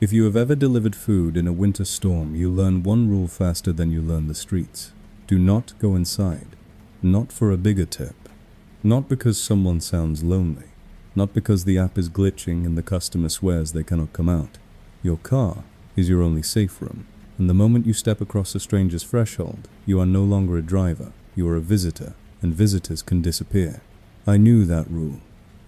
If you have ever delivered food in a winter storm, you learn one rule faster than you learn the streets. Do not go inside. Not for a bigger tip. Not because someone sounds lonely. Not because the app is glitching and the customer swears they cannot come out. Your car is your only safe room, and the moment you step across a stranger's threshold, you are no longer a driver, you are a visitor, and visitors can disappear. I knew that rule,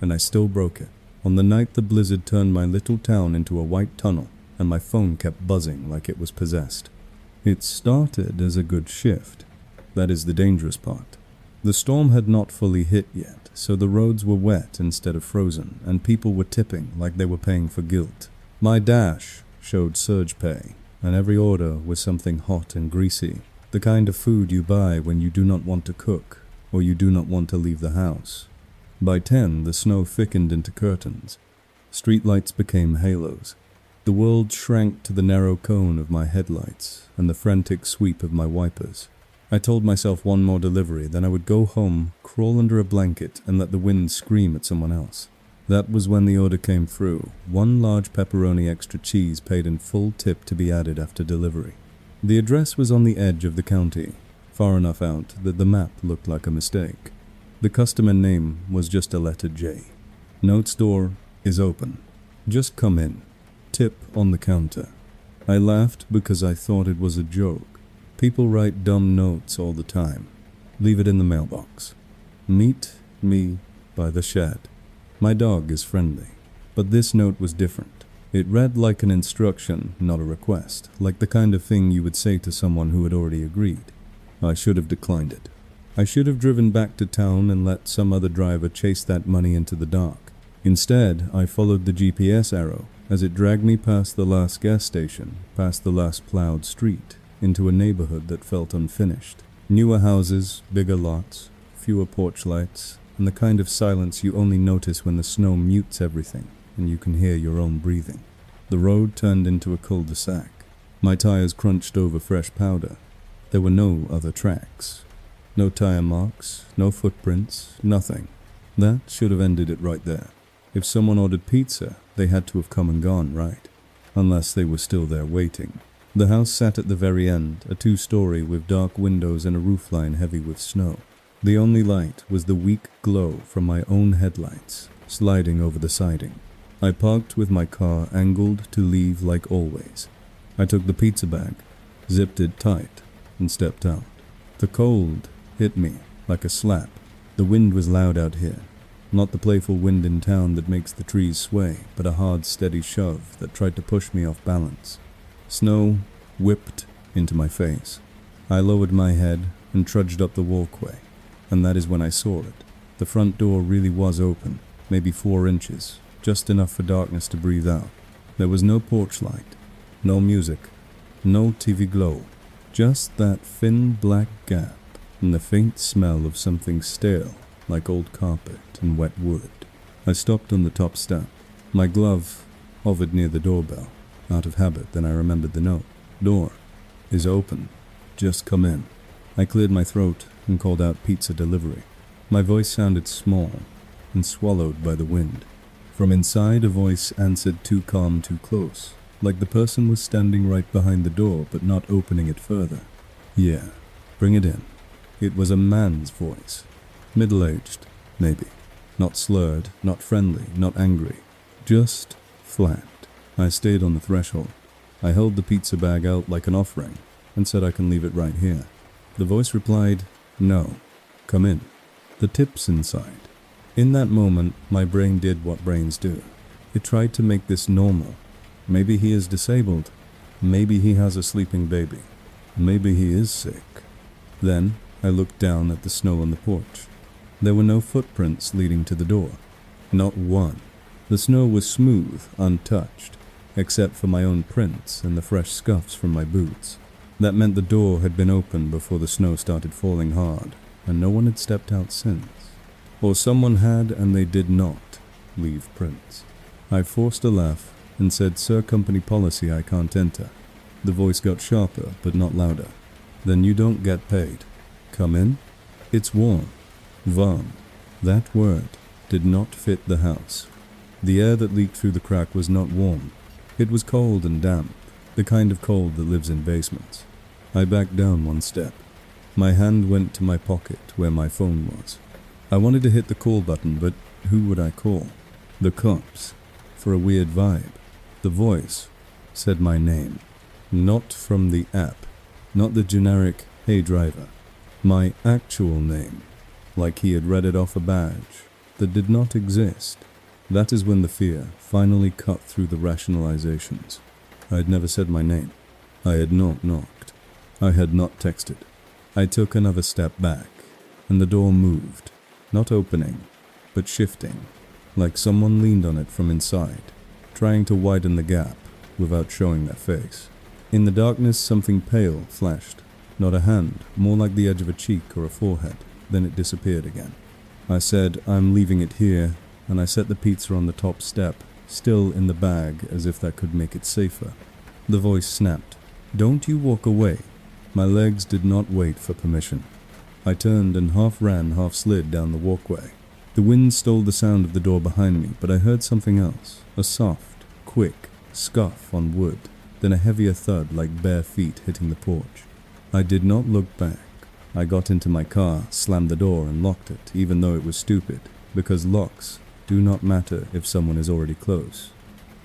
and I still broke it. On the night the blizzard turned my little town into a white tunnel, and my phone kept buzzing like it was possessed. It started as a good shift. That is the dangerous part. The storm had not fully hit yet, so the roads were wet instead of frozen, and people were tipping like they were paying for guilt. My dash showed surge pay, and every order was something hot and greasy, the kind of food you buy when you do not want to cook, or you do not want to leave the house. By 10, the snow thickened into curtains. Streetlights became halos. The world shrank to the narrow cone of my headlights and the frantic sweep of my wipers. I told myself one more delivery, then I would go home, crawl under a blanket, and let the wind scream at someone else. That was when the order came through. 1 large pepperoni extra cheese paid in full tip to be added after delivery. The address was on the edge of the county, far enough out that the map looked like a mistake. The customer name was just a letter J. Notes door is open. Just come in. Tip on the counter. I laughed because I thought it was a joke. People write dumb notes all the time. Leave it in the mailbox. Meet me by the shed. My dog is friendly, but this note was different. It read like an instruction, not a request, like the kind of thing you would say to someone who had already agreed. I should have declined it. I should have driven back to town and let some other driver chase that money into the dark. Instead, I followed the GPS arrow as it dragged me past the last gas station, past the last plowed street, into a neighborhood that felt unfinished. Newer houses, bigger lots, fewer porch lights, and the kind of silence you only notice when the snow mutes everything and you can hear your own breathing. The road turned into a cul-de-sac. My tires crunched over fresh powder. There were no other tracks. No tire marks, no footprints, nothing. That should have ended it right there. If someone ordered pizza, they had to have come and gone, right? Unless they were still there waiting. The house sat at the very end, a 2-story with dark windows and a roofline heavy with snow. The only light was the weak glow from my own headlights, sliding over the siding. I parked with my car angled to leave like always. I took the pizza bag, zipped it tight, and stepped out. The cold hit me like a slap. The wind was loud out here. Not the playful wind in town that makes the trees sway, but a hard, steady shove that tried to push me off balance. Snow whipped into my face. I lowered my head and trudged up the walkway, and that is when I saw it. The front door really was open, maybe 4 inches, just enough for darkness to breathe out. There was no porch light, no music, no TV glow, just that thin black gap and the faint smell of something stale, like old carpet and wet wood. I stopped on the top step. My glove hovered near the doorbell. Out of habit, then I remembered the note. Door is open. Just come in. I cleared my throat and called out pizza delivery. My voice sounded small and swallowed by the wind. From inside, a voice answered too calm, too close, like the person was standing right behind the door but not opening it further. Yeah, bring it in. It was a man's voice. Middle-aged, maybe. Not slurred, not friendly, not angry. Just flat. I stayed on the threshold. I held the pizza bag out like an offering and said I can leave it right here. The voice replied, no, come in. The tip's inside. In that moment, my brain did what brains do. It tried to make this normal. Maybe he is disabled. Maybe he has a sleeping baby. Maybe he is sick. Then I looked down at the snow on the porch. There were no footprints leading to the door. Not one. The snow was smooth, untouched, except for my own prints and the fresh scuffs from my boots. That meant the door had been open before the snow started falling hard, and no one had stepped out since. Or someone had and they did not leave prints. I forced a laugh and said, "Sir, company policy, I can't enter." The voice got sharper, but not louder. "Then you don't get paid. Come in. It's warm." Warm. That word did not fit the house. The air that leaked through the crack was not warm. It was cold and damp, the kind of cold that lives in basements. I backed down one step. My hand went to my pocket where my phone was. I wanted to hit the call button, but who would I call? The cops. For a weird vibe. The voice said my name. Not from the app. Not the generic, "Hey driver." My actual name. Like he had read it off a badge that did not exist. That is when the fear finally cut through the rationalizations. I had never said my name. I had not knocked. I had not texted. I took another step back, and the door moved, not opening, but shifting, like someone leaned on it from inside, trying to widen the gap without showing their face. In the darkness, something pale flashed, not a hand, more like the edge of a cheek or a forehead. Then it disappeared again. I said, "I'm leaving it here," and I set the pizza on the top step, still in the bag as if that could make it safer. The voice snapped, "Don't you walk away." My legs did not wait for permission. I turned and half ran, half slid down the walkway. The wind stole the sound of the door behind me, but I heard something else, a soft, quick scuff on wood, then a heavier thud like bare feet hitting the porch. I did not look back. I got into my car, slammed the door and locked it, even though it was stupid, because locks do not matter if someone is already close.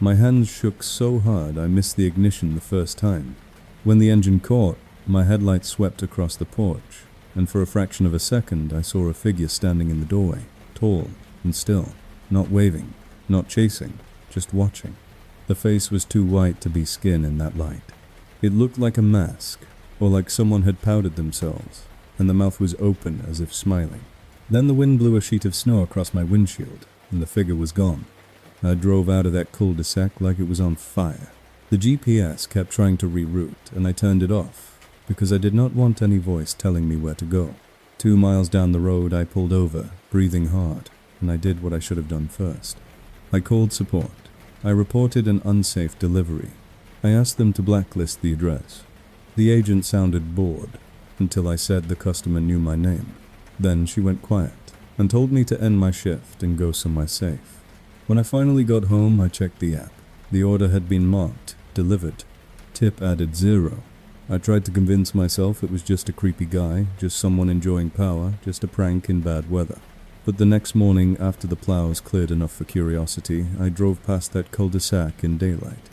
My hands shook so hard I missed the ignition the first time. When the engine caught, my headlights swept across the porch, and for a fraction of a second I saw a figure standing in the doorway, tall and still, not waving, not chasing, just watching. The face was too white to be skin in that light. It looked like a mask, or like someone had powdered themselves, and the mouth was open as if smiling. Then the wind blew a sheet of snow across my windshield, and the figure was gone. I drove out of that cul-de-sac like it was on fire. The GPS kept trying to reroute, and I turned it off, because I did not want any voice telling me where to go. 2 miles down the road, I pulled over, breathing hard, and I did what I should have done first. I called support. I reported an unsafe delivery. I asked them to blacklist the address. The agent sounded bored, until I said the customer knew my name. Then she went quiet, and told me to end my shift and go somewhere safe. When I finally got home, I checked the app. The order had been marked, delivered. Tip added 0. I tried to convince myself it was just a creepy guy, just someone enjoying power, just a prank in bad weather. But the next morning, after the plows cleared enough for curiosity, I drove past that cul-de-sac in daylight.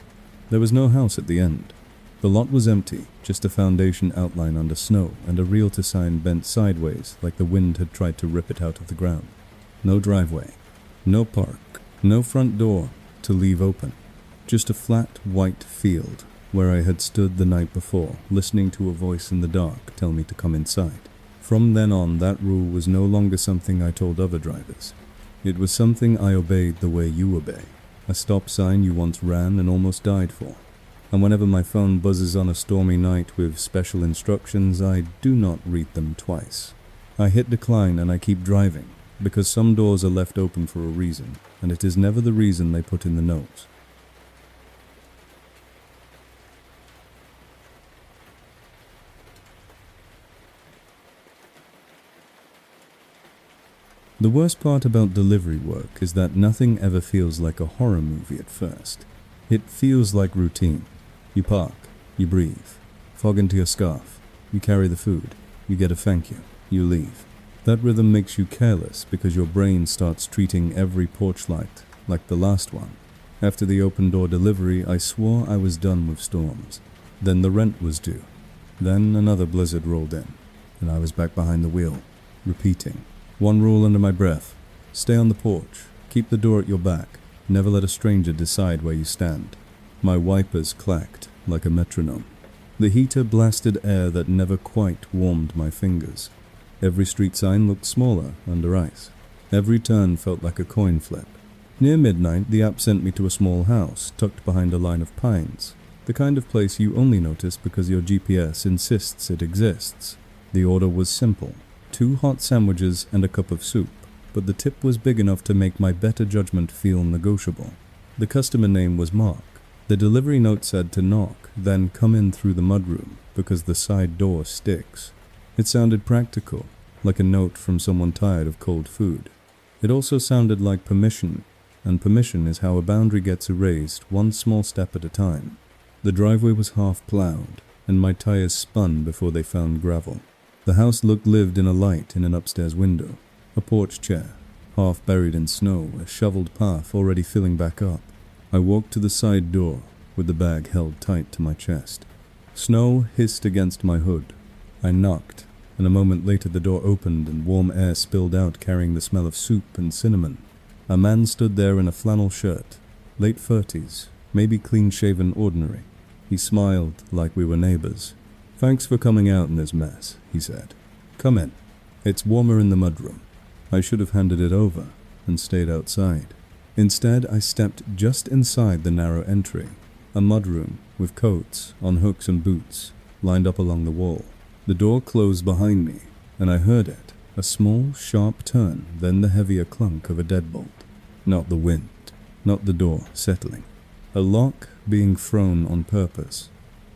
There was no house at the end. The lot was empty, just a foundation outline under snow and a realtor sign bent sideways like the wind had tried to rip it out of the ground. No driveway, no park, no front door to leave open. Just a flat, white field where I had stood the night before, listening to a voice in the dark tell me to come inside. From then on, that rule was no longer something I told other drivers. It was something I obeyed the way you obey. A stop sign you once ran and almost died for. And whenever my phone buzzes on a stormy night with special instructions, I do not read them twice. I hit decline and I keep driving, because some doors are left open for a reason, and it is never the reason they put in the notes. The worst part about delivery work is that nothing ever feels like a horror movie at first. It feels like routine. You park, you breathe, fog into your scarf, you carry the food, you get a thank you, you leave. That rhythm makes you careless because your brain starts treating every porch light like the last one. After the open door delivery, I swore I was done with storms. Then the rent was due. Then another blizzard rolled in, and I was back behind the wheel, repeating. One rule under my breath: stay on the porch, keep the door at your back, never let a stranger decide where you stand. My wipers clacked like a metronome. The heater blasted air that never quite warmed my fingers. Every street sign looked smaller under ice. Every turn felt like a coin flip. Near midnight, the app sent me to a small house tucked behind a line of pines, the kind of place you only notice because your GPS insists it exists. The order was simple: 2 hot sandwiches and a cup of soup, but the tip was big enough to make my better judgment feel negotiable. The customer name was Mark. The delivery note said to knock, then come in through the mudroom, because the side door sticks. It sounded practical, like a note from someone tired of cold food. It also sounded like permission, and permission is how a boundary gets erased one small step at a time. The driveway was half plowed, and my tires spun before they found gravel. The house looked lived in a light in an upstairs window, a porch chair, half buried in snow, a shoveled path already filling back up. I walked to the side door, with the bag held tight to my chest. Snow hissed against my hood. I knocked, and a moment later the door opened and warm air spilled out carrying the smell of soup and cinnamon. A man stood there in a flannel shirt, late 30s, maybe clean-shaven ordinary. He smiled like we were neighbors. "Thanks for coming out in this mess," he said. "Come in. It's warmer in the mudroom." I should have handed it over and stayed outside. Instead, I stepped just inside the narrow entry, a mudroom with coats on hooks and boots lined up along the wall. The door closed behind me, and I heard it, a small, sharp turn, then the heavier clunk of a deadbolt. Not the wind, not the door settling. A lock being thrown on purpose.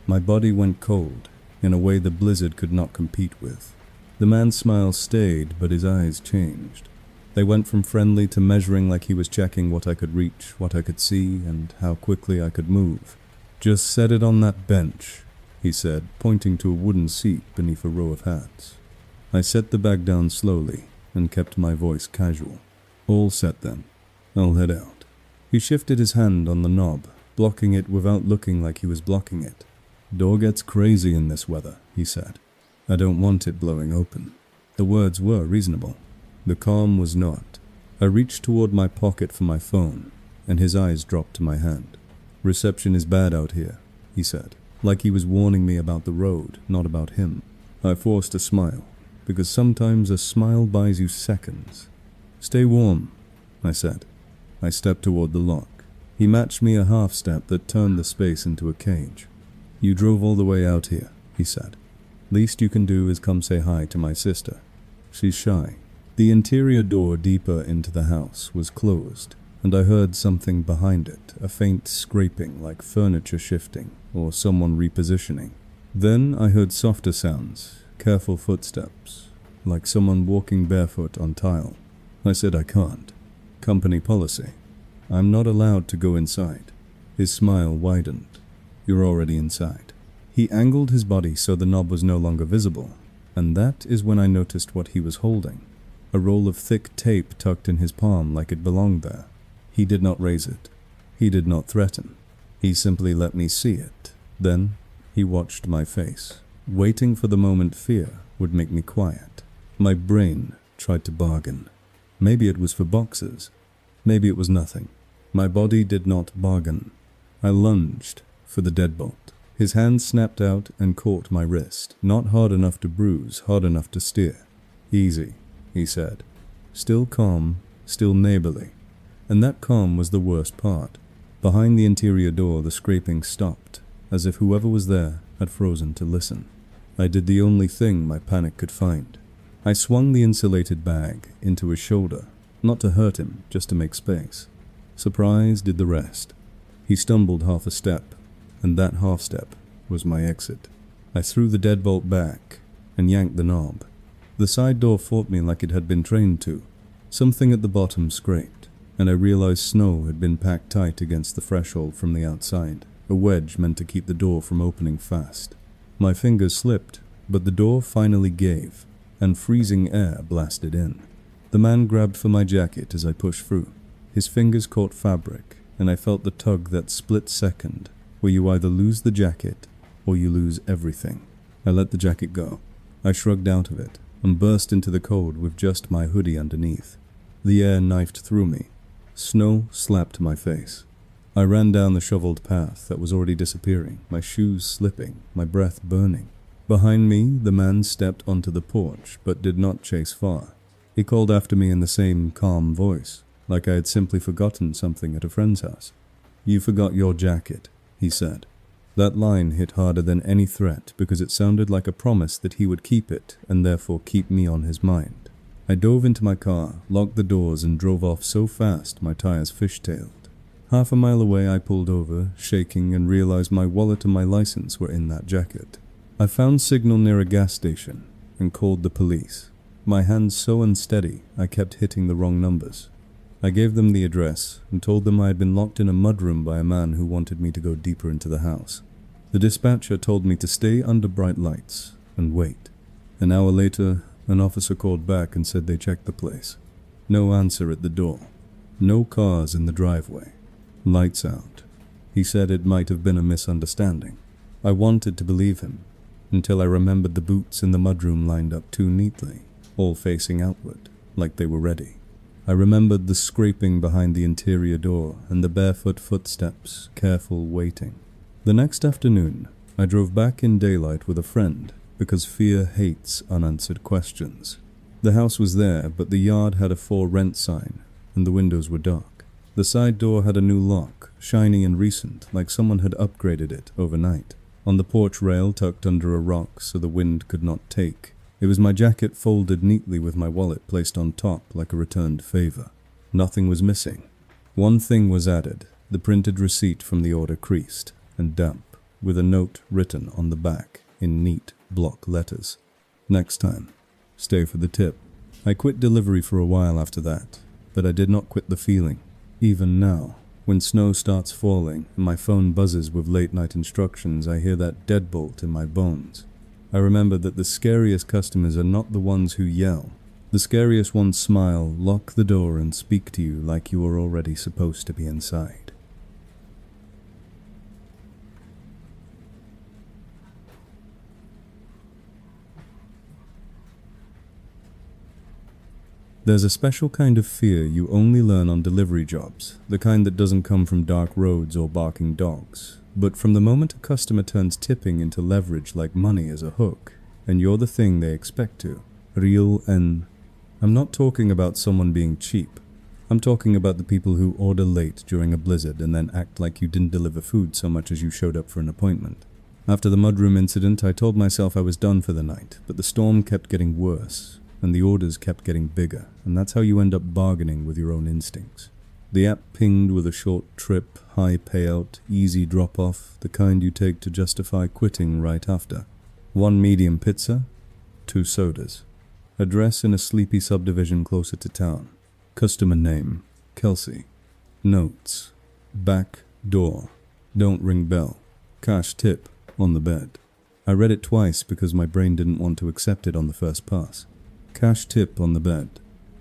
My body went cold, in a way the blizzard could not compete with. The man's smile stayed, but his eyes changed. They went from friendly to measuring like he was checking what I could reach, what I could see, and how quickly I could move. "Just set it on that bench," he said, pointing to a wooden seat beneath a row of hats. I set the bag down slowly and kept my voice casual. "All set then. I'll head out." He shifted his hand on the knob, blocking it without looking like he was blocking it. "Door gets crazy in this weather," he said. "I don't want it blowing open." The words were reasonable. The calm was not. I reached toward my pocket for my phone, and his eyes dropped to my hand. "Reception is bad out here," he said, like he was warning me about the road, not about him. I forced a smile, because sometimes a smile buys you seconds. "Stay warm," I said. I stepped toward the lock. He matched me a half step that turned the space into a cage. "You drove all the way out here," he said. "Least you can do is come say hi to my sister. She's shy." The interior door deeper into the house was closed, and I heard something behind it, a faint scraping like furniture shifting or someone repositioning. Then I heard softer sounds, careful footsteps, like someone walking barefoot on tile. I said I can't. Company policy. I'm not allowed to go inside. His smile widened. "You're already inside." He angled his body so the knob was no longer visible, and that is when I noticed what he was holding. A roll of thick tape tucked in his palm like it belonged there. He did not raise it. He did not threaten. He simply let me see it. Then he watched my face, waiting for the moment fear would make me quiet. My brain tried to bargain. Maybe it was for boxers. Maybe it was nothing. My body did not bargain. I lunged for the deadbolt. His hand snapped out and caught my wrist, not hard enough to bruise, hard enough to steer. "Easy," he said. Still calm, still neighborly. And that calm was the worst part. Behind the interior door, the scraping stopped, as if whoever was there had frozen to listen. I did the only thing my panic could find. I swung the insulated bag into his shoulder, not to hurt him, just to make space. Surprise did the rest. He stumbled half a step, and that half step was my exit. I threw the deadbolt back and yanked the knob. The side door fought me like it had been trained to. Something at the bottom scraped, and I realized snow had been packed tight against the threshold from the outside, a wedge meant to keep the door from opening fast. My fingers slipped, but the door finally gave, and freezing air blasted in. The man grabbed for my jacket as I pushed through. His fingers caught fabric, and I felt the tug that split second, where you either lose the jacket or you lose everything. I let the jacket go. I shrugged out of it and burst into the cold with just my hoodie underneath. The air knifed through me. Snow slapped my face. I ran down the shoveled path that was already disappearing, my shoes slipping, my breath burning. Behind me, the man stepped onto the porch, but did not chase far. He called after me in the same calm voice, like I had simply forgotten something at a friend's house. "You forgot your jacket," he said. That line hit harder than any threat because it sounded like a promise that he would keep it and therefore keep me on his mind. I dove into my car, locked the doors, and drove off so fast my tires fishtailed. Half a mile away I pulled over, shaking, and realized my wallet and my license were in that jacket. I found signal near a gas station and called the police. My hands so unsteady I kept hitting the wrong numbers. I gave them the address and told them I had been locked in a mudroom by a man who wanted me to go deeper into the house. The dispatcher told me to stay under bright lights and wait. An hour later, an officer called back and said they checked the place. No answer at the door. No cars in the driveway. Lights out. He said it might have been a misunderstanding. I wanted to believe him, until I remembered the boots in the mudroom lined up too neatly, all facing outward, like they were ready. I remembered the scraping behind the interior door and the barefoot footsteps, careful waiting. The next afternoon, I drove back in daylight with a friend, because fear hates unanswered questions. The house was there, but the yard had a for rent sign, and the windows were dark. The side door had a new lock, shiny and recent, like someone had upgraded it overnight. On the porch rail, tucked under a rock so the wind could not take, it was my jacket folded neatly with my wallet placed on top like a returned favor. Nothing was missing. One thing was added, the printed receipt from the order creased and damp, with a note written on the back in neat block letters. Next time, stay for the tip. I quit delivery for a while after that, but I did not quit the feeling. Even now, when snow starts falling and my phone buzzes with late-night instructions, I hear that deadbolt in my bones. I remember that the scariest customers are not the ones who yell. The scariest ones smile, lock the door, and speak to you like you are already supposed to be inside. There's a special kind of fear you only learn on delivery jobs, the kind that doesn't come from dark roads or barking dogs, but from the moment a customer turns tipping into leverage like money as a hook, and you're the thing they expect to. Real and... I'm not talking about someone being cheap. I'm talking about the people who order late during a blizzard and then act like you didn't deliver food so much as you showed up for an appointment. After the mudroom incident, I told myself I was done for the night, but the storm kept getting worse, and the orders kept getting bigger, and that's how you end up bargaining with your own instincts. The app pinged with a short trip, high payout, easy drop-off, the kind you take to justify quitting right after. 1 medium pizza, 2 sodas. Address in a sleepy subdivision closer to town. Customer name, Kelsey. Notes, back door, don't ring bell, cash tip, on the bed. I read it twice because my brain didn't want to accept it on the first pass. Cash tip on the bed.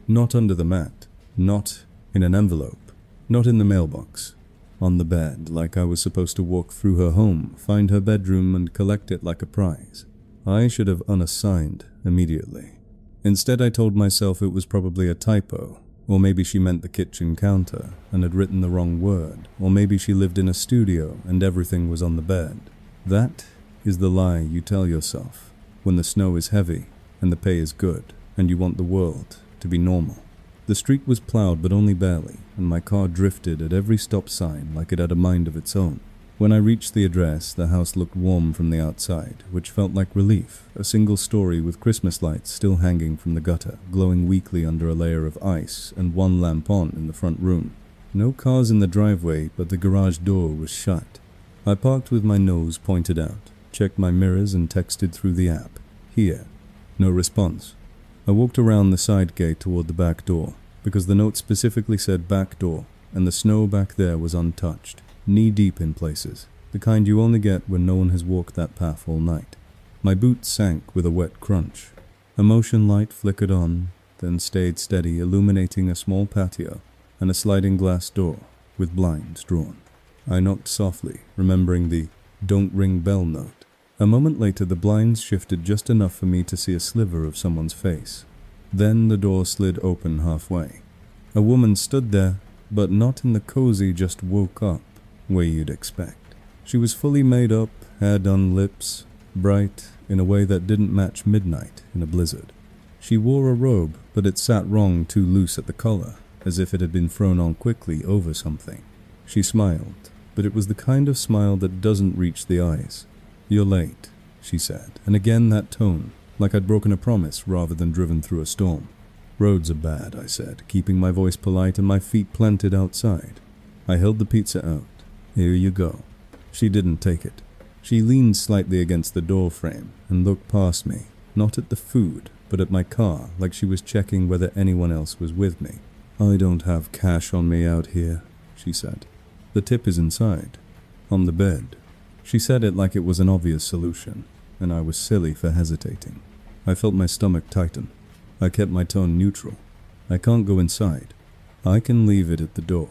Not under the mat. Not in an envelope. Not in the mailbox. On the bed, like I was supposed to walk through her home, find her bedroom, and collect it like a prize. I should have unassigned immediately. Instead, I told myself it was probably a typo, or maybe she meant the kitchen counter and had written the wrong word, or maybe she lived in a studio and everything was on the bed. That is the lie you tell yourself when the snow is heavy and the pay is good, and you want the world to be normal. The street was plowed but only barely, and my car drifted at every stop sign like it had a mind of its own. When I reached the address, the house looked warm from the outside, which felt like relief, a single story with Christmas lights still hanging from the gutter, glowing weakly under a layer of ice, and 1 lamp on in the front room. No cars in the driveway, but the garage door was shut. I parked with my nose pointed out, checked my mirrors and texted through the app. Here. No response. I walked around the side gate toward the back door, because the note specifically said back door, and the snow back there was untouched, knee-deep in places, the kind you only get when no one has walked that path all night. My boot sank with a wet crunch. A motion light flickered on, then stayed steady, illuminating a small patio and a sliding glass door with blinds drawn. I knocked softly, remembering the "don't ring bell" note. A moment later, the blinds shifted just enough for me to see a sliver of someone's face. Then the door slid open halfway. A woman stood there, but not in the cozy just woke up way you'd expect. She was fully made up, hair done, lips bright in a way that didn't match midnight in a blizzard. She wore a robe, but it sat wrong, too loose at the collar, as if it had been thrown on quickly over something. She smiled, but it was the kind of smile that doesn't reach the eyes. "You're late," she said, and again that tone, like I'd broken a promise rather than driven through a storm. "Roads are bad," I said, keeping my voice polite and my feet planted outside. I held the pizza out. "Here you go." She didn't take it. She leaned slightly against the door frame and looked past me, not at the food, but at my car, like she was checking whether anyone else was with me. "I don't have cash on me out here," she said. "The tip is inside, on the bed." She said it like it was an obvious solution, and I was silly for hesitating. I felt my stomach tighten. I kept my tone neutral. "I can't go inside. I can leave it at the door."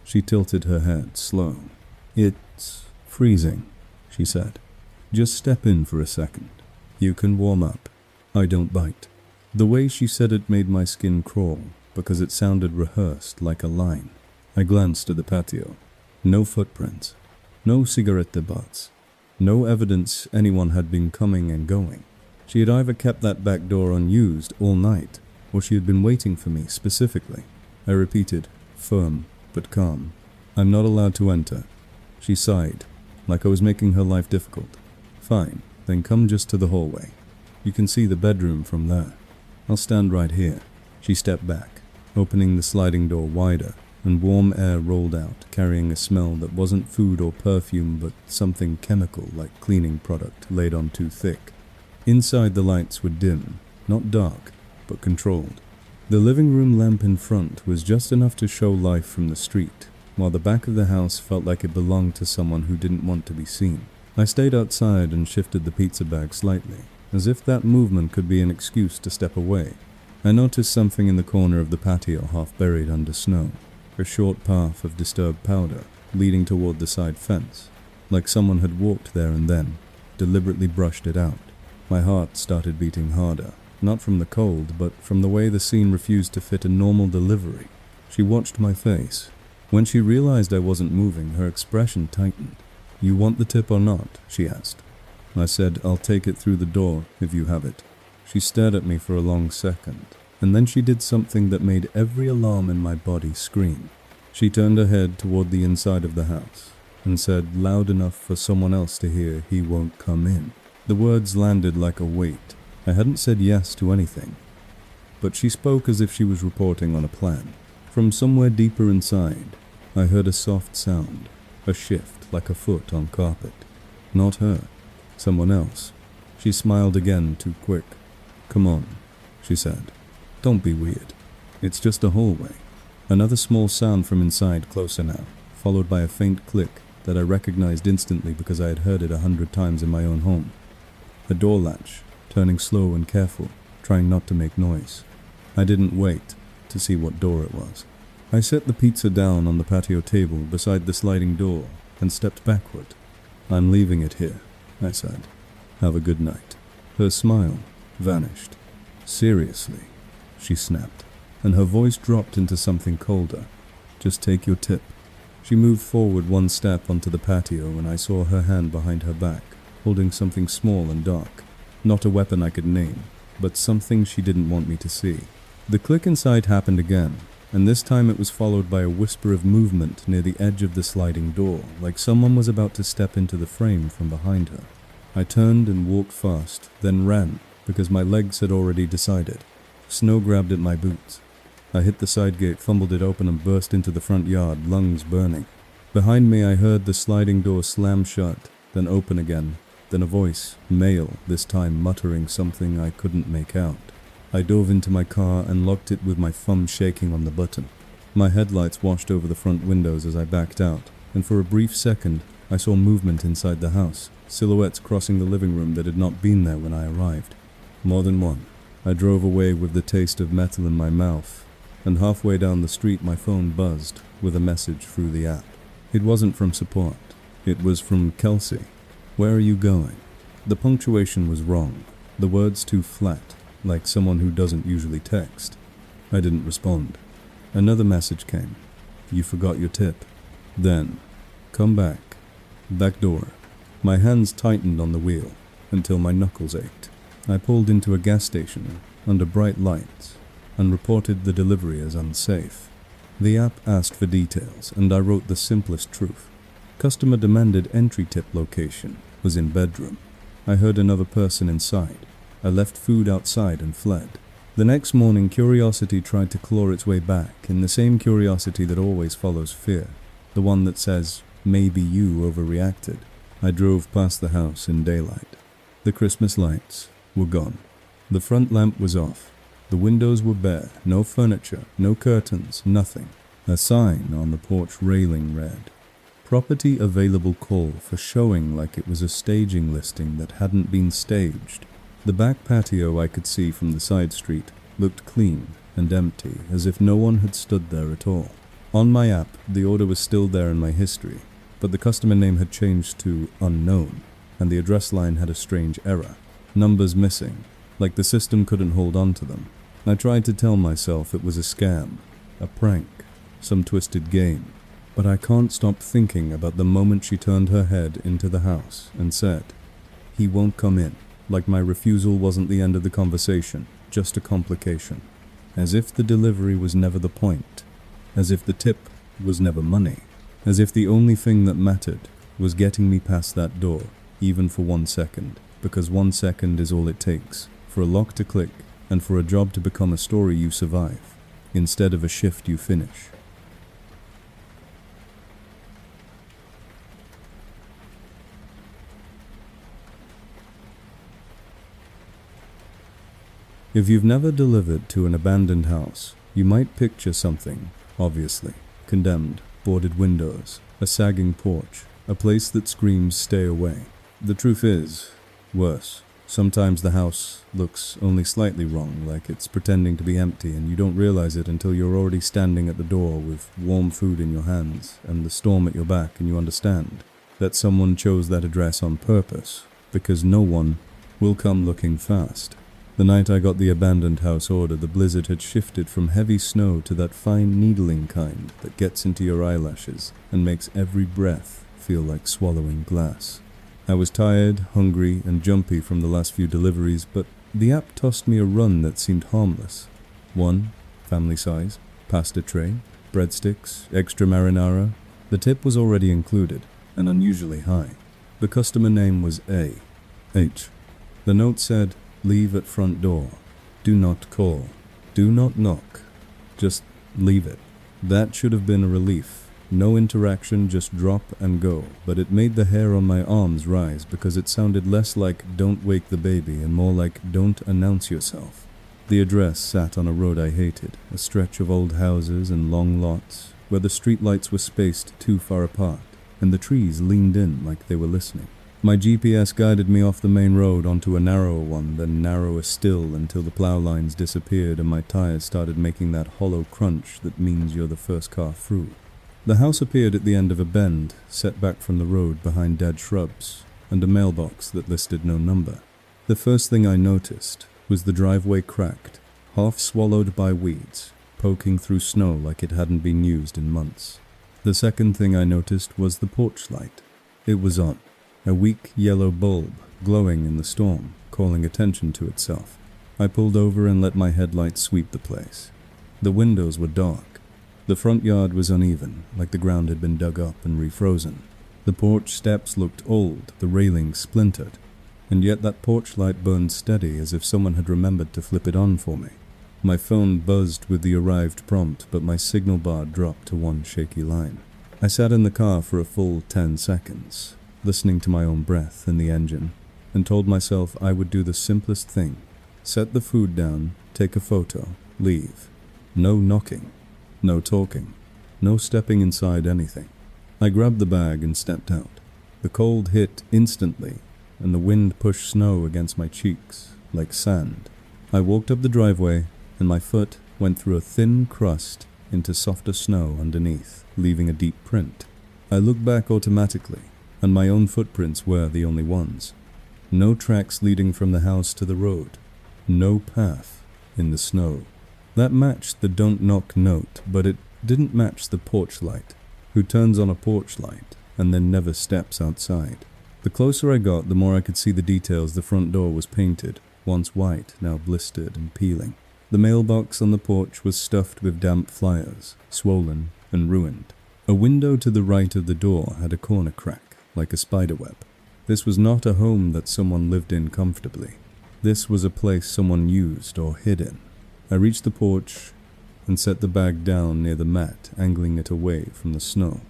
She tilted her head, slow. "It's freezing," she said. "Just step in for a second. You can warm up. I don't bite." The way she said it made my skin crawl, because it sounded rehearsed like a line. I glanced at the patio. No footprints. No cigarette butts. No evidence anyone had been coming and going. She had either kept that back door unused all night, or she had been waiting for me specifically. I repeated, firm but calm, "I'm not allowed to enter." She sighed, like I was making her life difficult. "Fine, then come just to the hallway. You can see the bedroom from there. I'll stand right here." She stepped back, opening the sliding door wider, and warm air rolled out, carrying a smell that wasn't food or perfume but something chemical like cleaning product laid on too thick. Inside the lights were dim, not dark, but controlled. The living room lamp in front was just enough to show life from the street, while the back of the house felt like it belonged to someone who didn't want to be seen. I stayed outside and shifted the pizza bag slightly, as if that movement could be an excuse to step away. I noticed something in the corner of the patio half buried under snow, a short path of disturbed powder leading toward the side fence, like someone had walked there and then deliberately brushed it out. My heart started beating harder, not from the cold, but from the way the scene refused to fit a normal delivery. She watched my face. When she realized I wasn't moving, her expression tightened. "You want the tip or not?" she asked. I said, "I'll take it through the door if you have it." She stared at me for a long second, and then she did something that made every alarm in my body scream. She turned her head toward the inside of the house and said, loud enough for someone else to hear, "He won't come in." The words landed like a weight. I hadn't said yes to anything, but she spoke as if she was reporting on a plan. From somewhere deeper inside, I heard a soft sound, a shift like a foot on carpet. Not her, someone else. She smiled again, too quick. "Come on," she said. "Don't be weird. It's just a hallway." Another small sound from inside, closer now, followed by a faint click that I recognized instantly because I had heard it 100 times in my own home. A door latch, turning slow and careful, trying not to make noise. I didn't wait to see what door it was. I set the pizza down on the patio table beside the sliding door and stepped backward. "I'm leaving it here," I said. "Have a good night." Her smile vanished. "Seriously," she snapped, and her voice dropped into something colder. "Just take your tip." She moved forward one step onto the patio, and I saw her hand behind her back, holding something small and dark. Not a weapon I could name, but something she didn't want me to see. The click inside happened again, and this time it was followed by a whisper of movement near the edge of the sliding door, like someone was about to step into the frame from behind her. I turned and walked fast, then ran, because my legs had already decided. Snow grabbed at my boots. I hit the side gate, fumbled it open, and burst into the front yard, lungs burning. Behind me I heard the sliding door slam shut, then open again, then a voice, male this time, muttering something I couldn't make out. I dove into my car and locked it with my thumb shaking on the button. My headlights washed over the front windows as I backed out, and for a brief second I saw movement inside the house, silhouettes crossing the living room that had not been there when I arrived. More than one. I drove away with the taste of metal in my mouth, and halfway down the street my phone buzzed with a message through the app. It wasn't from support. It was from Kelsey. "Where are you going?" The punctuation was wrong, the words too flat, like someone who doesn't usually text. I didn't respond. Another message came. "You forgot your tip." Then, "Come back." Back door. My hands tightened on the wheel until my knuckles ached. I pulled into a gas station under bright lights and reported the delivery as unsafe. The app asked for details, and I wrote the simplest truth. Customer demanded entry tip location was in bedroom. I heard another person inside. I left food outside and fled. The next morning, curiosity tried to claw its way back, in the same curiosity that always follows fear, the one that says, "Maybe you overreacted." I drove past the house in daylight. The Christmas lights were gone. The front lamp was off. The windows were bare, no furniture, no curtains, nothing. A sign on the porch railing read, "Property available, call," for showing like it was a staging listing that hadn't been staged. The back patio I could see from the side street looked clean and empty, as if no one had stood there at all. On my app, the order was still there in my history, but the customer name had changed to unknown, and the address line had a strange error. Numbers missing, like the system couldn't hold on to them. I tried to tell myself it was a scam, a prank, some twisted game, but I can't stop thinking about the moment she turned her head into the house and said, "He won't come in," like my refusal wasn't the end of the conversation, just a complication. As if the delivery was never the point, as if the tip was never money, as if the only thing that mattered was getting me past that door, even for 1 second, because 1 second is all it takes for a lock to click and for a job to become a story you survive, instead of a shift you finish. If you've never delivered to an abandoned house, you might picture something, obviously, condemned, boarded windows, a sagging porch, a place that screams stay away. The truth is, worse. Sometimes the house looks only slightly wrong, like it's pretending to be empty, and you don't realize it until you're already standing at the door with warm food in your hands and the storm at your back, and you understand that someone chose that address on purpose, because no one will come looking fast. The night I got the abandoned house order, the blizzard had shifted from heavy snow to that fine needling kind that gets into your eyelashes and makes every breath feel like swallowing glass. I was tired, hungry, and jumpy from the last few deliveries, but the app tossed me a run that seemed harmless. 1, family size, pasta tray, breadsticks, extra marinara. The tip was already included, and unusually high. The customer name was A.H. The note said, "Leave at front door. Do not call. Do not knock. Just leave it." That should have been a relief. No interaction, just drop and go, but it made the hair on my arms rise because it sounded less like "don't wake the baby" and more like "don't announce yourself." The address sat on a road I hated, a stretch of old houses and long lots, where the streetlights were spaced too far apart, and the trees leaned in like they were listening. My GPS guided me off the main road onto a narrower one, then narrower still until the plow lines disappeared and my tires started making that hollow crunch that means you're the first car through. The house appeared at the end of a bend, set back from the road behind dead shrubs, and a mailbox that listed no number. The first thing I noticed was the driveway cracked, half swallowed by weeds, poking through snow like it hadn't been used in months. The second thing I noticed was the porch light. It was on, a weak yellow bulb glowing in the storm, calling attention to itself. I pulled over and let my headlights sweep the place. The windows were dark. The front yard was uneven, like the ground had been dug up and refrozen. The porch steps looked old, the railings splintered, and yet that porch light burned steady as if someone had remembered to flip it on for me. My phone buzzed with the arrived prompt, but my signal bar dropped to one shaky line. I sat in the car for a full 10 seconds, listening to my own breath in the engine, and told myself I would do the simplest thing. Set the food down, take a photo, leave. No knocking. No talking, no stepping inside anything. I grabbed the bag and stepped out. The cold hit instantly, and the wind pushed snow against my cheeks, like sand. I walked up the driveway, and my foot went through a thin crust into softer snow underneath, leaving a deep print. I looked back automatically, and my own footprints were the only ones. No tracks leading from the house to the road. No path in the snow. That matched the "don't knock" note, but it didn't match the porch light. Who turns on a porch light and then never steps outside? The closer I got, the more I could see the details. The front door was painted, once white, now blistered and peeling. The mailbox on the porch was stuffed with damp flyers, swollen and ruined. A window to the right of the door had a corner crack, like a spiderweb. This was not a home that someone lived in comfortably. This was a place someone used or hid in. I reached the porch and set the bag down near the mat, angling it away from the snow.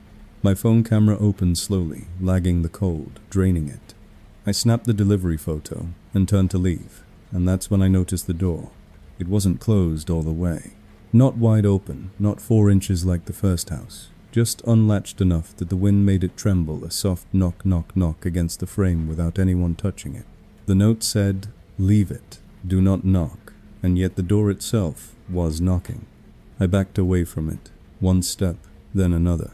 My phone camera opened slowly, lagging the cold, draining it. I snapped the delivery photo and turned to leave, and that's when I noticed the door. It wasn't closed all the way. Not wide open, not 4 inches like the first house. Just unlatched enough that the wind made it tremble, a soft knock, knock, knock against the frame without anyone touching it. The note said, "Leave it, do not knock," and yet the door itself was knocking. I backed away from it, one step, then another,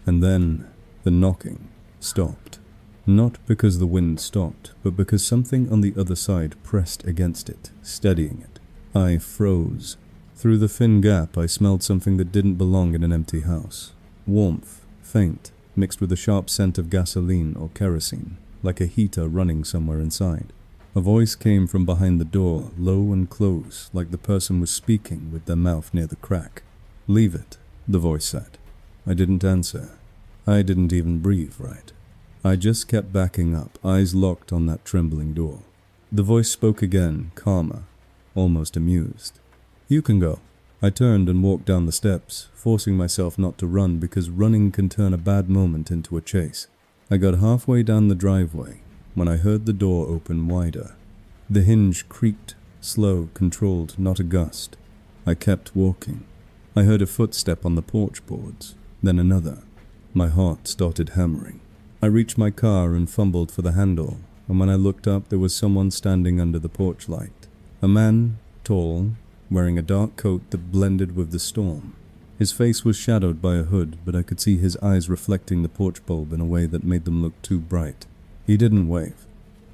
and then the knocking stopped. Not because the wind stopped, but because something on the other side pressed against it, steadying it. I froze. Through the thin gap, I smelled something that didn't belong in an empty house. Warmth, faint, mixed with a sharp scent of gasoline or kerosene, like a heater running somewhere inside. A voice came from behind the door, low and close, like the person was speaking with their mouth near the crack. "Leave it," the voice said. I didn't answer. I didn't even breathe right. I just kept backing up, eyes locked on that trembling door. The voice spoke again, calmer, almost amused. "You can go." I turned and walked down the steps, forcing myself not to run because running can turn a bad moment into a chase. I got halfway down the driveway when I heard the door open wider. The hinge creaked, slow, controlled, not a gust. I kept walking. I heard a footstep on the porch boards, then another. My heart started hammering. I reached my car and fumbled for the handle, and when I looked up there was someone standing under the porch light. A man, tall, wearing a dark coat that blended with the storm. His face was shadowed by a hood, but I could see his eyes reflecting the porch bulb in a way that made them look too bright. He didn't wave.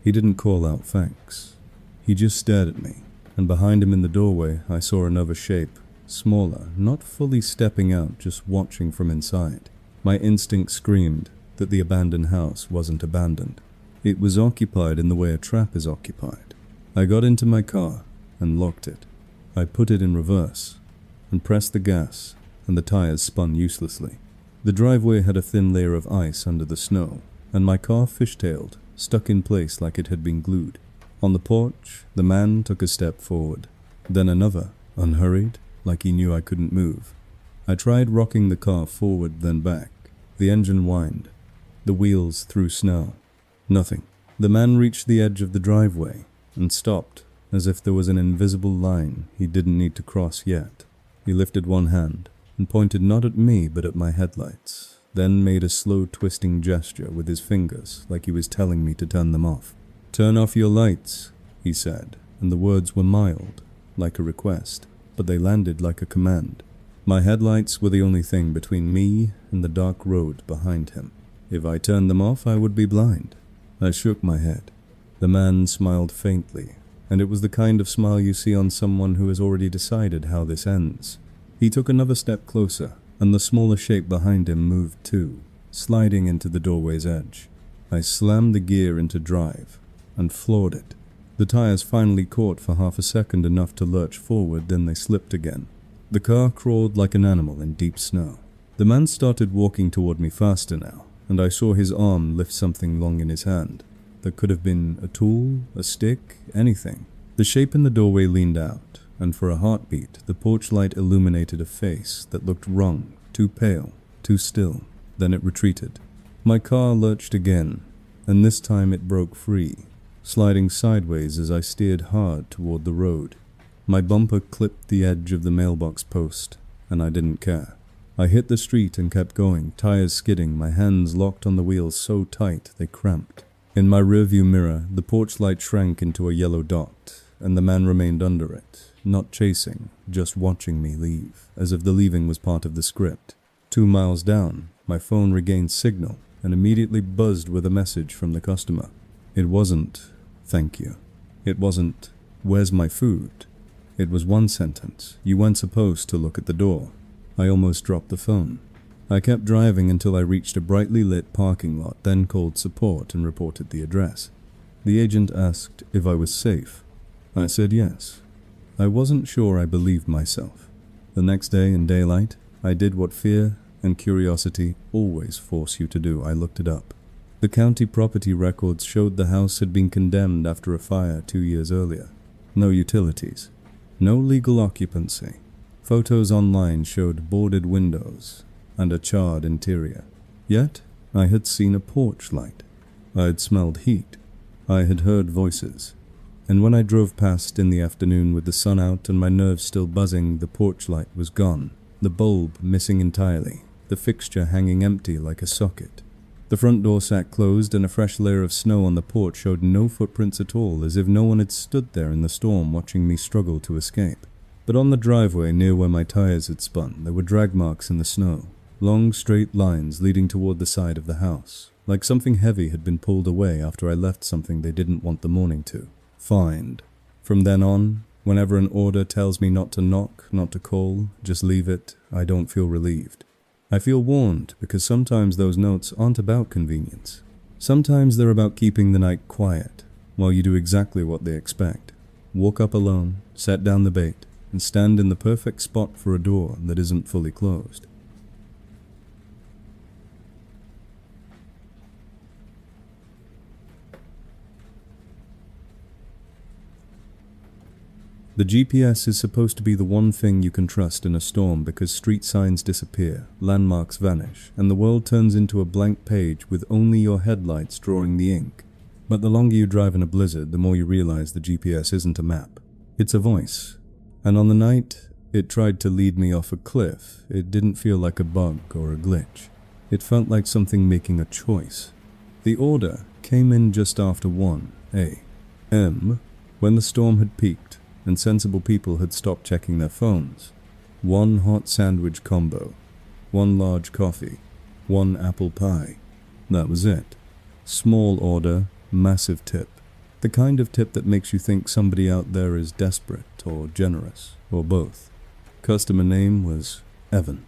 He didn't call out thanks. He just stared at me, and behind him in the doorway I saw another shape, smaller, not fully stepping out, just watching from inside. My instinct screamed that the abandoned house wasn't abandoned. It was occupied in the way a trap is occupied. I got into my car and locked it. I put it in reverse and pressed the gas, and the tires spun uselessly. The driveway had a thin layer of ice under the snow, and my car fishtailed, stuck in place like it had been glued. On the porch, the man took a step forward, then another, unhurried, like he knew I couldn't move. I tried rocking the car forward then back. The engine whined. The wheels threw snow. Nothing. The man reached the edge of the driveway and stopped, as if there was an invisible line he didn't need to cross yet. He lifted one hand and pointed not at me but at my headlights, then made a slow twisting gesture with his fingers like he was telling me to turn them off. "Turn off your lights," he said, and the words were mild, like a request, but they landed like a command. My headlights were the only thing between me and the dark road behind him. If I turned them off, I would be blind. I shook my head. The man smiled faintly, and it was the kind of smile you see on someone who has already decided how this ends. He took another step closer, and the smaller shape behind him moved too, sliding into the doorway's edge. I slammed the gear into drive and floored it. The tires finally caught for half a second, enough to lurch forward, then they slipped again. The car crawled like an animal in deep snow. The man started walking toward me faster now, and I saw his arm lift something long in his hand. That could have been a tool, a stick, anything. The shape in the doorway leaned out, and for a heartbeat, the porch light illuminated a face that looked wrung, too pale, too still. Then it retreated. My car lurched again, and this time it broke free, sliding sideways as I steered hard toward the road. My bumper clipped the edge of the mailbox post, and I didn't care. I hit the street and kept going, tires skidding, my hands locked on the wheels so tight they cramped. In my rearview mirror, the porch light shrank into a yellow dot, and the man remained under it, not chasing, just watching me leave, as if the leaving was part of the script. 2 miles down, my phone regained signal and immediately buzzed with a message from the customer. It wasn't, "Thank you." It wasn't, "Where's my food?" It was one sentence, "You weren't supposed to look at the door." I almost dropped the phone. I kept driving until I reached a brightly lit parking lot, then called support and reported the address. The agent asked if I was safe. I said yes. I wasn't sure I believed myself. The next day in daylight, I did what fear and curiosity always force you to do. I looked it up. The county property records showed the house had been condemned after a fire 2 years earlier. No utilities. No legal occupancy. Photos online showed boarded windows and a charred interior. Yet, I had seen a porch light. I had smelled heat. I had heard voices. And when I drove past in the afternoon with the sun out and my nerves still buzzing, the porch light was gone, the bulb missing entirely, the fixture hanging empty like a socket. The front door sat closed and a fresh layer of snow on the porch showed no footprints at all, as if no one had stood there in the storm watching me struggle to escape. But on the driveway near where my tires had spun, there were drag marks in the snow, long straight lines leading toward the side of the house, like something heavy had been pulled away after I left something they didn't want the morning to find. From then on, whenever an order tells me not to knock, not to call, just leave it, I don't feel relieved. I feel warned because sometimes those notes aren't about convenience. Sometimes they're about keeping the night quiet while you do exactly what they expect. Walk up alone, set down the bait, and stand in the perfect spot for a door that isn't fully closed. The GPS is supposed to be the one thing you can trust in a storm because street signs disappear, landmarks vanish, and the world turns into a blank page with only your headlights drawing the ink. But the longer you drive in a blizzard, the more you realize the GPS isn't a map. It's a voice. And on the night it tried to lead me off a cliff, it didn't feel like a bug or a glitch. It felt like something making a choice. The order came in just after 1 a.m. when the storm had peaked and sensible people had stopped checking their phones. 1 hot sandwich combo, 1 large coffee, 1 apple pie. That was it. Small order, massive tip. The kind of tip that makes you think somebody out there is desperate or generous, or both. Customer name was Evan.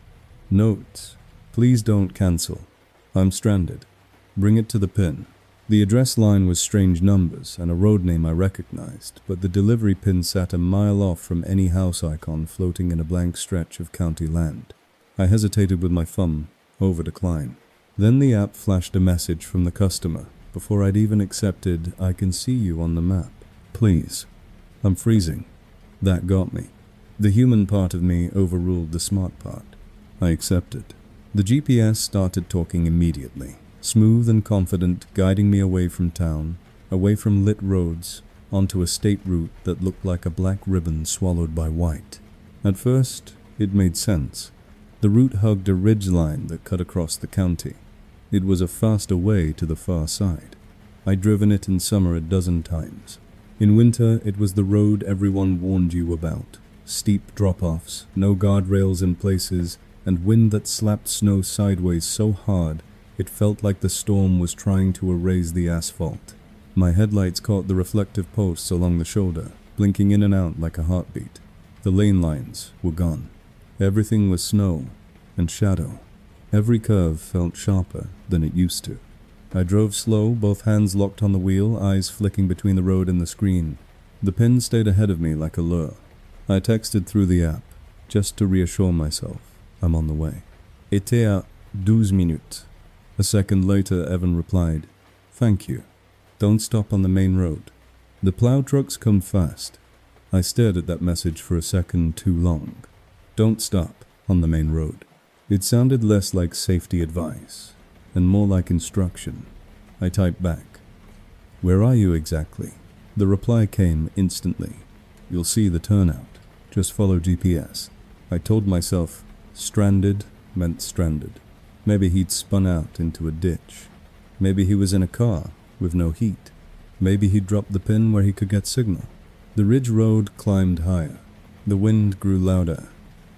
Notes: please don't cancel. I'm stranded. Bring it to the pin. The address line was strange numbers and a road name I recognized, but the delivery pin sat a mile off from any house icon floating in a blank stretch of county land. I hesitated with my thumb over decline. Then the app flashed a message from the customer. Before I'd even accepted, I can see you on the map. Please. I'm freezing. That got me. The human part of me overruled the smart part. I accepted. The GPS started talking immediately. Smooth and confident, guiding me away from town, away from lit roads, onto a state route that looked like a black ribbon swallowed by white. At first, it made sense. The route hugged a ridgeline that cut across the county. It was a faster way to the far side. I'd driven it in summer a dozen times. In winter, it was the road everyone warned you about. Steep drop-offs, no guardrails in places, and wind that slapped snow sideways so hard it felt like the storm was trying to erase the asphalt. My headlights caught the reflective posts along the shoulder, blinking in and out like a heartbeat. The lane lines were gone. Everything was snow and shadow. Every curve felt sharper than it used to. I drove slow, both hands locked on the wheel, eyes flicking between the road and the screen. The pin stayed ahead of me like a lure. I texted through the app, just to reassure myself I'm on the way. Était à 12 minutes. A second later, Evan replied, "Thank you. Don't stop on the main road. The plow trucks come fast." I stared at that message for a second too long. Don't stop on the main road. It sounded less like safety advice and more like instruction. I typed back, "Where are you exactly?" The reply came instantly. "You'll see the turnout. Just follow GPS." I told myself stranded meant stranded. Maybe he'd spun out into a ditch. Maybe he was in a car with no heat. Maybe he'd dropped the pin where he could get signal. The ridge road climbed higher. The wind grew louder.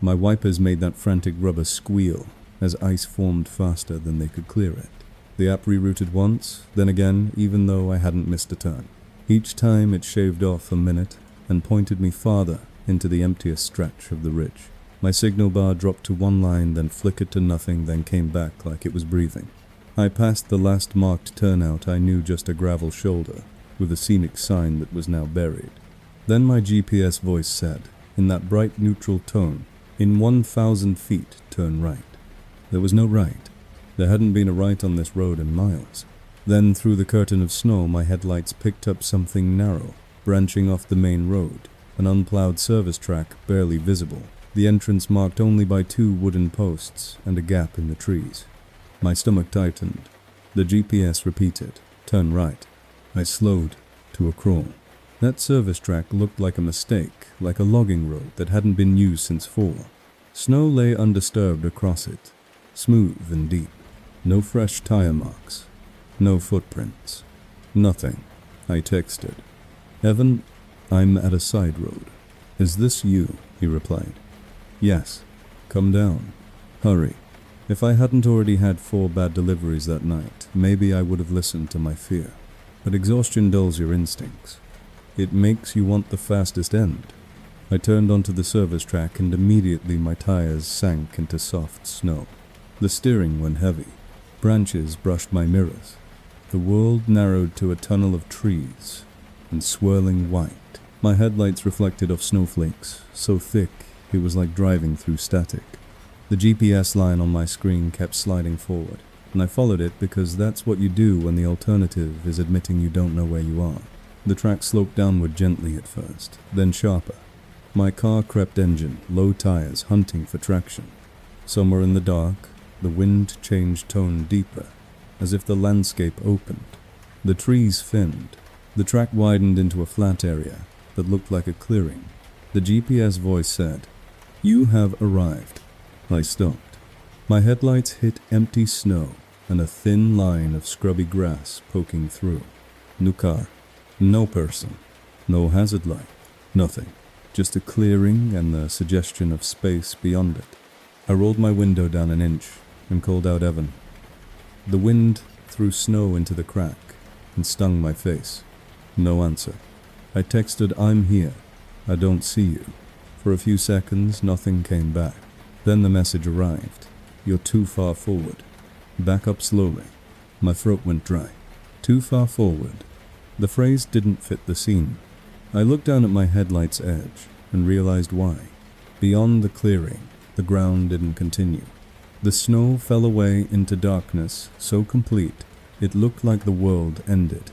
My wipers made that frantic rubber squeal as ice formed faster than they could clear it. The app rerouted once, then again, even though I hadn't missed a turn. Each time it shaved off a minute and pointed me farther into the emptier stretch of the ridge. My signal bar dropped to 1 line, then flickered to nothing, then came back like it was breathing. I passed the last marked turnout I knew, just a gravel shoulder, with a scenic sign that was now buried. Then my GPS voice said, in that bright neutral tone, "In 1,000 feet, turn right." There was no right. There hadn't been a right on this road in miles. Then through the curtain of snow, my headlights picked up something narrow, branching off the main road, an unplowed service track barely visible. The entrance marked only by 2 wooden posts and a gap in the trees. My stomach tightened. The GPS repeated, "Turn right." I slowed to a crawl. That service track looked like a mistake, like a logging road that hadn't been used since fall. Snow lay undisturbed across it, smooth and deep. No fresh tire marks. No footprints. Nothing. I texted. "Evan, I'm at a side road." "Is this you?" he replied. "Yes. Come down. Hurry." If I hadn't already had 4 bad deliveries that night, maybe I would have listened to my fear. But exhaustion dulls your instincts. It makes you want the fastest end. I turned onto the service track and immediately my tires sank into soft snow. The steering went heavy. Branches brushed my mirrors. The world narrowed to a tunnel of trees and swirling white. My headlights reflected off snowflakes, so thick it was like driving through static. The GPS line on my screen kept sliding forward, and I followed it because that's what you do when the alternative is admitting you don't know where you are. The track sloped downward gently at first, then sharper. My car crept engine, low tires, hunting for traction. Somewhere in the dark, the wind changed tone deeper, as if the landscape opened. The trees thinned. The track widened into a flat area that looked like a clearing. The GPS voice said, "You have arrived." I stopped. My headlights hit empty snow and a thin line of scrubby grass poking through. No car, no person, no hazard light, nothing. Just a clearing and the suggestion of space beyond it. I rolled my window down an inch and called out Evan. The wind threw snow into the crack and stung my face. No answer. I texted, "I'm here. I don't see you." For a few seconds, nothing came back. Then the message arrived. "You're too far forward. Back up slowly." My throat went dry. Too far forward. The phrase didn't fit the scene. I looked down at my headlight's edge and realized why. Beyond the clearing, the ground didn't continue. The snow fell away into darkness so complete it looked like the world ended.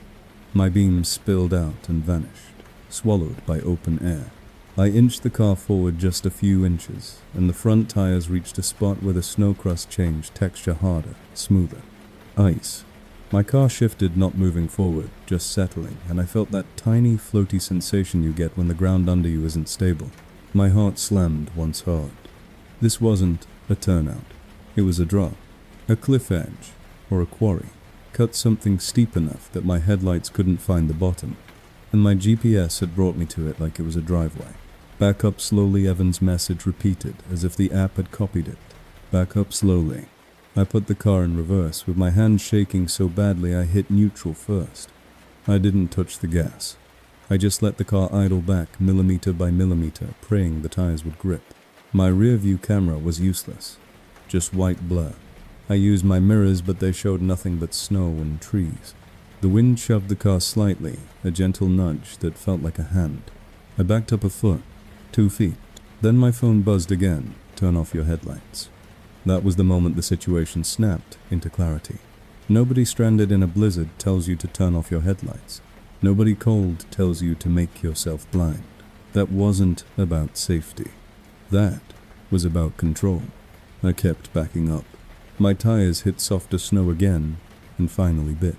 My beams spilled out and vanished, swallowed by open air. I inched the car forward just a few inches, and the front tires reached a spot where the snow crust changed texture harder, smoother. Ice. My car shifted, not moving forward, just settling, and I felt that tiny, floaty sensation you get when the ground under you isn't stable. My heart slammed once hard. This wasn't a turnout. It was a drop, a cliff edge, or a quarry. Cut something steep enough that my headlights couldn't find the bottom, and my GPS had brought me to it like it was a driveway. "Back up slowly," Evan's message repeated, as if the app had copied it. "Back up slowly." I put the car in reverse, with my hand shaking so badly I hit neutral first. I didn't touch the gas. I just let the car idle back millimeter by millimeter, praying the tires would grip. My rear-view camera was useless, just white blur. I used my mirrors, but they showed nothing but snow and trees. The wind shoved the car slightly, a gentle nudge that felt like a hand. I backed up a foot, 2 feet. Then my phone buzzed again. "Turn off your headlights." That was the moment the situation snapped into clarity. Nobody stranded in a blizzard tells you to turn off your headlights. Nobody cold tells you to make yourself blind. That wasn't about safety. That was about control. I kept backing up. My tires hit softer snow again and finally bit.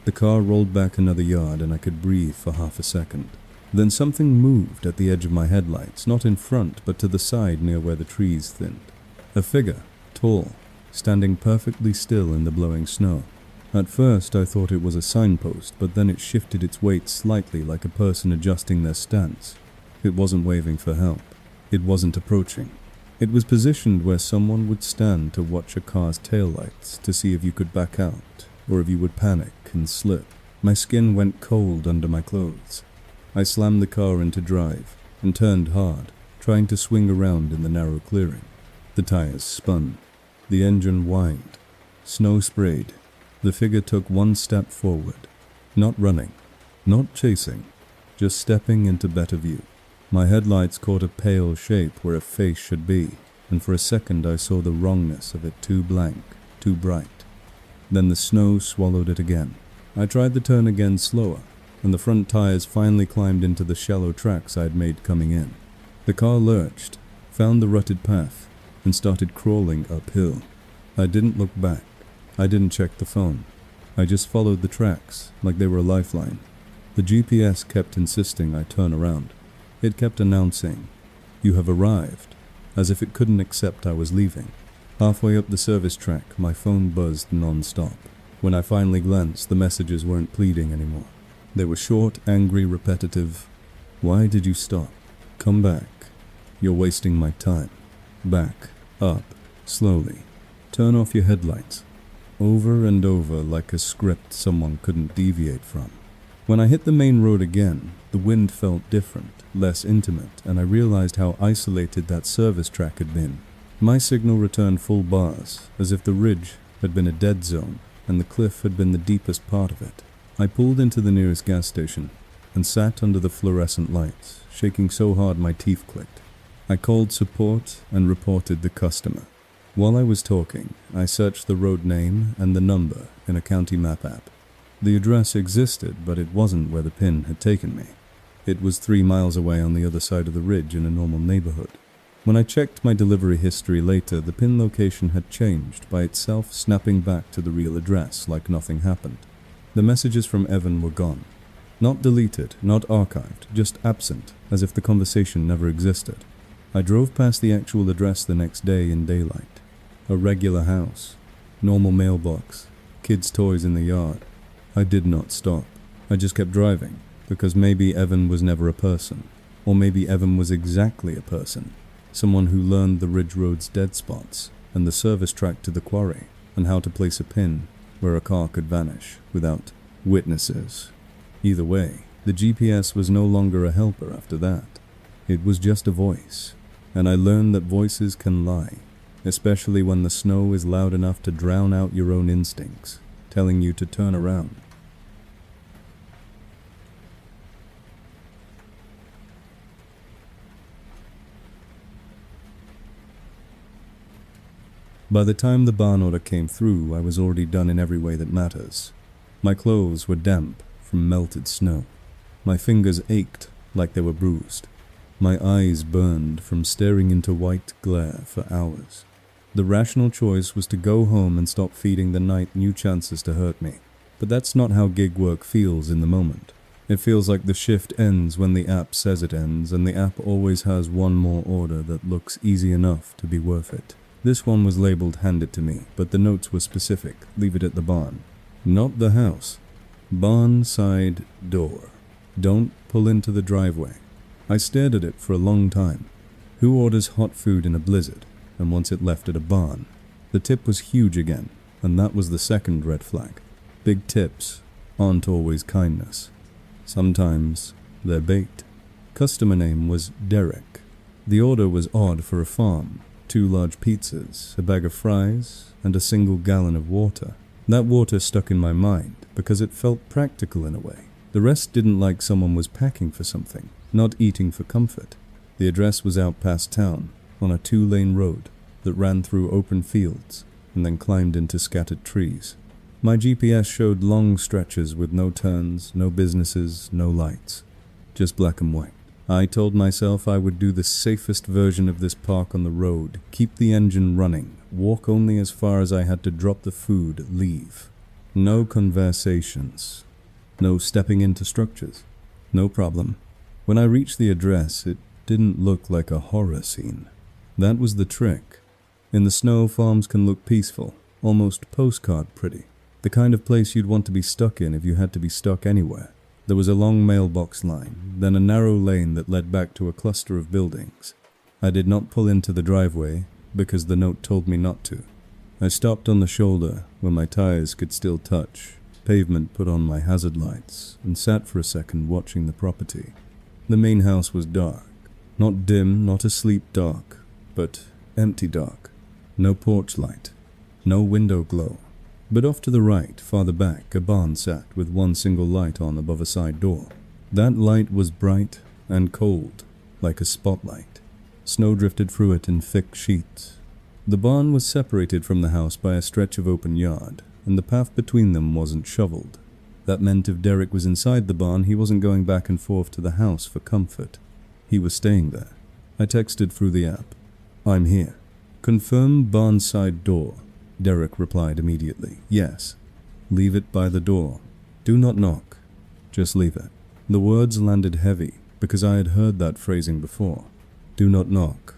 The car rolled back another yard and I could breathe for half a second. Then something moved at the edge of my headlights, not in front but to the side near where the trees thinned. A figure, tall, standing perfectly still in the blowing snow. At first I thought it was a signpost, but then it shifted its weight slightly like a person adjusting their stance. It wasn't waving for help. It wasn't approaching. It was positioned where someone would stand to watch a car's taillights to see if you could back out, or if you would panic and slip. My skin went cold under my clothes. I slammed the car into drive and turned hard, trying to swing around in the narrow clearing. The tires spun. The engine whined. Snow sprayed. The figure took one step forward. Not running. Not chasing. Just stepping into better view. My headlights caught a pale shape where a face should be, and for a second I saw the wrongness of it, too blank, too bright. Then the snow swallowed it again. I tried the turn again slower, and the front tires finally climbed into the shallow tracks I had made coming in. The car lurched, found the rutted path, and started crawling uphill. I didn't look back. I didn't check the phone. I just followed the tracks like they were a lifeline. The GPS kept insisting I turn around. It kept announcing, "You have arrived," as if it couldn't accept I was leaving. Halfway up the service track, my phone buzzed non-stop. When I finally glanced, the messages weren't pleading anymore. They were short, angry, repetitive. "Why did you stop? Come back. You're wasting my time. Back. Up. Slowly. Turn off your headlights." Over and over, like a script someone couldn't deviate from. When I hit the main road again, the wind felt different, less intimate, and I realized how isolated that service track had been. My signal returned full bars, as if the ridge had been a dead zone and the cliff had been the deepest part of it. I pulled into the nearest gas station and sat under the fluorescent lights, shaking so hard my teeth clicked. I called support and reported the customer. While I was talking, I searched the road name and the number in a county map app. The address existed, but it wasn't where the pin had taken me. It was 3 miles away on the other side of the ridge in a normal neighborhood. When I checked my delivery history later, the pin location had changed by itself, snapping back to the real address like nothing happened. The messages from Evan were gone. Not deleted, not archived, just absent, as if the conversation never existed. I drove past the actual address the next day in daylight. A regular house, normal mailbox, kids' toys in the yard. I did not stop. I just kept driving, because maybe Evan was never a person, or maybe Evan was exactly a person. Someone who learned the Ridge Road's dead spots, and the service track to the quarry, and how to place a pin where a car could vanish without witnesses. Either way, the GPS was no longer a helper after that. It was just a voice, and I learned that voices can lie, especially when the snow is loud enough to drown out your own instincts, telling you to turn around. By the time the barn order came through, I was already done in every way that matters. My clothes were damp from melted snow. My fingers ached like they were bruised. My eyes burned from staring into white glare for hours. The rational choice was to go home and stop feeding the night new chances to hurt me. But that's not how gig work feels in the moment. It feels like the shift ends when the app says it ends, and the app always has one more order that looks easy enough to be worth it. This one was labeled "Hand it to me," but the notes were specific: "Leave it at the barn." Not the house. Barn side door. Don't pull into the driveway. I stared at it for a long time. Who orders hot food in a blizzard, and wants it left at a barn? The tip was huge again, and that was the second red flag. Big tips aren't always kindness. Sometimes they're bait. Customer name was Derek. The order was odd for a farm. 2 large pizzas, a bag of fries, and a single gallon of water. That water stuck in my mind because it felt practical in a way. The rest didn't like someone was packing for something, not eating for comfort. The address was out past town, on a 2-lane road that ran through open fields and then climbed into scattered trees. My GPS showed long stretches with no turns, no businesses, no lights, just black and white. I told myself I would do the safest version of this park on the road, keep the engine running, walk only as far as I had to drop the food, leave. No conversations. No stepping into structures. No problem. When I reached the address, it didn't look like a horror scene. That was the trick. In the snow, farms can look peaceful, almost postcard pretty. The kind of place you'd want to be stuck in if you had to be stuck anywhere. There was a long mailbox line, then a narrow lane that led back to a cluster of buildings. I did not pull into the driveway because the note told me not to. I stopped on the shoulder where my tires could still touch. Pavement put on my hazard lights and sat for a second watching the property. The main house was dark. Not dim, not asleep dark, but empty dark. No porch light. No window glow. But off to the right, farther back, a barn sat with one single light on above a side door. That light was bright and cold, like a spotlight. Snow drifted through it in thick sheets. The barn was separated from the house by a stretch of open yard, and the path between them wasn't shoveled. That meant if Derek was inside the barn, he wasn't going back and forth to the house for comfort. He was staying there. I texted through the app. "I'm here. Confirm barn side door." Derek replied immediately. "Yes. Leave it by the door. Do not knock. Just leave it." The words landed heavy because I had heard that phrasing before. Do not knock.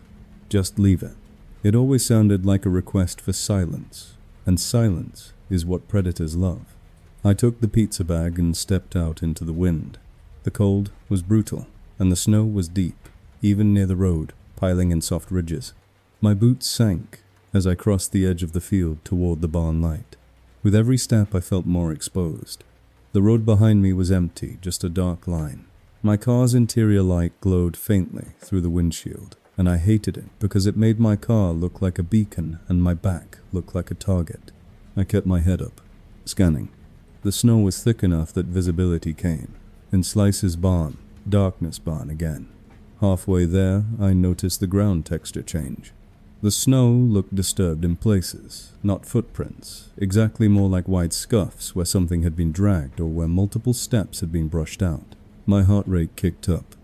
Just leave it. It always sounded like a request for silence, and silence is what predators love. I took the pizza bag and stepped out into the wind. The cold was brutal, and the snow was deep, even near the road, piling in soft ridges. My boots sank as I crossed the edge of the field toward the barn light. With every step I felt more exposed. The road behind me was empty, just a dark line. My car's interior light glowed faintly through the windshield, and I hated it because it made my car look like a beacon and my back look like a target. I kept my head up, scanning. The snow was thick enough that visibility came. In Slice's barn, darkness barn again. Halfway there, I noticed the ground texture change. The snow looked disturbed in places, not footprints, exactly more like white scuffs where something had been dragged or where multiple steps had been brushed out. My heart rate kicked up.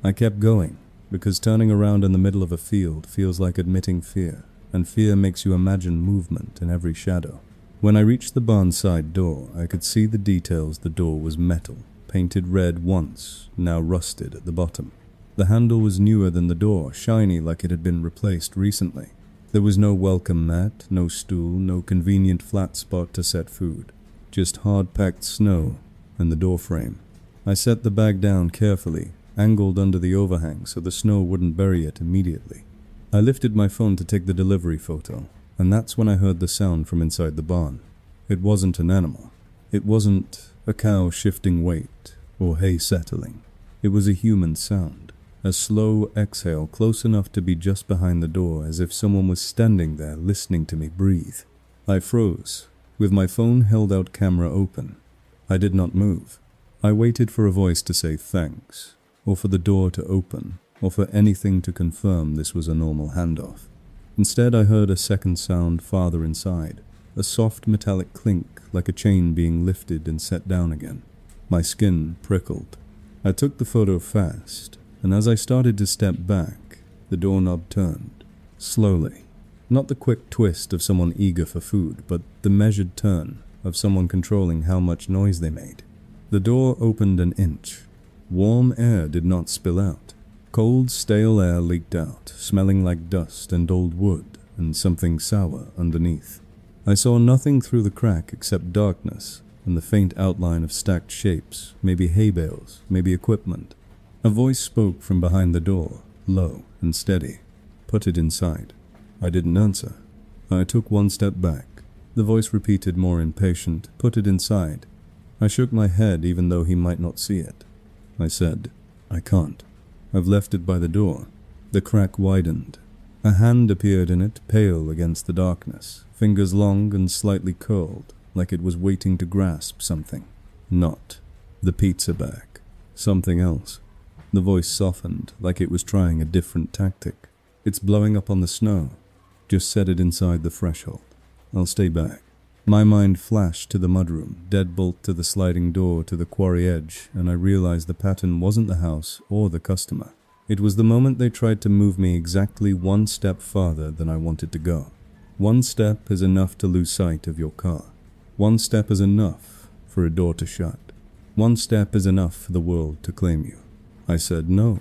I kept going, because turning around in the middle of a field feels like admitting fear, and fear makes you imagine movement in every shadow. When I reached the barn side door, I could see the details. The door was metal, painted red once, now rusted at the bottom. The handle was newer than the door, shiny like it had been replaced recently. There was no welcome mat, no stool, no convenient flat spot to set food. Just hard-packed snow and the door frame. I set the bag down carefully, angled under the overhang so the snow wouldn't bury it immediately. I lifted my phone to take the delivery photo, and that's when I heard the sound from inside the barn. It wasn't an animal. It wasn't a cow shifting weight or hay settling. It was a human sound. A slow exhale close enough to be just behind the door, as if someone was standing there listening to me breathe. I froze, with my phone held out, camera open. I did not move. I waited for a voice to say thanks, or for the door to open, or for anything to confirm this was a normal handoff. Instead, I heard a second sound farther inside, a soft metallic clink like a chain being lifted and set down again. My skin prickled. I took the photo fast, and as I started to step back, the doorknob turned, slowly. Not the quick twist of someone eager for food, but the measured turn of someone controlling how much noise they made. The door opened an inch. Warm air did not spill out. Cold, stale air leaked out, smelling like dust and old wood and something sour underneath. I saw nothing through the crack except darkness and the faint outline of stacked shapes, maybe hay bales, maybe equipment. A voice spoke from behind the door, low and steady. Put it inside. I didn't answer. I took one step back. The voice repeated, more impatient, put it inside. I shook my head even though he might not see it. I said, I can't. I've left it by the door. The crack widened. A hand appeared in it, pale against the darkness, fingers long and slightly curled, like it was waiting to grasp something. Not the pizza bag. Something else. The voice softened, like it was trying a different tactic. It's blowing up on the snow. Just set it inside the threshold. I'll stay back. My mind flashed to the mudroom, deadbolt to the sliding door to the quarry edge, and I realized the pattern wasn't the house or the customer. It was the moment they tried to move me exactly one step farther than I wanted to go. One step is enough to lose sight of your car. One step is enough for a door to shut. One step is enough for the world to claim you. I said, no,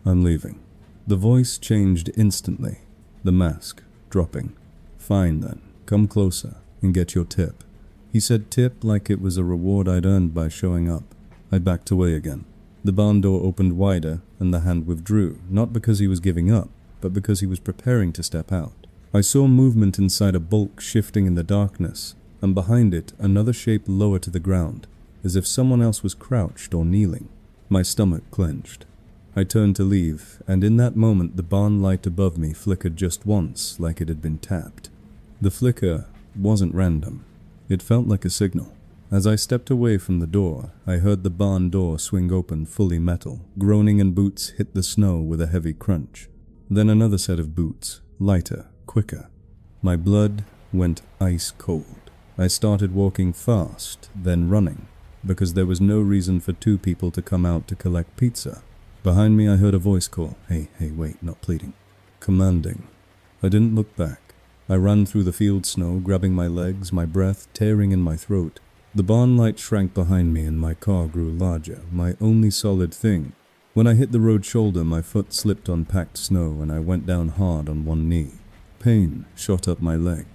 I'm leaving. The voice changed instantly, the mask dropping. Fine then, come closer and get your tip. He said tip like it was a reward I'd earned by showing up. I backed away again. The barn door opened wider and the hand withdrew, not because he was giving up, but because he was preparing to step out. I saw movement inside, a bulk shifting in the darkness, and behind it another shape lower to the ground, as if someone else was crouched or kneeling. My stomach clenched. I turned to leave, and in that moment the barn light above me flickered just once, like it had been tapped. The flicker wasn't random. It felt like a signal. As I stepped away from the door, I heard the barn door swing open, fully metal. Groaning and boots hit the snow with a heavy crunch. Then another set of boots, lighter, quicker. My blood went ice cold. I started walking fast, then running, because there was no reason for two people to come out to collect pizza. Behind me I heard a voice call, hey, wait, not pleading. Commanding. I didn't look back. I ran through the field snow, grabbing my legs, my breath tearing in my throat. The barn light shrank behind me and my car grew larger, my only solid thing. When I hit the road shoulder, my foot slipped on packed snow and I went down hard on one knee. Pain shot up my leg.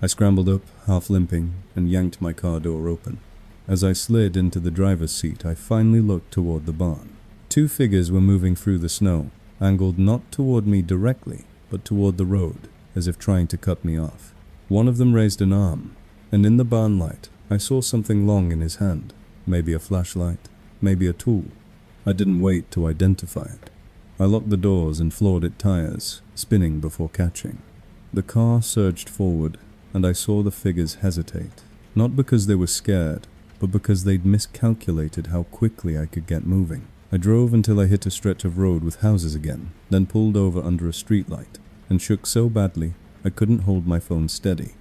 I scrambled up, half limping, and yanked my car door open. As I slid into the driver's seat, I finally looked toward the barn. Two figures were moving through the snow, angled not toward me directly, but toward the road, as if trying to cut me off. One of them raised an arm, and in the barn light, I saw something long in his hand, maybe a flashlight, maybe a tool. I didn't wait to identify it. I locked the doors and floored its tires, spinning before catching. The car surged forward, and I saw the figures hesitate, not because they were scared, but because they'd miscalculated how quickly I could get moving. I drove until I hit a stretch of road with houses again, then pulled over under a streetlight, and shook so badly I couldn't hold my phone steady.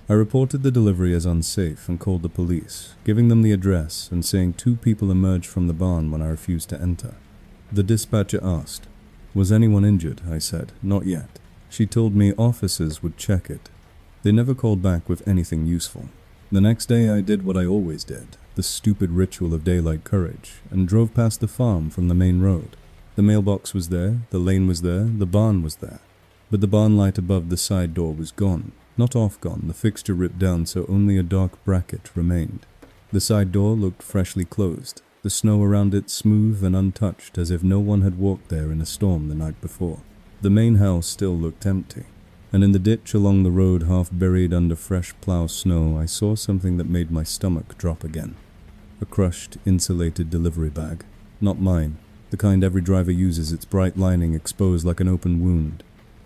I reported the delivery as unsafe and called the police, giving them the address and saying 2 people emerged from the barn when I refused to enter. The dispatcher asked, "Was anyone injured?" I said, "Not yet." She told me officers would check it. They never called back with anything useful. The next day I did what I always did, the stupid ritual of daylight courage, and drove past the farm from the main road. The mailbox was there, the lane was there, the barn was there. But the barn light above the side door was gone. Not off gone, the fixture ripped down so only a dark bracket remained. The side door looked freshly closed, the snow around it smooth and untouched as if no one had walked there in a storm the night before. The main house still looked empty, and in the ditch along the road half buried under fresh plow snow I saw something that made my stomach drop again. A crushed, insulated delivery bag. Not mine, the kind every driver uses, its bright lining exposed like an open wound.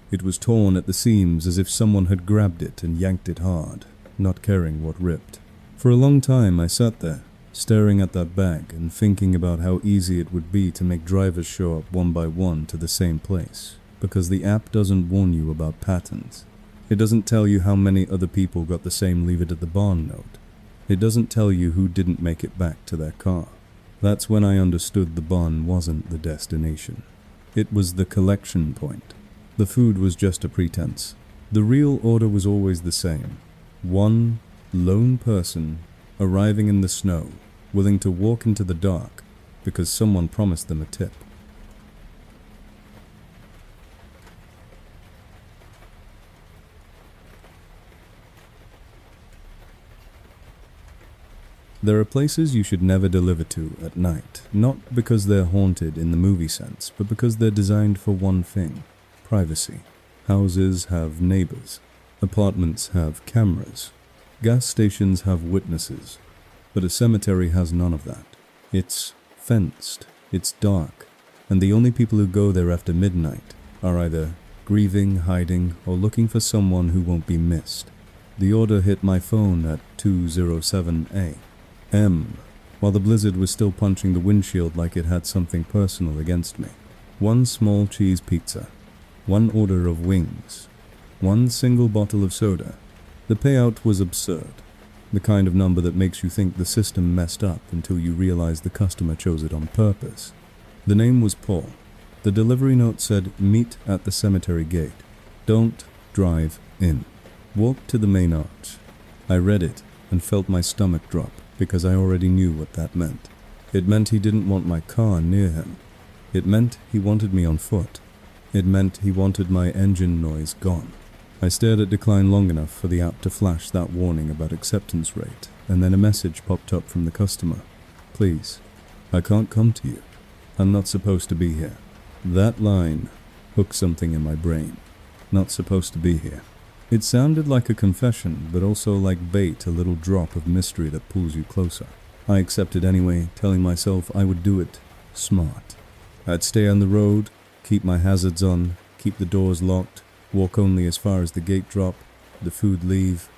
It was torn at the seams as if someone had grabbed it and yanked it hard, not caring what ripped. For a long time I sat there, staring at that bag and thinking about how easy it would be to make drivers show up one by one to the same place, because the app doesn't warn you about patterns. It doesn't tell you how many other people got the same leave it at the barn note. It doesn't tell you who didn't make it back to their car. That's when I understood the barn wasn't the destination. It was the collection point. The food was just a pretense. The real order was always the same. One lone person arriving in the snow, willing to walk into the dark because someone promised them a tip. There are places you should never deliver to at night, not because they're haunted in the movie sense, but because they're designed for one thing: privacy. Houses have neighbors. Apartments have cameras. Gas stations have witnesses. But a cemetery has none of that. It's fenced. It's dark. And the only people who go there after midnight are either grieving, hiding, or looking for someone who won't be missed. The order hit my phone at 2:07 a.m. while the blizzard was still punching the windshield like it had something personal against me. 1 small cheese pizza. 1 order of wings. 1 single bottle of soda. The payout was absurd. The kind of number that makes you think the system messed up until you realize the customer chose it on purpose. The name was Paul. The delivery note said, "Meet at the cemetery gate. Don't drive in. Walk to the main arch." I read it and felt my stomach drop because I already knew what that meant. It meant he didn't want my car near him. It meant he wanted me on foot. It meant he wanted my engine noise gone. I stared at decline long enough for the app to flash that warning about acceptance rate, and then a message popped up from the customer. "Please, I can't come to you. I'm not supposed to be here." That line hooked something in my brain. Not supposed to be here. It sounded like a confession, but also like bait, a little drop of mystery that pulls you closer. I accepted anyway, telling myself I would do it smart. I'd stay on the road, keep my hazards on, keep the doors locked, walk only as far as the gate drop, the food leave.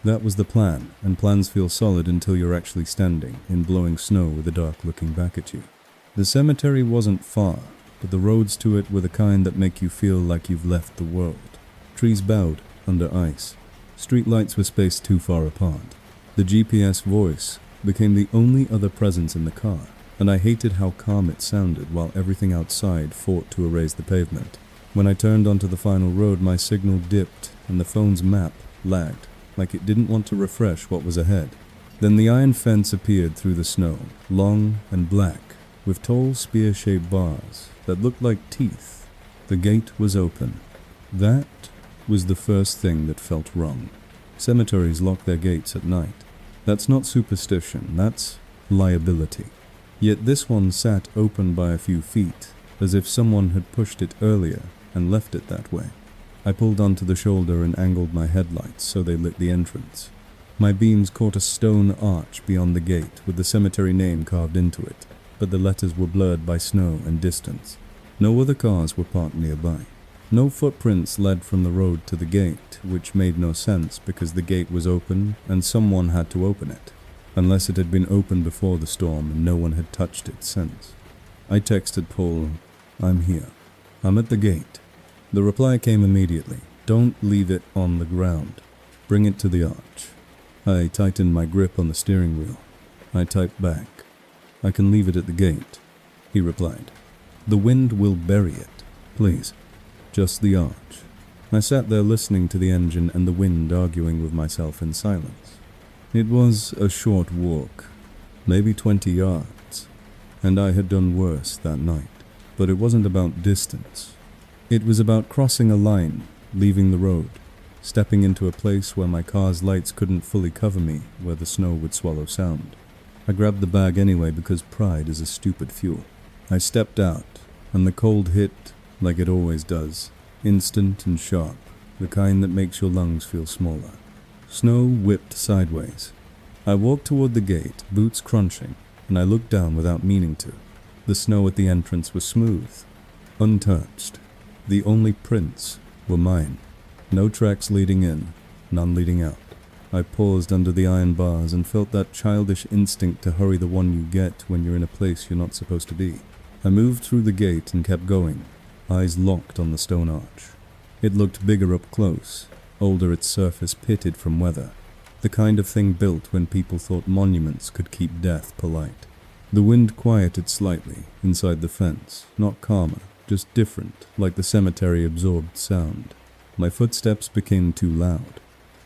That was the plan, and plans feel solid until you're actually standing in blowing snow with the dark looking back at you. The cemetery wasn't far, but the roads to it were the kind that make you feel like you've left the world. Trees bowed under ice. Streetlights were spaced too far apart. The GPS voice became the only other presence in the car, and I hated how calm it sounded while everything outside fought to erase the pavement. When I turned onto the final road, my signal dipped and the phone's map lagged, like it didn't want to refresh what was ahead. Then the iron fence appeared through the snow, long and black, with tall spear-shaped bars that looked like teeth. The gate was open. That was the first thing that felt wrong. Cemeteries lock their gates at night. That's not superstition, that's liability. Yet this one sat open by a few feet, as if someone had pushed it earlier and left it that way. I pulled onto the shoulder and angled my headlights so they lit the entrance. My beams caught a stone arch beyond the gate with the cemetery name carved into it, but the letters were blurred by snow and distance. No other cars were parked nearby. No footprints led from the road to the gate, which made no sense because the gate was open and someone had to open it, unless it had been opened before the storm and no one had touched it since. I texted Paul, "I'm here. I'm at the gate." The reply came immediately, "Don't leave it on the ground. Bring it to the arch." I tightened my grip on the steering wheel. I typed back, "I can leave it at the gate." He replied, "The wind will bury it. Please, just the arch." I sat there listening to the engine and the wind, arguing with myself in silence. It was a short walk, maybe 20 yards, and I had done worse that night. But it wasn't about distance. It was about crossing a line, leaving the road, stepping into a place where my car's lights couldn't fully cover me, where the snow would swallow sound. I grabbed the bag anyway because pride is a stupid fuel. I stepped out, and the cold hit like it always does, instant and sharp, the kind that makes your lungs feel smaller. Snow whipped sideways. I walked toward the gate, boots crunching, and I looked down without meaning to. The snow at the entrance was smooth, untouched. The only prints were mine. No tracks leading in, none leading out. I paused under the iron bars and felt that childish instinct to hurry, the one you get when you're in a place you're not supposed to be. I moved through the gate and kept going, eyes locked on the stone arch. It looked bigger up close, older, its surface pitted from weather. The kind of thing built when people thought monuments could keep death polite. The wind quieted slightly inside the fence, not calmer, just different, like the cemetery absorbed sound. My footsteps became too loud.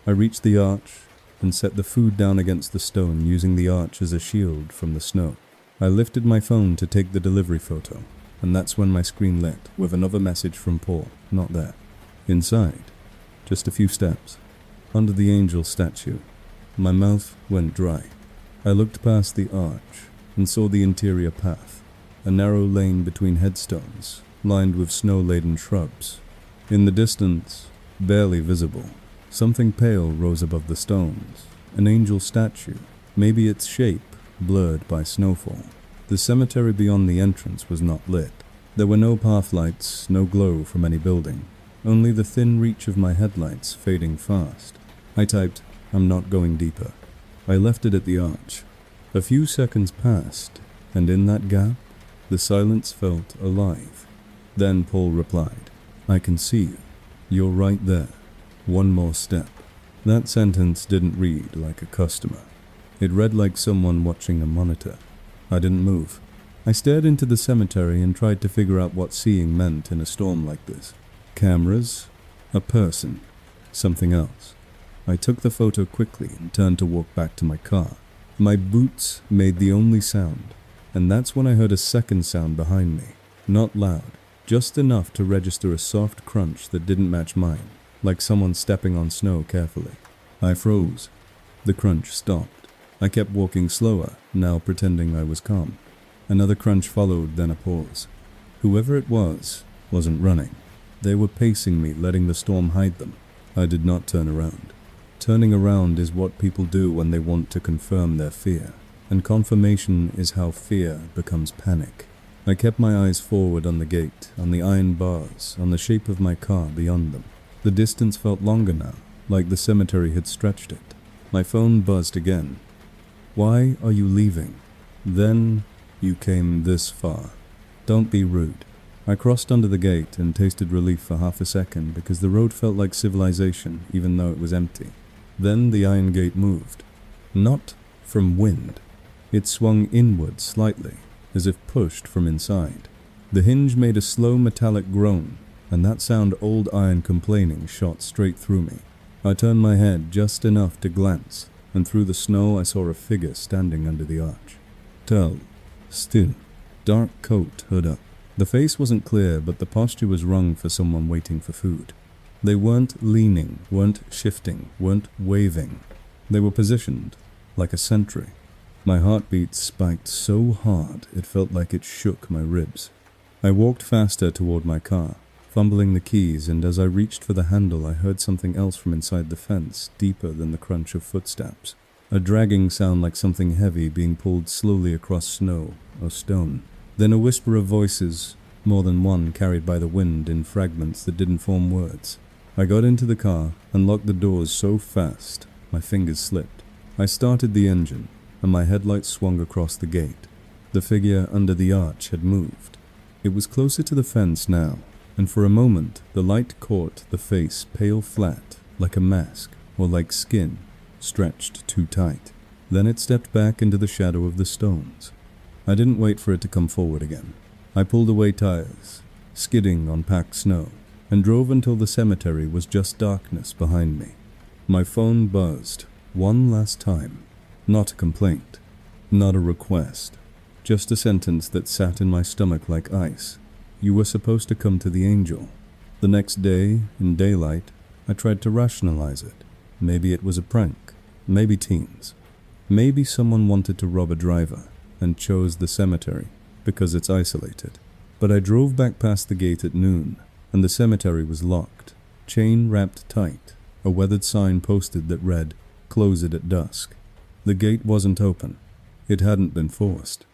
I reached the arch and set the food down against the stone, using the arch as a shield from the snow. I lifted my phone to take the delivery photo, and that's when my screen lit with another message from Paul, not there. Inside, just a few steps, under the angel statue, my mouth went dry. I looked past the arch and saw the interior path, a narrow lane between headstones, lined with snow-laden shrubs. In the distance, barely visible, something pale rose above the stones, an angel statue, maybe its shape blurred by snowfall. The cemetery beyond the entrance was not lit. There were no path lights, no glow from any building, only the thin reach of my headlights fading fast. I typed, "I'm not going deeper." I left it at the arch. A few seconds passed, and in that gap, the silence felt alive. Then Paul replied, "I can see you. You're right there. One more step." That sentence didn't read like a customer. It read like someone watching a monitor. I didn't move. I stared into the cemetery and tried to figure out what seeing meant in a storm like this. Cameras, a person, something else. I took the photo quickly and turned to walk back to my car. My boots made the only sound, and that's when I heard a second sound behind me. Not loud, just enough to register a soft crunch that didn't match mine, like someone stepping on snow carefully. I froze. The crunch stopped. I kept walking slower, now pretending I was calm. Another crunch followed, then a pause. Whoever it was wasn't running. They were pacing me, letting the storm hide them. I did not turn around. Turning around is what people do when they want to confirm their fear, and confirmation is how fear becomes panic. I kept my eyes forward on the gate, on the iron bars, on the shape of my car beyond them. The distance felt longer now, like the cemetery had stretched it. My phone buzzed again. "Why are you leaving? Then you came this far. Don't be rude." I crossed under the gate and tasted relief for half a second because the road felt like civilization even though it was empty. Then the iron gate moved. Not from wind. It swung inward slightly, as if pushed from inside. The hinge made a slow metallic groan, and that sound old iron complaining shot straight through me. I turned my head just enough to glance, and through the snow I saw a figure standing under the arch. Tall, still, dark coat, hood up. The face wasn't clear, but the posture was wrung for someone waiting for food. They weren't leaning, weren't shifting, weren't waving. They were positioned, like a sentry. My heartbeat spiked so hard it felt like it shook my ribs. I walked faster toward my car, fumbling the keys, and as I reached for the handle I heard something else from inside the fence, deeper than the crunch of footsteps. A dragging sound like something heavy being pulled slowly across snow or stone. Then a whisper of voices, more than one carried by the wind in fragments that didn't form words. I got into the car and locked the doors so fast my fingers slipped. I started the engine and my headlights swung across the gate. The figure under the arch had moved. It was closer to the fence now, and for a moment the light caught the face pale flat, like a mask or like skin, stretched too tight. Then it stepped back into the shadow of the stones. I didn't wait for it to come forward again. I pulled away tires, skidding on packed snow, and drove until the cemetery was just darkness behind me. My phone buzzed one last time. Not a complaint, not a request, just a sentence that sat in my stomach like ice. You were supposed to come to the angel. The next day, in daylight, I tried to rationalize it. Maybe it was a prank, maybe teens. Maybe someone wanted to rob a driver and chose the cemetery because it's isolated. But I drove back past the gate at noon, and the cemetery was locked, chain wrapped tight, a weathered sign posted that read, "Close it at dusk." The gate wasn't open. It hadn't been forced.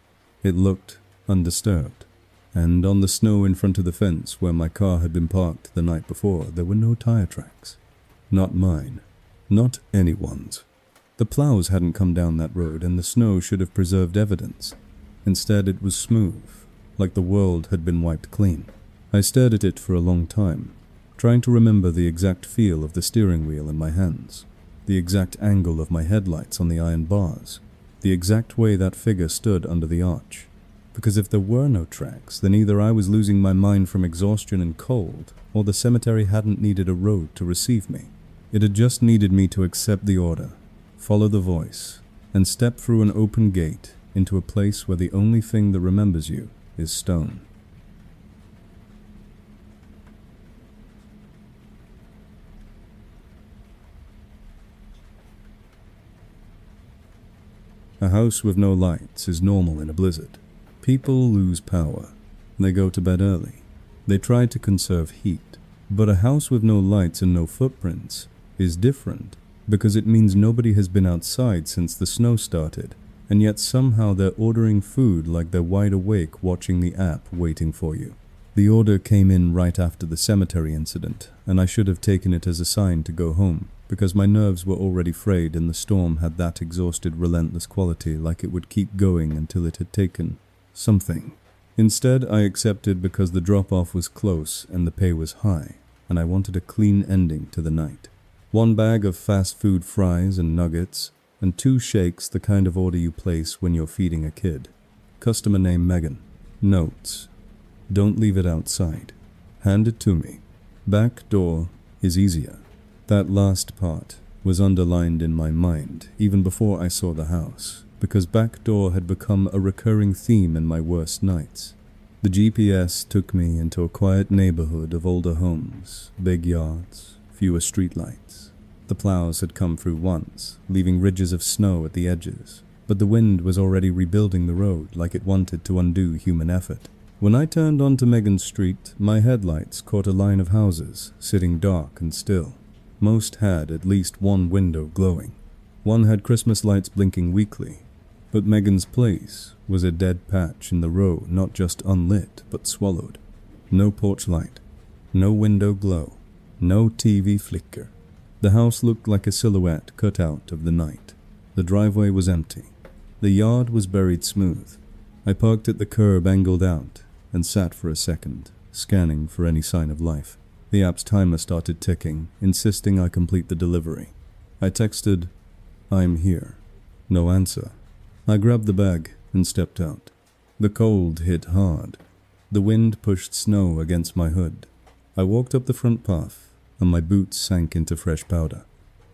It looked undisturbed. And on the snow in front of the fence where my car had been parked the night before, there were no tire tracks. Not mine. Not anyone's. The plows hadn't come down that road, and the snow should have preserved evidence. Instead, it was smooth, like the world had been wiped clean. I stared at it for a long time, trying to remember the exact feel of the steering wheel in my hands, the exact angle of my headlights on the iron bars, the exact way that figure stood under the arch. Because if there were no tracks, then either I was losing my mind from exhaustion and cold, or the cemetery hadn't needed a road to receive me. It had just needed me to accept the order, follow the voice, and step through an open gate into a place where the only thing that remembers you is stone. A house with no lights is normal in a blizzard. People lose power. They go to bed early. They try to conserve heat. But a house with no lights and no footprints is different because it means nobody has been outside since the snow started, and yet somehow they're ordering food like they're wide awake watching the app waiting for you. The order came in right after the cemetery incident, and I should have taken it as a sign to go home, because my nerves were already frayed and the storm had that exhausted, relentless quality, like it would keep going until it had taken something. Instead, I accepted because the drop-off was close and the pay was high, and I wanted a clean ending to the night. 1 bag of fast food fries and nuggets, and 2 shakes, the kind of order you place when you're feeding a kid. Customer name Megan. Notes: don't leave it outside. Hand it to me. Back door is easier. That last part was underlined in my mind even before I saw the house, because back door had become a recurring theme in my worst nights. The GPS took me into a quiet neighborhood of older homes, big yards, fewer streetlights. The plows had come through once, leaving ridges of snow at the edges, but the wind was already rebuilding the road like it wanted to undo human effort. When I turned onto Megan Street, my headlights caught a line of houses, sitting dark and still. Most had at least one window glowing. One had Christmas lights blinking weakly, but Megan's place was a dead patch in the row, not just unlit, but swallowed. No porch light, no window glow, no TV flicker. The house looked like a silhouette cut out of the night. The driveway was empty. The yard was buried smooth. I parked at the curb angled out and sat for a second, scanning for any sign of life. The app's timer started ticking, insisting I complete the delivery. I texted, "I'm here." No answer. I grabbed the bag and stepped out. The cold hit hard. The wind pushed snow against my hood. I walked up the front path, and my boots sank into fresh powder.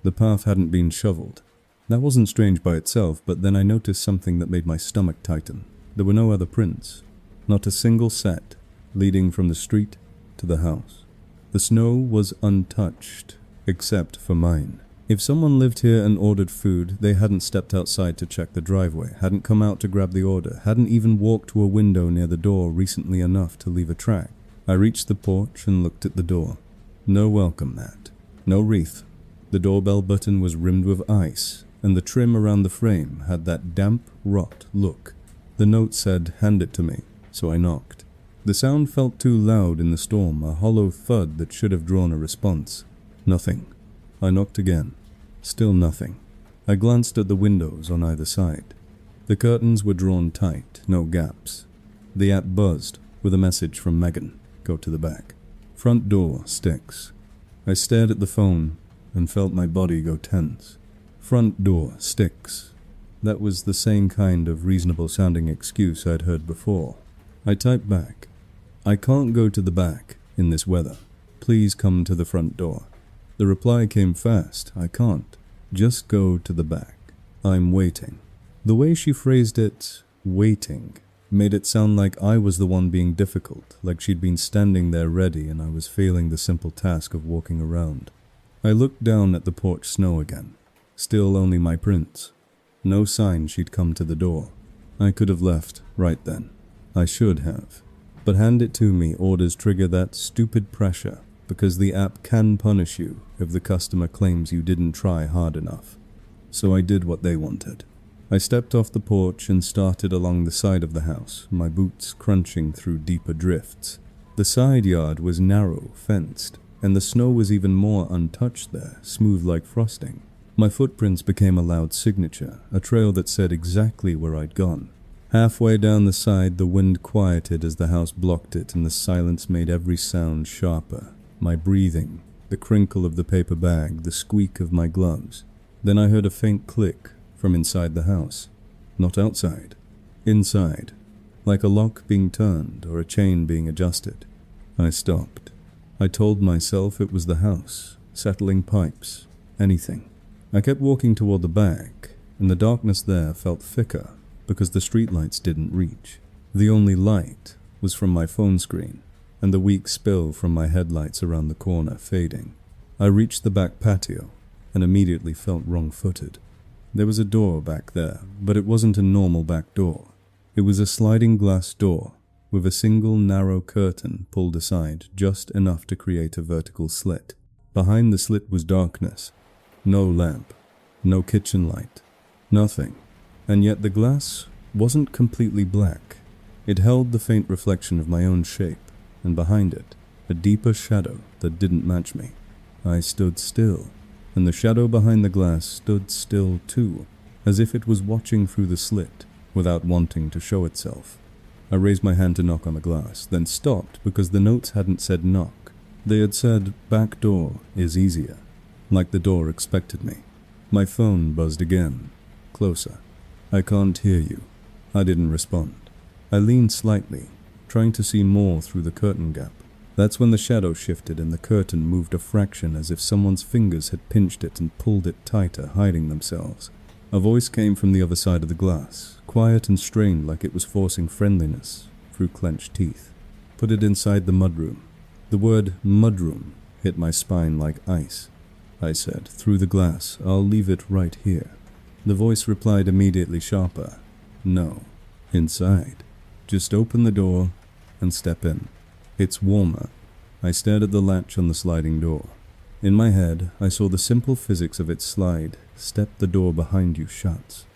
The path hadn't been shoveled. That wasn't strange by itself, but then I noticed something that made my stomach tighten. There were no other prints. Not a single set, leading from the street to the house. The snow was untouched, except for mine. If someone lived here and ordered food, they hadn't stepped outside to check the driveway, hadn't come out to grab the order, hadn't even walked to a window near the door recently enough to leave a track. I reached the porch and looked at the door. No welcome mat. No wreath. The doorbell button was rimmed with ice, and the trim around the frame had that damp rot look. The note said, "Hand it to me," so I knocked. The sound felt too loud in the storm, a hollow thud that should have drawn a response. Nothing. I knocked again. Still nothing. I glanced at the windows on either side. The curtains were drawn tight, no gaps. The app buzzed with a message from Megan. Go to the back. Front door sticks. I stared at the phone and felt my body go tense. Front door sticks. That was the same kind of reasonable-sounding excuse I'd heard before. I typed back, "I can't go to the back in this weather. Please come to the front door." The reply came fast. "I can't. Just go to the back. I'm waiting." The way she phrased it, waiting, made it sound like I was the one being difficult, like she'd been standing there ready and I was failing the simple task of walking around. I looked down at the porch snow again. Still only my prints. No sign she'd come to the door. I could have left right then. I should have. But hand it to me orders trigger that stupid pressure because the app can punish you if the customer claims you didn't try hard enough. So I did what they wanted. I stepped off the porch and started along the side of the house, my boots crunching through deeper drifts. The side yard was narrow, fenced, and the snow was even more untouched there, smooth like frosting. My footprints became a loud signature, a trail that said exactly where I'd gone. Halfway down the side, the wind quieted as the house blocked it, and the silence made every sound sharper. My breathing, the crinkle of the paper bag, the squeak of my gloves. Then I heard a faint click from inside the house. Not outside. Inside. Like a lock being turned or a chain being adjusted. I stopped. I told myself it was the house, settling pipes, anything. I kept walking toward the back, and the darkness there felt thicker because the streetlights didn't reach. The only light was from my phone screen, and the weak spill from my headlights around the corner fading. I reached the back patio and immediately felt wrong-footed. There was a door back there, but it wasn't a normal back door. It was a sliding glass door with a single narrow curtain pulled aside just enough to create a vertical slit. Behind the slit was darkness. No lamp, no kitchen light, nothing. And yet the glass wasn't completely black. It held the faint reflection of my own shape, and behind it, a deeper shadow that didn't match me. I stood still, and the shadow behind the glass stood still too, as if it was watching through the slit without wanting to show itself. I raised my hand to knock on the glass, then stopped because the notes hadn't said knock. They had said, "Back door is easier," like the door expected me. My phone buzzed again, closer. "I can't hear you." I didn't respond. I leaned slightly, trying to see more through the curtain gap. That's when the shadow shifted and the curtain moved a fraction as if someone's fingers had pinched it and pulled it tighter, hiding themselves. A voice came from the other side of the glass, quiet and strained like it was forcing friendliness through clenched teeth. "Put it inside the mudroom." The word mudroom hit my spine like ice. I said, through the glass, "I'll leave it right here." The voice replied immediately sharper, "No, inside. Just open the door and step in. It's warmer." I stared at the latch on the sliding door. In my head, I saw the simple physics of its slide. Step the door behind you shuts.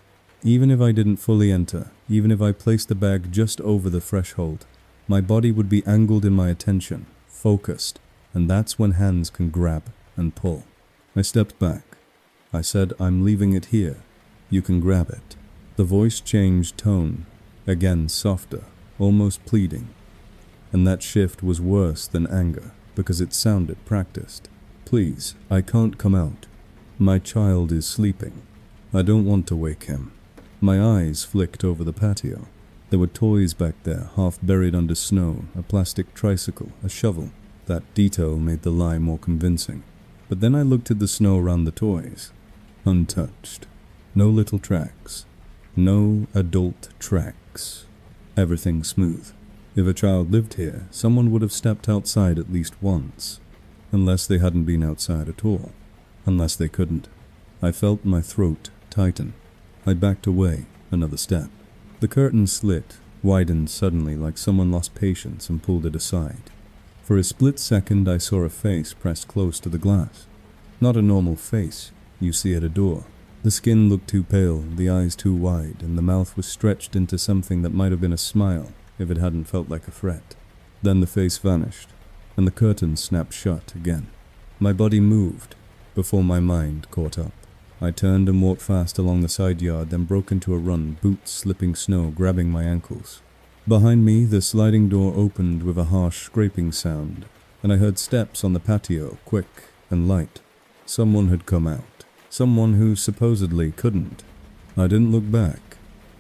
Even if I didn't fully enter, even if I placed the bag just over the threshold, my body would be angled in my attention, focused, and that's when hands can grab and pull. I stepped back. I said, "I'm leaving it here. You can grab it." The voice changed tone, again softer, almost pleading. And that shift was worse than anger, because it sounded practiced. "Please, I can't come out. My child is sleeping. I don't want to wake him." My eyes flicked over the patio. There were toys back there, half buried under snow, a plastic tricycle, a shovel. That detail made the lie more convincing. But then I looked at the snow around the toys. Untouched. No little tracks. No adult tracks. Everything smooth. If a child lived here, someone would have stepped outside at least once. Unless they hadn't been outside at all. Unless they couldn't. I felt my throat tighten. I backed away another step. The curtain slit, widened suddenly like someone lost patience and pulled it aside. For a split second I saw a face pressed close to the glass. Not a normal face you see at a door. The skin looked too pale, the eyes too wide, and the mouth was stretched into something that might have been a smile if it hadn't felt like a threat. Then the face vanished, and the curtain snapped shut again. My body moved before my mind caught up. I turned and walked fast along the side yard, then broke into a run, boots slipping snow, grabbing my ankles. Behind me, the sliding door opened with a harsh scraping sound, and I heard steps on the patio, quick and light. Someone had come out. Someone who supposedly couldn't. I didn't look back.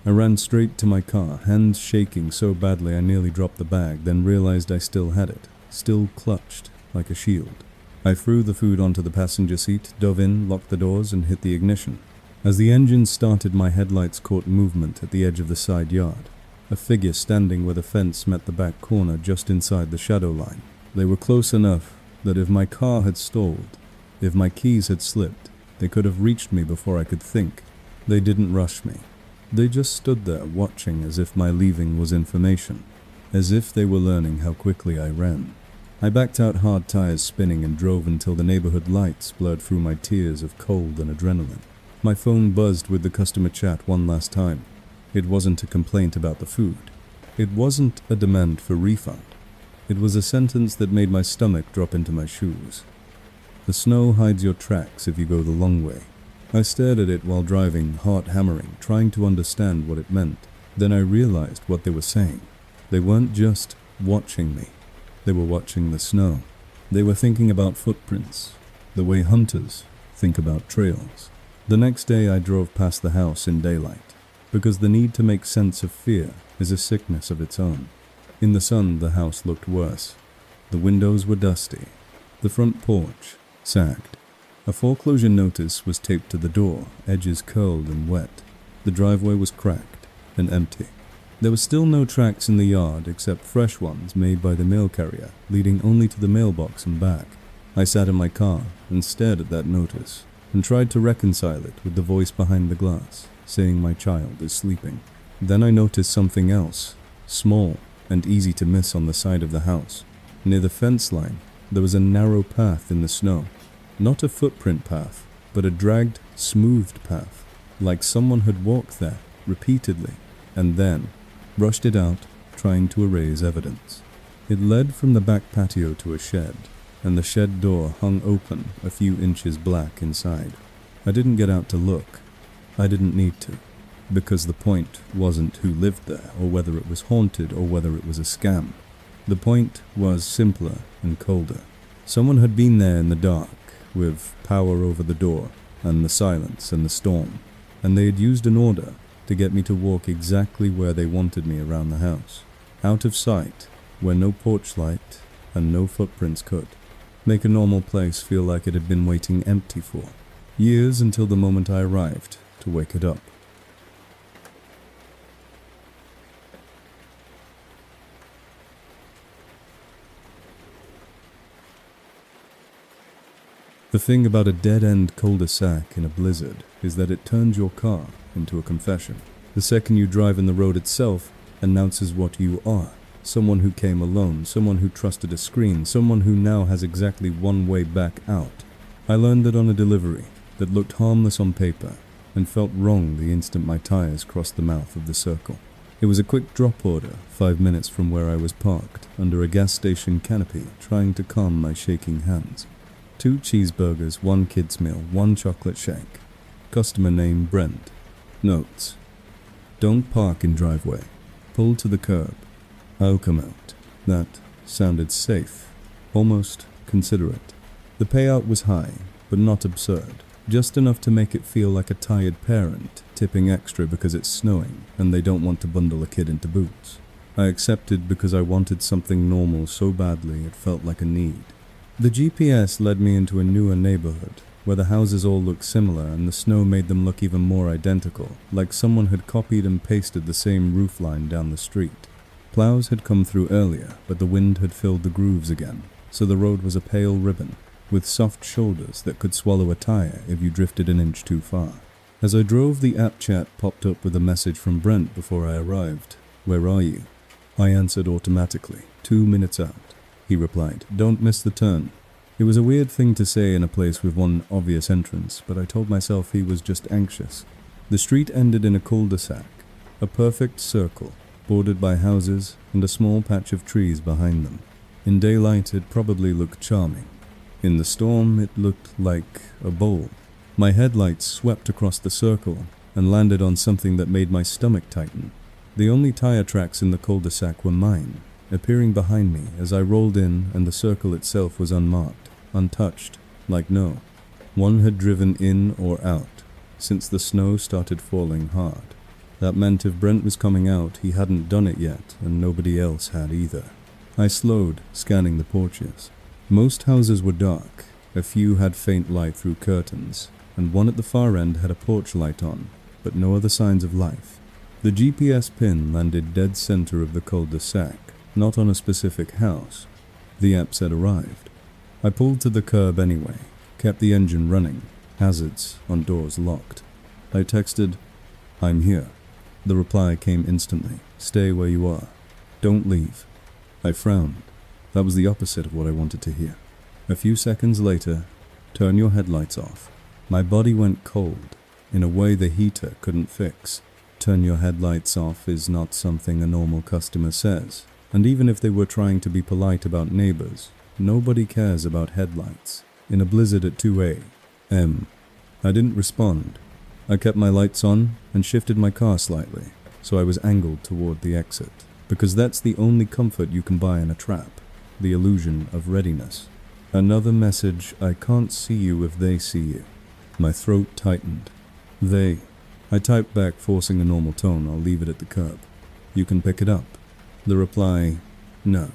I ran straight to my car, hands shaking so badly I nearly dropped the bag, then realized I still had it, still clutched like a shield. I threw the food onto the passenger seat, dove in, locked the doors, and hit the ignition. As the engine started, my headlights caught movement at the edge of the side yard. A figure standing where the fence met the back corner just inside the shadow line. They were close enough that if my car had stalled, if my keys had slipped, they could have reached me before I could think. They didn't rush me. They just stood there watching as if my leaving was information, as if they were learning how quickly I ran. I backed out, hard tires spinning, and drove until the neighborhood lights blurred through my tears of cold and adrenaline. My phone buzzed with the customer chat one last time. It wasn't a complaint about the food. It wasn't a demand for refund. It was a sentence that made my stomach drop into my shoes. The snow hides your tracks if you go the long way. I stared at it while driving, heart hammering, trying to understand what it meant. Then I realized what they were saying. They weren't just watching me. They were watching the snow. They were thinking about footprints, the way hunters think about trails. The next day I drove past the house in daylight, because the need to make sense of fear is a sickness of its own. In the sun, the house looked worse. The windows were dusty. The front porch sagged. A foreclosure notice was taped to the door, edges curled and wet. The driveway was cracked and empty. There were still no tracks in the yard except fresh ones made by the mail carrier, leading only to the mailbox and back. I sat in my car and stared at that notice, and tried to reconcile it with the voice behind the glass, saying my child is sleeping. Then I noticed something else, small and easy to miss on the side of the house. Near the fence line, there was a narrow path in the snow. Not a footprint path, but a dragged, smoothed path, like someone had walked there repeatedly, and then rushed it out, trying to erase evidence. It led from the back patio to a shed, and the shed door hung open, a few inches black inside. I didn't get out to look. I didn't need to, because the point wasn't who lived there, or whether it was haunted, or whether it was a scam. The point was simpler and colder. Someone had been there in the dark, with power over the door, and the silence and the storm, and they had used an order to get me to walk exactly where they wanted me around the house, out of sight, where no porch light and no footprints could. Make a normal place feel like it had been waiting empty for years until the moment I arrived to wake it up. The thing about a dead-end cul-de-sac in a blizzard is that it turns your car into a confession. The second you drive in, the road itself announces what you are. Someone who came alone, someone who trusted a screen, someone who now has exactly one way back out. I learned that on a delivery that looked harmless on paper and felt wrong the instant my tires crossed the mouth of the circle. It was a quick drop order, 5 minutes from where I was parked, under a gas station canopy, trying to calm my shaking hands. 2 cheeseburgers, 1 kid's meal, 1 chocolate shake. Customer name Brent. Notes: don't park in driveway. Pull to the curb. I'll come out. That sounded safe, almost considerate. The payout was high, but not absurd. Just enough to make it feel like a tired parent tipping extra because it's snowing and they don't want to bundle a kid into boots. I accepted because I wanted something normal so badly it felt like a need. The GPS led me into a newer neighborhood, where the houses all looked similar and the snow made them look even more identical, like someone had copied and pasted the same roofline down the street. Plows had come through earlier, but the wind had filled the grooves again, so the road was a pale ribbon, with soft shoulders that could swallow a tire if you drifted an inch too far. As I drove, the app chat popped up with a message from Brent before I arrived. "Where are you?" I answered automatically, 2 minutes out. He replied, "Don't miss the turn." It was a weird thing to say in a place with one obvious entrance, but I told myself he was just anxious. The street ended in a cul-de-sac, a perfect circle, bordered by houses and a small patch of trees behind them. In daylight it probably looked charming. In the storm it looked like a bowl. My headlights swept across the circle and landed on something that made my stomach tighten. The only tire tracks in the cul-de-sac were mine, appearing behind me as I rolled in, and the circle itself was unmarked, untouched, like no one had driven in or out since the snow started falling hard. That meant if Brent was coming out, he hadn't done it yet, and nobody else had either. I slowed, scanning the porches. Most houses were dark. A few had faint light through curtains, and one at the far end had a porch light on, but no other signs of life. The GPS pin landed dead center of the cul-de-sac, not on a specific house. The app said arrived. I pulled to the curb anyway, kept the engine running, hazards on doors locked. I texted, "I'm here." The reply came instantly, "Stay where you are. Don't leave." I frowned. That was the opposite of what I wanted to hear. A few seconds later, "Turn your headlights off." My body went cold, in a way the heater couldn't fix. Turn your headlights off is not something a normal customer says, and even if they were trying to be polite about neighbors, nobody cares about headlights in a blizzard at 2 a.m. I didn't respond. I kept my lights on and shifted my car slightly, so I was angled toward the exit, because that's the only comfort you can buy in a trap, the illusion of readiness. Another message, "I can't see you if they see you." My throat tightened. "They." I typed back, forcing a normal tone. "I'll leave it at the curb. You can pick it up." The reply, "No."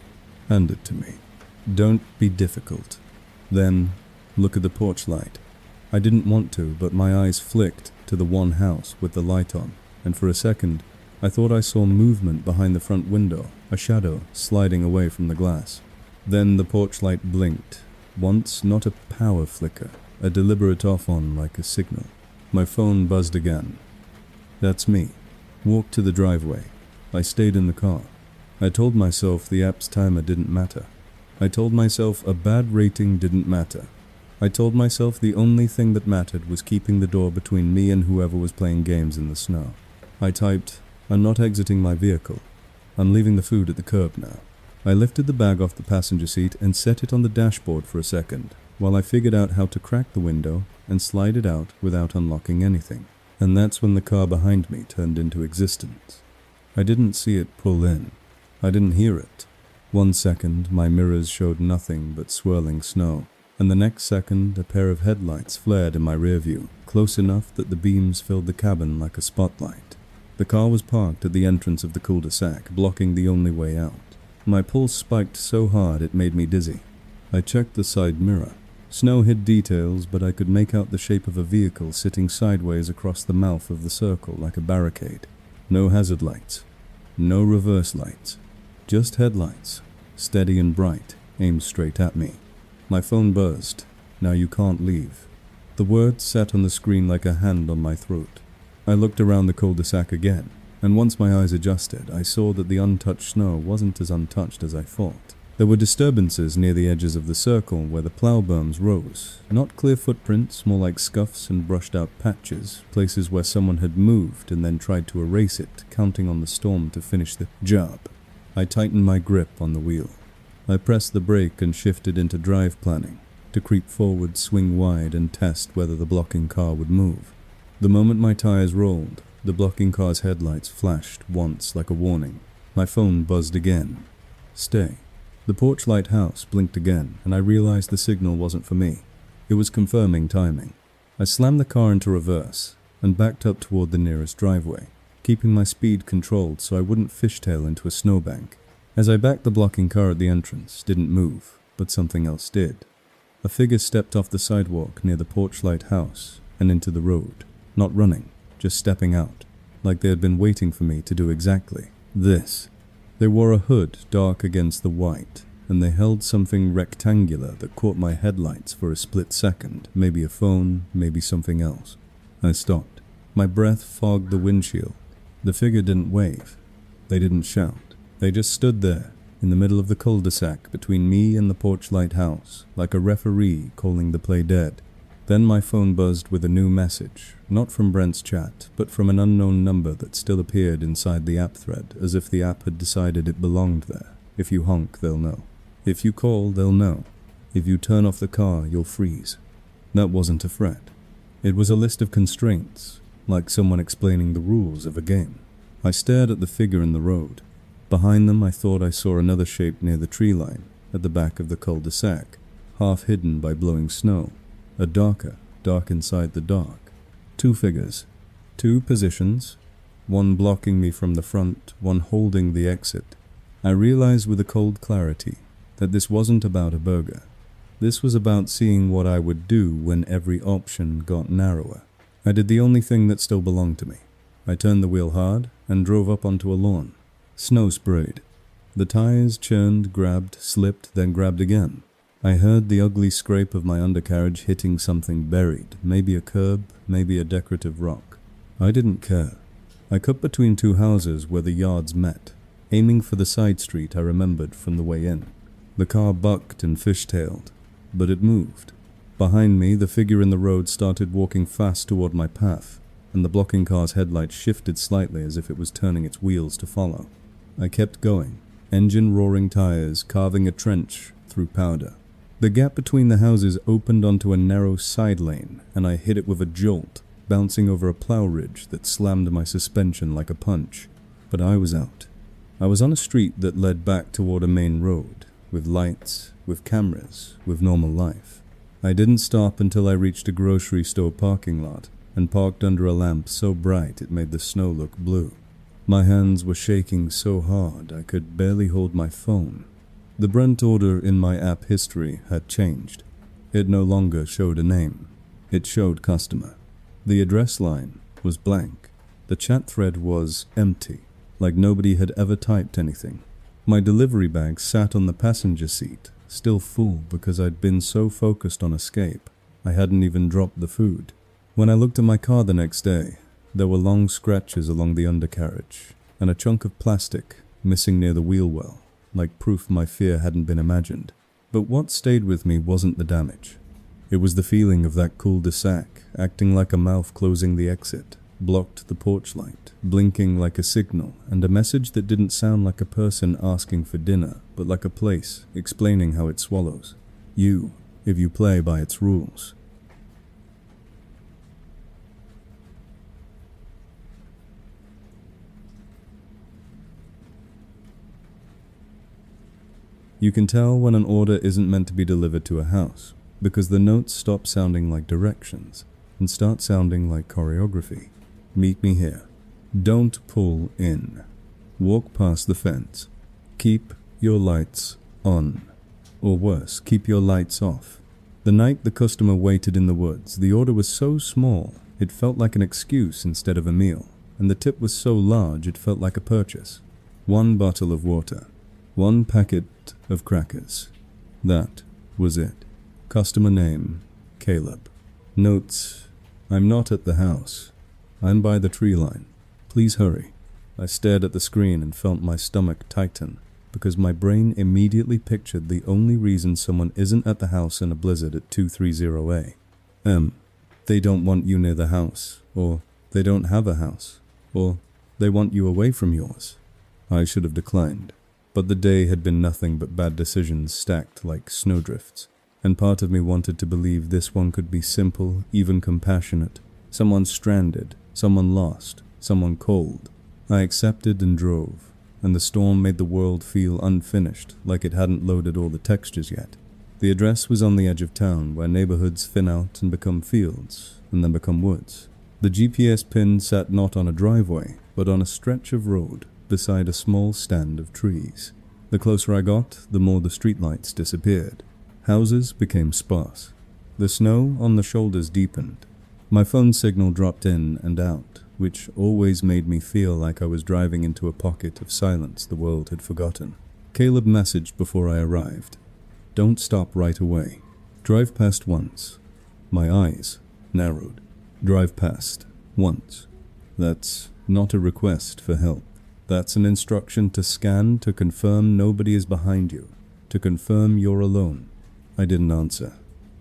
"Hand it to me. Don't be difficult." Then, "Look at the porch light." I didn't want to, but my eyes flicked to the one house with the light on, and for a second, I thought I saw movement behind the front window, a shadow sliding away from the glass. Then the porch light blinked. Once, not a power flicker, a deliberate off-on like a signal. My phone buzzed again. "That's me." Walked to the driveway. I stayed in the car. I told myself the app's timer didn't matter. I told myself a bad rating didn't matter. I told myself the only thing that mattered was keeping the door between me and whoever was playing games in the snow. I typed, "I'm not exiting my vehicle. I'm leaving the food at the curb now." I lifted the bag off the passenger seat and set it on the dashboard for a second, while I figured out how to crack the window and slide it out without unlocking anything. And that's when the car behind me turned into existence. I didn't see it pull in. I didn't hear it. 1 second, my mirrors showed nothing but swirling snow, and the next second, a pair of headlights flared in my rear view, close enough that the beams filled the cabin like a spotlight. The car was parked at the entrance of the cul-de-sac, blocking the only way out. My pulse spiked so hard it made me dizzy. I checked the side mirror. Snow hid details, but I could make out the shape of a vehicle sitting sideways across the mouth of the circle like a barricade. No hazard lights. No reverse lights. Just headlights, steady and bright, aimed straight at me. My phone buzzed. "Now you can't leave." The words sat on the screen like a hand on my throat. I looked around the cul-de-sac again, and once my eyes adjusted, I saw that the untouched snow wasn't as untouched as I thought. There were disturbances near the edges of the circle where the plow berms rose. Not clear footprints, more like scuffs and brushed out patches, places where someone had moved and then tried to erase it, counting on the storm to finish the job. I tightened my grip on the wheel. I pressed the brake and shifted into drive planning, to creep forward, swing wide, and test whether the blocking car would move. The moment my tires rolled, the blocking car's headlights flashed once like a warning. My phone buzzed again. "Stay." The porch light house blinked again, and I realized the signal wasn't for me. It was confirming timing. I slammed the car into reverse and backed up toward the nearest driveway, keeping my speed controlled so I wouldn't fishtail into a snowbank. As I backed, the blocking car at the entrance didn't move, but something else did. A figure stepped off the sidewalk near the porchlight house and into the road, not running, just stepping out, like they had been waiting for me to do exactly this. They wore a hood dark against the white, and they held something rectangular that caught my headlights for a split second, maybe a phone, maybe something else. I stopped. My breath fogged the windshield. The figure didn't wave. They didn't shout. They just stood there, in the middle of the cul-de-sac between me and the porchlight house, like a referee calling the play dead. Then my phone buzzed with a new message, not from Brent's chat, but from an unknown number that still appeared inside the app thread, as if the app had decided it belonged there. If you honk, they'll know. If you call, they'll know. If you turn off the car, you'll freeze. That wasn't a threat. It was a list of constraints, like someone explaining the rules of a game. I stared at the figure in the road. Behind them, I thought I saw another shape near the tree line, at the back of the cul-de-sac, half hidden by blowing snow. A dark inside the dark. Two figures. Two positions. One blocking me from the front, one holding the exit. I realized with a cold clarity that this wasn't about a burger. This was about seeing what I would do when every option got narrower. I did the only thing that still belonged to me. I turned the wheel hard and drove up onto a lawn. Snow sprayed. The tires churned, grabbed, slipped, then grabbed again. I heard the ugly scrape of my undercarriage hitting something buried, maybe a curb, maybe a decorative rock. I didn't care. I cut between two houses where the yards met, aiming for the side street I remembered from the way in. The car bucked and fishtailed, but it moved. Behind me, the figure in the road started walking fast toward my path, and the blocking car's headlights shifted slightly as if it was turning its wheels to follow. I kept going, engine roaring tires carving a trench through powder. The gap between the houses opened onto a narrow side lane, and I hit it with a jolt, bouncing over a plow ridge that slammed my suspension like a punch. But I was out. I was on a street that led back toward a main road, with lights, with cameras, with normal life. I didn't stop until I reached a grocery store parking lot, and parked under a lamp so bright it made the snow look blue. My hands were shaking so hard I could barely hold my phone. The Brent order in my app history had changed. It no longer showed a name. It showed customer. The address line was blank. The chat thread was empty, like nobody had ever typed anything. My delivery bag sat on the passenger seat, still full because I'd been so focused on escape, I hadn't even dropped the food. When I looked at my car the next day, there were long scratches along the undercarriage, and a chunk of plastic missing near the wheel well, like proof my fear hadn't been imagined. But what stayed with me wasn't the damage. It was the feeling of that cul-de-sac, acting like a mouth closing the exit, blocked the porch light, blinking like a signal, and a message that didn't sound like a person asking for dinner, but like a place explaining how it swallows you, if you play by its rules. You can tell when an order isn't meant to be delivered to a house, because the notes stop sounding like directions and start sounding like choreography. Meet me here. Don't pull in. Walk past the fence. Keep your lights on. Or worse, keep your lights off. The night the customer waited in the woods, the order was so small it felt like an excuse instead of a meal, and the tip was so large it felt like a purchase. 1 bottle of water. 1 packet of crackers. That was it. Customer name, Caleb. Notes, I'm not at the house. I'm by the tree line. Please hurry. I stared at the screen and felt my stomach tighten, because my brain immediately pictured the only reason someone isn't at the house in a blizzard at 230A. They don't want you near the house, or they don't have a house, or they want you away from yours. I should have declined. But the day had been nothing but bad decisions stacked like snowdrifts, and part of me wanted to believe this one could be simple, even compassionate. Someone stranded, someone lost, someone cold. I accepted and drove, and the storm made the world feel unfinished, like it hadn't loaded all the textures yet. The address was on the edge of town, where neighborhoods thin out and become fields, and then become woods. The GPS pin sat not on a driveway, but on a stretch of road, beside a small stand of trees. The closer I got, the more the streetlights disappeared. Houses became sparse. The snow on the shoulders deepened. My phone signal dropped in and out, which always made me feel like I was driving into a pocket of silence the world had forgotten. Caleb messaged before I arrived. Don't stop right away. Drive past once. My eyes narrowed. Drive past once. That's not a request for help. That's an instruction to scan to confirm nobody is behind you, to confirm you're alone. I didn't answer.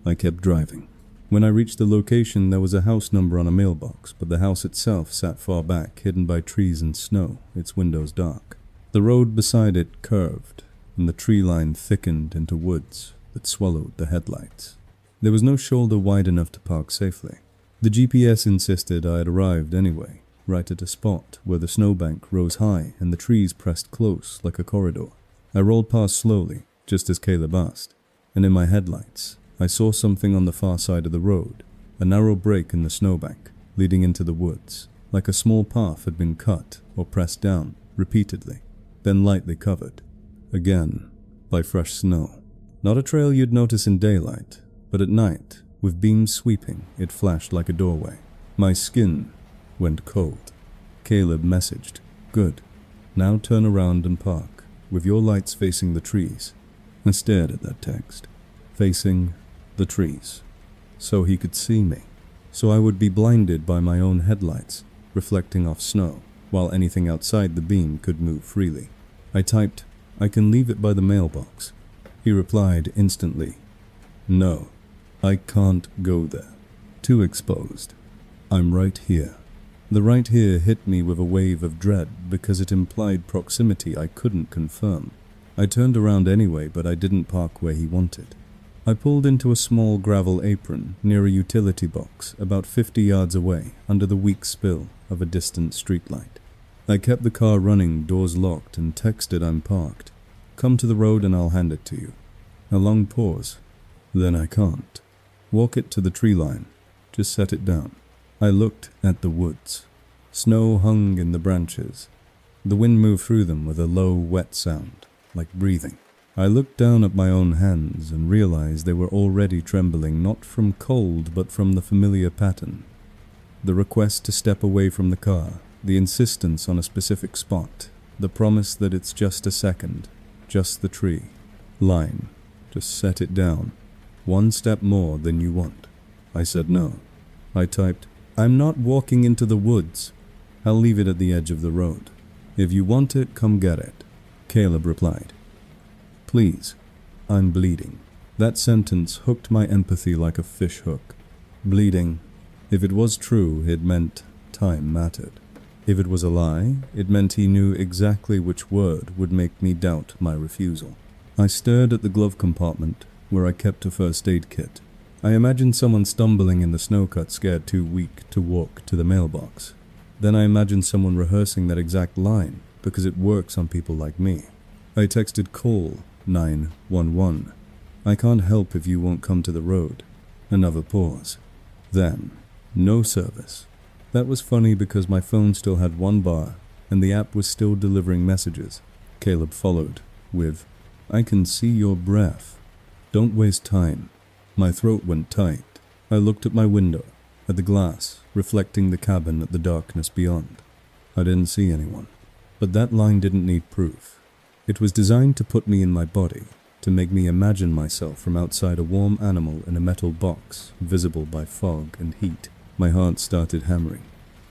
I kept driving. When I reached the location, there was a house number on a mailbox, but the house itself sat far back, hidden by trees and snow, its windows dark. The road beside it curved, and the tree line thickened into woods that swallowed the headlights. There was no shoulder wide enough to park safely. The GPS insisted I had arrived anyway, right at a spot where the snowbank rose high and the trees pressed close like a corridor. I rolled past slowly, just as Caleb asked, and in my headlights, I saw something on the far side of the road, a narrow break in the snowbank leading into the woods, like a small path had been cut or pressed down repeatedly, then lightly covered, again, by fresh snow. Not a trail you'd notice in daylight, but at night, with beams sweeping, it flashed like a doorway. My skin went cold. Caleb messaged, "Good. Now turn around and park, with your lights facing the trees." I stared at that text. Facing the trees. So he could see me. So I would be blinded by my own headlights, reflecting off snow, while anything outside the beam could move freely. I typed, "I can leave it by the mailbox." He replied instantly, "No, I can't go there. Too exposed. I'm right here." The right here hit me with a wave of dread because it implied proximity I couldn't confirm. I turned around anyway, but I didn't park where he wanted. I pulled into a small gravel apron near a utility box about 50 yards away under the weak spill of a distant streetlight. I kept the car running, doors locked, and texted I'm parked. "Come to the road and I'll hand it to you." A long pause. "Then I can't. Walk it to the tree line. Just set it down." I looked at the woods. Snow hung in the branches. The wind moved through them with a low, wet sound, like breathing. I looked down at my own hands and realized they were already trembling, not from cold but from the familiar pattern. The request to step away from the car, the insistence on a specific spot, the promise that it's just a second, just the tree. Line. Just set it down. One step more than you want. I said no. I typed, "I'm not walking into the woods. I'll leave it at the edge of the road. If you want it, come get it." Caleb replied, "Please, I'm bleeding." That sentence hooked my empathy like a fish hook. Bleeding. If it was true, it meant time mattered. If it was a lie, it meant he knew exactly which word would make me doubt my refusal. I stared at the glove compartment where I kept a first aid kit. I imagined someone stumbling in the snow-cut, scared too weak to walk to the mailbox. Then I imagined someone rehearsing that exact line, because it works on people like me. I texted call 911. "I can't help if you won't come to the road." Another pause. Then, no service. That was funny because my phone still had one bar, and the app was still delivering messages. Caleb followed with, "I can see your breath. Don't waste time." My throat went tight. I looked at my window, at the glass, reflecting the cabin at the darkness beyond. I didn't see anyone. But that line didn't need proof. It was designed to put me in my body, to make me imagine myself from outside a warm animal in a metal box, visible by fog and heat. My heart started hammering.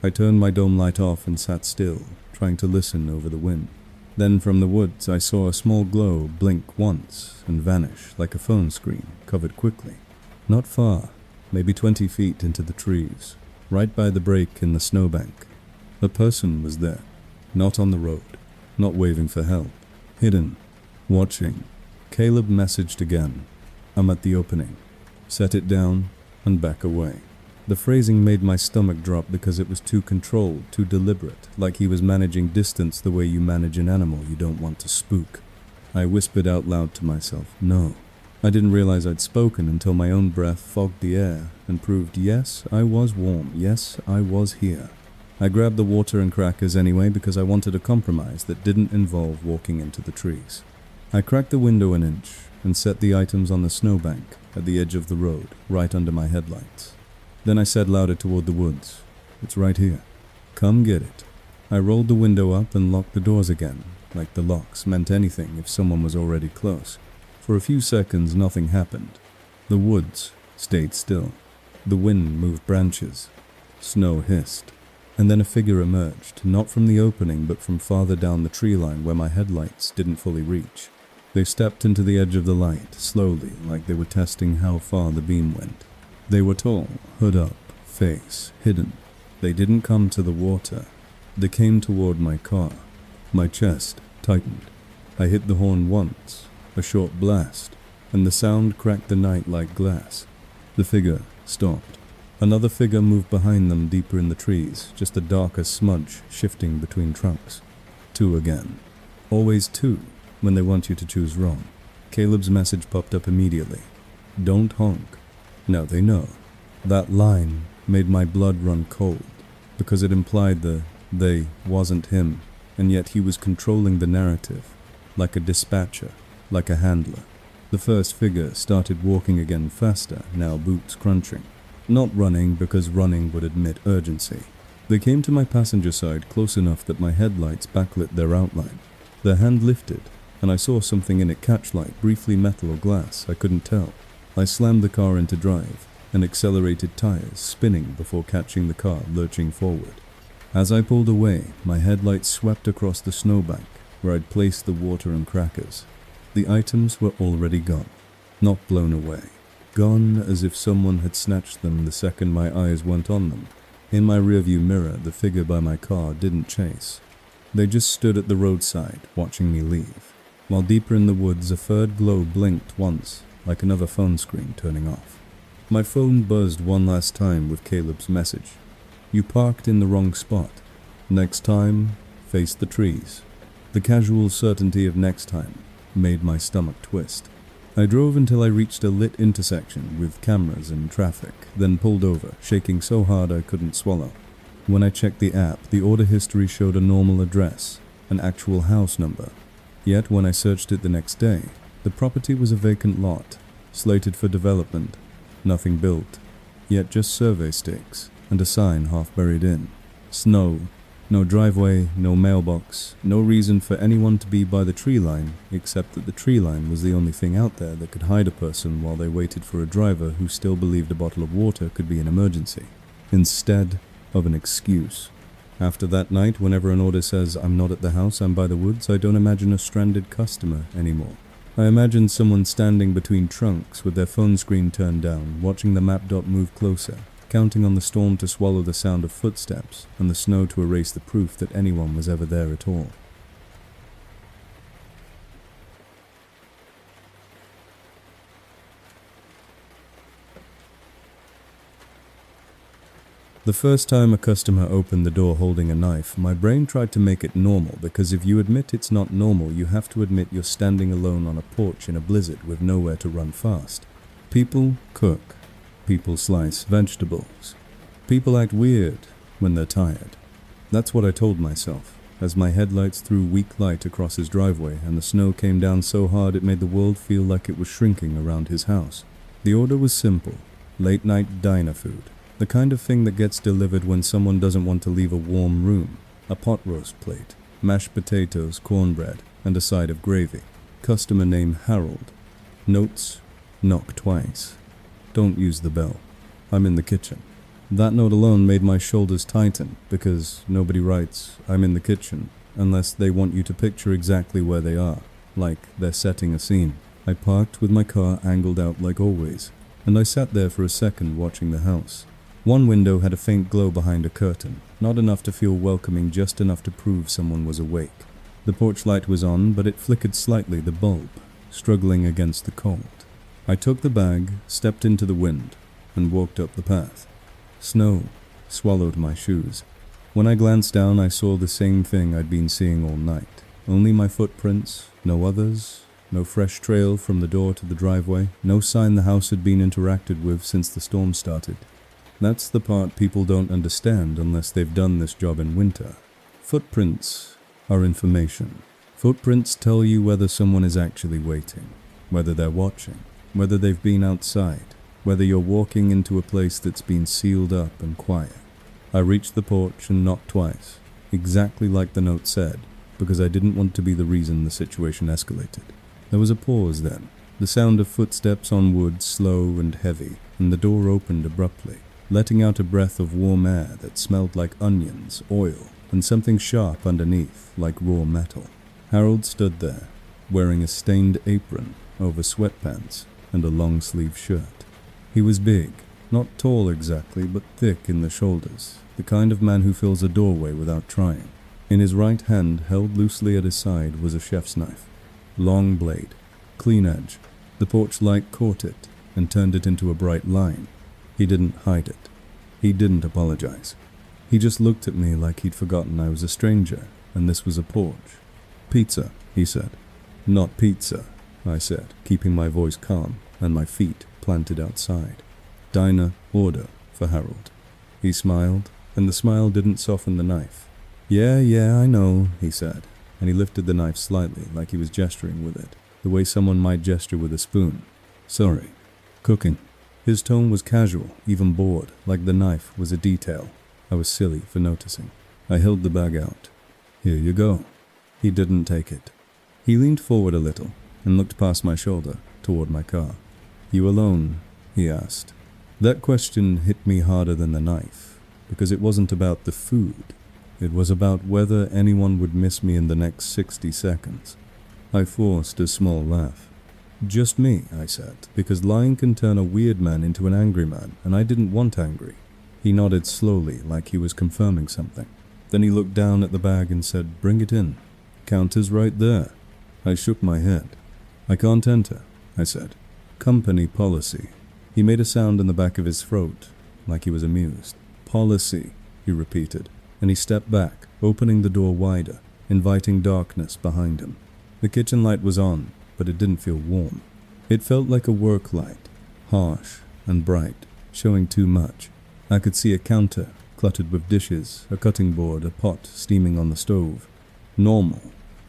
I turned my dome light off and sat still, trying to listen over the wind. Then from the woods I saw a small glow blink once and vanish like a phone screen, covered quickly. Not far, maybe 20 feet into the trees, right by the break in the snowbank. A person was there, not on the road, not waving for help, hidden, watching. Caleb messaged again. "I'm at the opening. Set it down and back away." The phrasing made my stomach drop because it was too controlled, too deliberate, like he was managing distance the way you manage an animal you don't want to spook. I whispered out loud to myself, "No." I didn't realize I'd spoken until my own breath fogged the air and proved yes, I was warm, yes, I was here. I grabbed the water and crackers anyway because I wanted a compromise that didn't involve walking into the trees. I cracked the window an inch and set the items on the snowbank at the edge of the road, right under my headlights. Then I said louder toward the woods, "It's right here. Come get it." I rolled the window up and locked the doors again, like the locks meant anything if someone was already close. For a few seconds, nothing happened. The woods stayed still. The wind moved branches. Snow hissed. And then a figure emerged, not from the opening but from farther down the tree line where my headlights didn't fully reach. They stepped into the edge of the light, slowly, like they were testing how far the beam went. They were tall, hood up, face hidden. They didn't come to the water. They came toward my car. My chest tightened. I hit the horn once, a short blast, and the sound cracked the night like glass. The figure stopped. Another figure moved behind them deeper in the trees, just a darker smudge shifting between trunks. Two again. Always two, when they want you to choose wrong. Caleb's message popped up immediately. Don't honk. Now they know. That line made my blood run cold, because it implied the they wasn't him, and yet he was controlling the narrative, like a dispatcher, like a handler. The first figure started walking again faster, now boots crunching. Not running, because running would admit urgency. They came to my passenger side close enough that my headlights backlit their outline. Their hand lifted, and I saw something in it catch light, briefly metal or glass, I couldn't tell. I slammed the car into drive, and accelerated tires, spinning before catching the car lurching forward. As I pulled away, my headlights swept across the snowbank, where I'd placed the water and crackers. The items were already gone, not blown away. Gone as if someone had snatched them the second my eyes went on them. In my rearview mirror, the figure by my car didn't chase. They just stood at the roadside, watching me leave. While deeper in the woods, a third glow blinked once, like another phone screen turning off. My phone buzzed one last time with Caleb's message. You parked in the wrong spot. Next time, face the trees. The casual certainty of next time made my stomach twist. I drove until I reached a lit intersection with cameras and traffic, then pulled over, shaking so hard I couldn't swallow. When I checked the app, the order history showed a normal address, an actual house number. Yet when I searched it the next day, the property was a vacant lot, slated for development, nothing built, yet just survey stakes and a sign half buried in. Snow. No driveway, no mailbox, no reason for anyone to be by the tree line, except that the tree line was the only thing out there that could hide a person while they waited for a driver who still believed a bottle of water could be an emergency, instead of an excuse. After that night, whenever an order says, "I'm not at the house, I'm by the woods," I don't imagine a stranded customer anymore. I imagine someone standing between trunks with their phone screen turned down, watching the map dot move closer, counting on the storm to swallow the sound of footsteps and the snow to erase the proof that anyone was ever there at all. The first time a customer opened the door holding a knife, my brain tried to make it normal, because if you admit it's not normal, you have to admit you're standing alone on a porch in a blizzard with nowhere to run fast. People cook. People slice vegetables. People act weird when they're tired. That's what I told myself, as my headlights threw weak light across his driveway and the snow came down so hard it made the world feel like it was shrinking around his house. The order was simple: late-night diner food. The kind of thing that gets delivered when someone doesn't want to leave a warm room. A pot roast plate, mashed potatoes, cornbread, and a side of gravy. Customer name Harold. Notes: knock twice. Don't use the bell. I'm in the kitchen. That note alone made my shoulders tighten, because nobody writes, "I'm in the kitchen," unless they want you to picture exactly where they are, like they're setting a scene. I parked with my car angled out like always, and I sat there for a second watching the house. One window had a faint glow behind a curtain, not enough to feel welcoming, just enough to prove someone was awake. The porch light was on, but it flickered slightly, the bulb, struggling against the cold. I took the bag, stepped into the wind, and walked up the path. Snow swallowed my shoes. When I glanced down, I saw the same thing I'd been seeing all night. Only my footprints, no others, no fresh trail from the door to the driveway, no sign the house had been interacted with since the storm started. That's the part people don't understand unless they've done this job in winter. Footprints are information. Footprints tell you whether someone is actually waiting, whether they're watching, whether they've been outside, whether you're walking into a place that's been sealed up and quiet. I reached the porch and knocked twice, exactly like the note said, because I didn't want to be the reason the situation escalated. There was a pause then, the sound of footsteps on wood slow and heavy, and the door opened abruptly, letting out a breath of warm air that smelled like onions, oil, and something sharp underneath, like raw metal. Harold stood there, wearing a stained apron over sweatpants and a long-sleeve shirt. He was big, not tall exactly, but thick in the shoulders, the kind of man who fills a doorway without trying. In his right hand, held loosely at his side, was a chef's knife. Long blade, clean edge. The porch light caught it and turned it into a bright line. He didn't hide it. He didn't apologize. He just looked at me like he'd forgotten I was a stranger, and this was a porch. "Pizza," he said. "Not pizza," I said, keeping my voice calm and my feet planted outside. "Diner order for Harold." He smiled, and the smile didn't soften the knife. Yeah, I know," he said, and he lifted the knife slightly, like he was gesturing with it, the way someone might gesture with a spoon. "Sorry. Cooking." His tone was casual, even bored, like the knife was a detail. I was silly for noticing. I held the bag out. "Here you go." He didn't take it. He leaned forward a little and looked past my shoulder toward my car. "You alone?" he asked. That question hit me harder than the knife, because it wasn't about the food. It was about whether anyone would miss me in the next 60 seconds. I forced a small laugh. "Just me," I said, because lying can turn a weird man into an angry man, and I didn't want angry. He nodded slowly, like he was confirming something. Then he looked down at the bag and said, "Bring it in. Counter's right there." I shook my head. "I can't enter," I said. "Company policy." He made a sound in the back of his throat, like he was amused. "Policy," he repeated, and he stepped back, opening the door wider, inviting darkness behind him. The kitchen light was on, but it didn't feel warm. It felt like a work light, harsh and bright, showing too much. I could see a counter, cluttered with dishes, a cutting board, a pot steaming on the stove. Normal,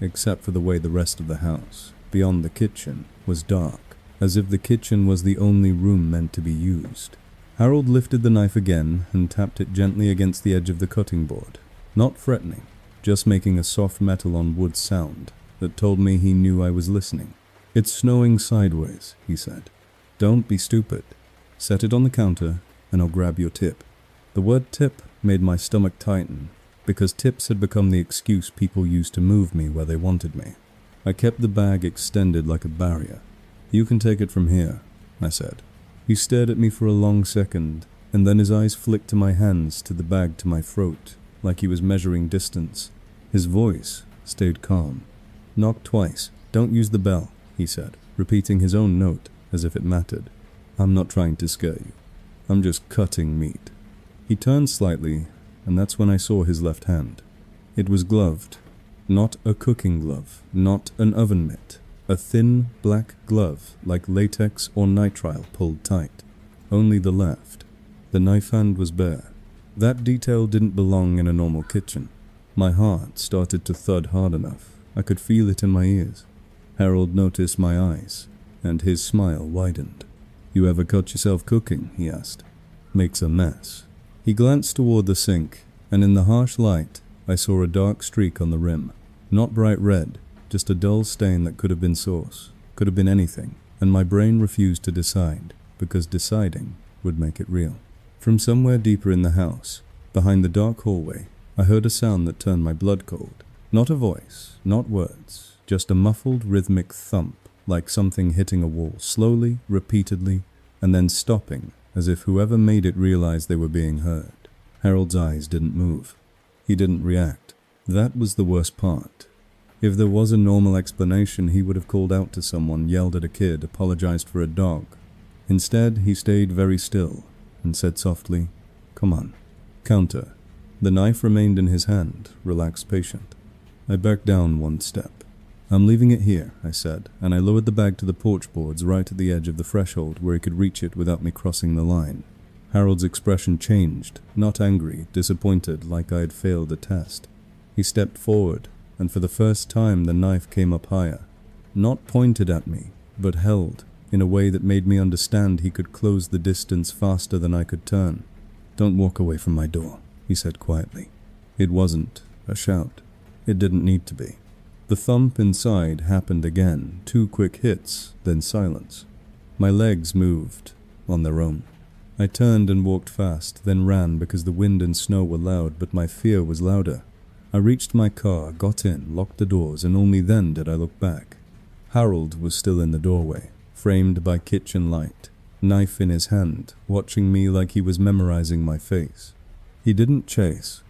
except for the way the rest of the house, beyond the kitchen, was dark, as if the kitchen was the only room meant to be used. Harold lifted the knife again and tapped it gently against the edge of the cutting board, not threatening, just making a soft metal on wood sound that told me he knew I was listening. "It's snowing sideways," he said. "Don't be stupid. Set it on the counter and I'll grab your tip." The word tip made my stomach tighten, because tips had become the excuse people used to move me where they wanted me. I kept the bag extended like a barrier. "You can take it from here," I said. He stared at me for a long second, and then his eyes flicked to my hands, to the bag, to my throat, like he was measuring distance. His voice stayed calm. "Knock twice. Don't use the bell," he said, repeating his own note as if it mattered. "I'm not trying to scare you. I'm just cutting meat." He turned slightly, and that's when I saw his left hand. It was gloved. Not a cooking glove, not an oven mitt. A thin, black glove, like latex or nitrile pulled tight. Only the left. The knife hand was bare. That detail didn't belong in a normal kitchen. My heart started to thud hard enough. I could feel it in my ears. Harold noticed my eyes, and his smile widened. "You ever cut yourself cooking?" he asked. "Makes a mess." He glanced toward the sink, and in the harsh light, I saw a dark streak on the rim. Not bright red, just a dull stain that could have been sauce, could have been anything, and my brain refused to decide, because deciding would make it real. From somewhere deeper in the house, behind the dark hallway, I heard a sound that turned my blood cold. Not a voice, not words, just a muffled rhythmic thump, like something hitting a wall slowly, repeatedly, and then stopping, as if whoever made it realized they were being heard. Harold's eyes didn't move. He didn't react. That was the worst part. If there was a normal explanation, he would have called out to someone, yelled at a kid, apologized for a dog. Instead, he stayed very still and said softly, "Come on, counter." The knife remained in his hand, relaxed, patient. I backed down one step. "I'm leaving it here," I said, and I lowered the bag to the porch boards right at the edge of the threshold where he could reach it without me crossing the line. Harold's expression changed, not angry, disappointed, like I had failed a test. He stepped forward and for the first time the knife came up higher. Not pointed at me, but held, in a way that made me understand he could close the distance faster than I could turn. "Don't walk away from my door," he said quietly. It wasn't a shout. It didn't need to be. The thump inside happened again, 2 quick hits, then silence. My legs moved, on their own. I turned and walked fast, then ran because the wind and snow were loud, but my fear was louder. I reached my car, got in, locked the doors, and only then did I look back. Harold was still in the doorway, framed by kitchen light, knife in his hand, watching me like he was memorizing my face. He didn't chase.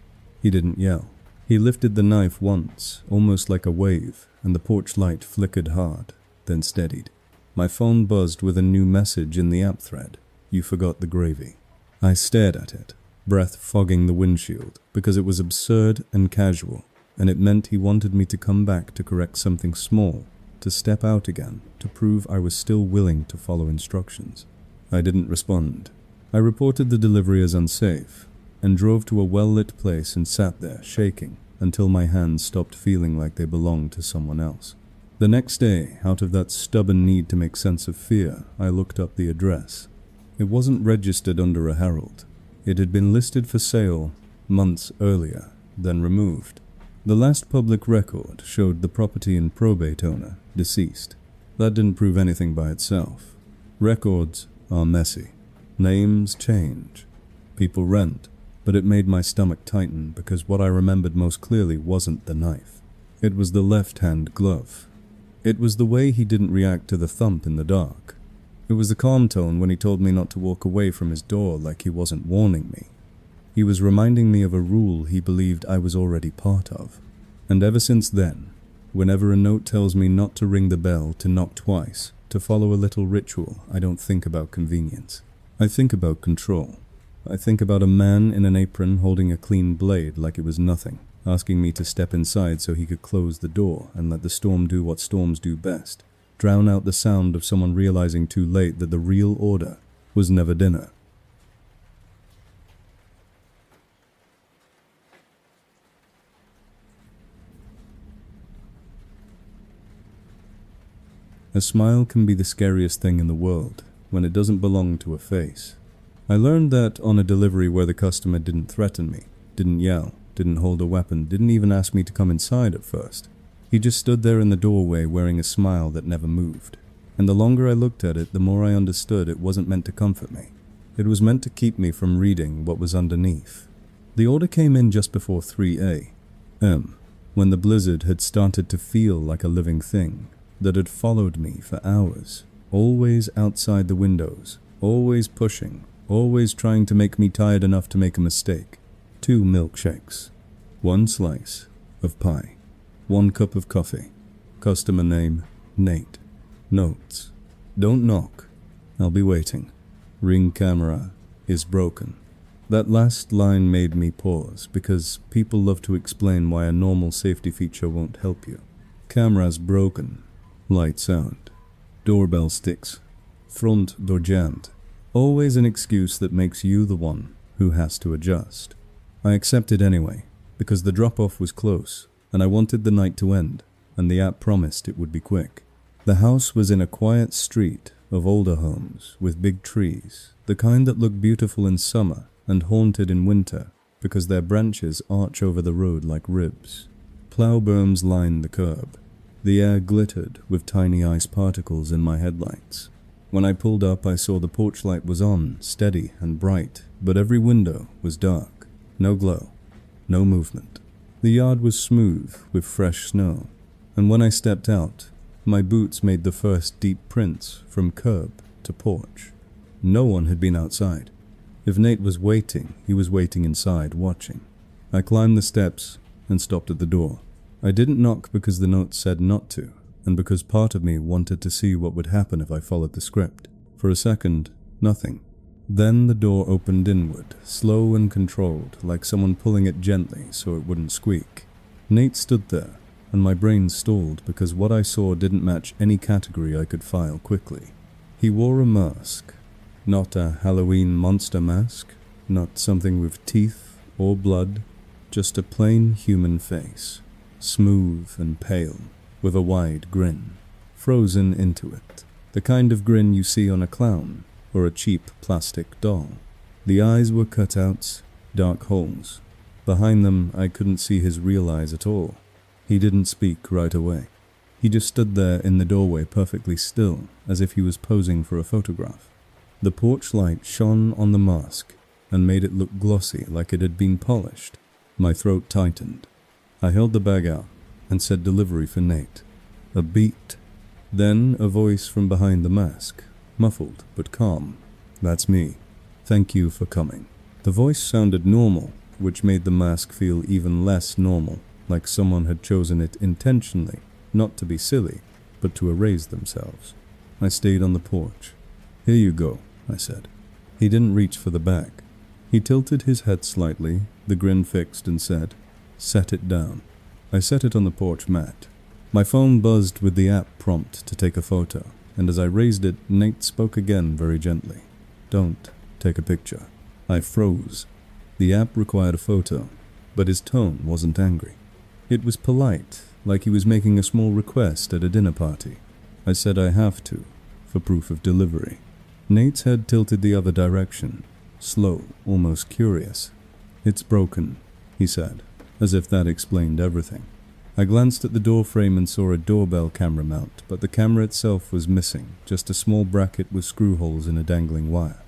He didn't yell. He lifted the knife once, almost like a wave, and the porch light flickered hard, then steadied. My phone buzzed with a new message in the app thread. "You forgot the gravy." I stared at it, breath fogging the windshield, because it was absurd and casual, and it meant he wanted me to come back to correct something small, to step out again, to prove I was still willing to follow instructions. I didn't respond. I reported the delivery as unsafe, and drove to a well-lit place and sat there, shaking, until my hands stopped feeling like they belonged to someone else. The next day, out of that stubborn need to make sense of fear, I looked up the address. It wasn't registered under a herald. It had been listed for sale months earlier, then removed. The last public record showed the property in probate owner, deceased. That didn't prove anything by itself. Records are messy. Names change. People rent. But it made my stomach tighten because what I remembered most clearly wasn't the knife. It was the left-hand glove. It was the way he didn't react to the thump in the dark. It was the calm tone when he told me not to walk away from his door like he wasn't warning me. He was reminding me of a rule he believed I was already part of. And ever since then, whenever a note tells me not to ring the bell, to knock twice, to follow a little ritual, I don't think about convenience. I think about control. I think about a man in an apron holding a clean blade like it was nothing, asking me to step inside so he could close the door and let the storm do what storms do best, drown out the sound of someone realizing too late that the real order was never dinner. A smile can be the scariest thing in the world when it doesn't belong to a face. I learned that on a delivery where the customer didn't threaten me, didn't yell, didn't hold a weapon, didn't even ask me to come inside at first. He just stood there in the doorway wearing a smile that never moved. And the longer I looked at it, the more I understood it wasn't meant to comfort me. It was meant to keep me from reading what was underneath. The order came in just before 3 a.m., when the blizzard had started to feel like a living thing that had followed me for hours, always outside the windows, always pushing, always trying to make me tired enough to make a mistake. 2 milkshakes, 1 slice of pie, 1 cup of coffee. Customer name, Nate. Notes: don't knock. I'll be waiting. Ring camera is broken. That last line made me pause because people love to explain why a normal safety feature won't help you. Camera's broken. Lights out. Doorbell sticks. Front door jammed. Always an excuse that makes you the one who has to adjust. I accepted anyway, because the drop-off was close, and I wanted the night to end, and the app promised it would be quick. The house was in a quiet street of older homes with big trees, the kind that look beautiful in summer and haunted in winter because their branches arch over the road like ribs. Plow berms lined the curb. The air glittered with tiny ice particles in my headlights. When I pulled up, I saw the porch light was on, steady and bright, but every window was dark. No glow, no movement. The yard was smooth with fresh snow, and when I stepped out, my boots made the first deep prints from curb to porch. No one had been outside. If Nate was waiting, he was waiting inside, watching. I climbed the steps and stopped at the door. I didn't knock because the note said not to, and because part of me wanted to see what would happen if I followed the script. For a second, nothing. Then the door opened inward, slow and controlled, like someone pulling it gently so it wouldn't squeak. Nate stood there, and my brain stalled because what I saw didn't match any category I could file quickly. He wore a mask. Not a Halloween monster mask, not something with teeth or blood, just a plain human face. smooth and pale, with a wide grin, frozen into it. The kind of grin you see on a clown or a cheap plastic doll. The eyes were cutouts, dark holes. Behind them, I couldn't see his real eyes at all. He didn't speak right away. He just stood there in the doorway perfectly still, as if he was posing for a photograph. The porch light shone on the mask and made it look glossy like it had been polished. My throat tightened. I held the bag out and said delivery for Nate. A beat. Then a voice from behind the mask, muffled but calm. That's me. Thank you for coming. The voice sounded normal, which made the mask feel even less normal, like someone had chosen it intentionally, not to be silly, but to erase themselves. I stayed on the porch. Here you go, I said. He didn't reach for the bag. He tilted his head slightly, the grin fixed, and said, set it down. I set it on the porch mat. My phone buzzed with the app prompt to take a photo, and as I raised it, Nate spoke again very gently. Don't take a picture. I froze. The app required a photo, but his tone wasn't angry. It was polite, like he was making a small request at a dinner party. I said I have to, for proof of delivery. Nate's head tilted the other direction, slow, almost curious. It's broken, he said, as if that explained everything. I glanced at the door frame and saw a doorbell camera mount, but the camera itself was missing, just a small bracket with screw holes in a dangling wire.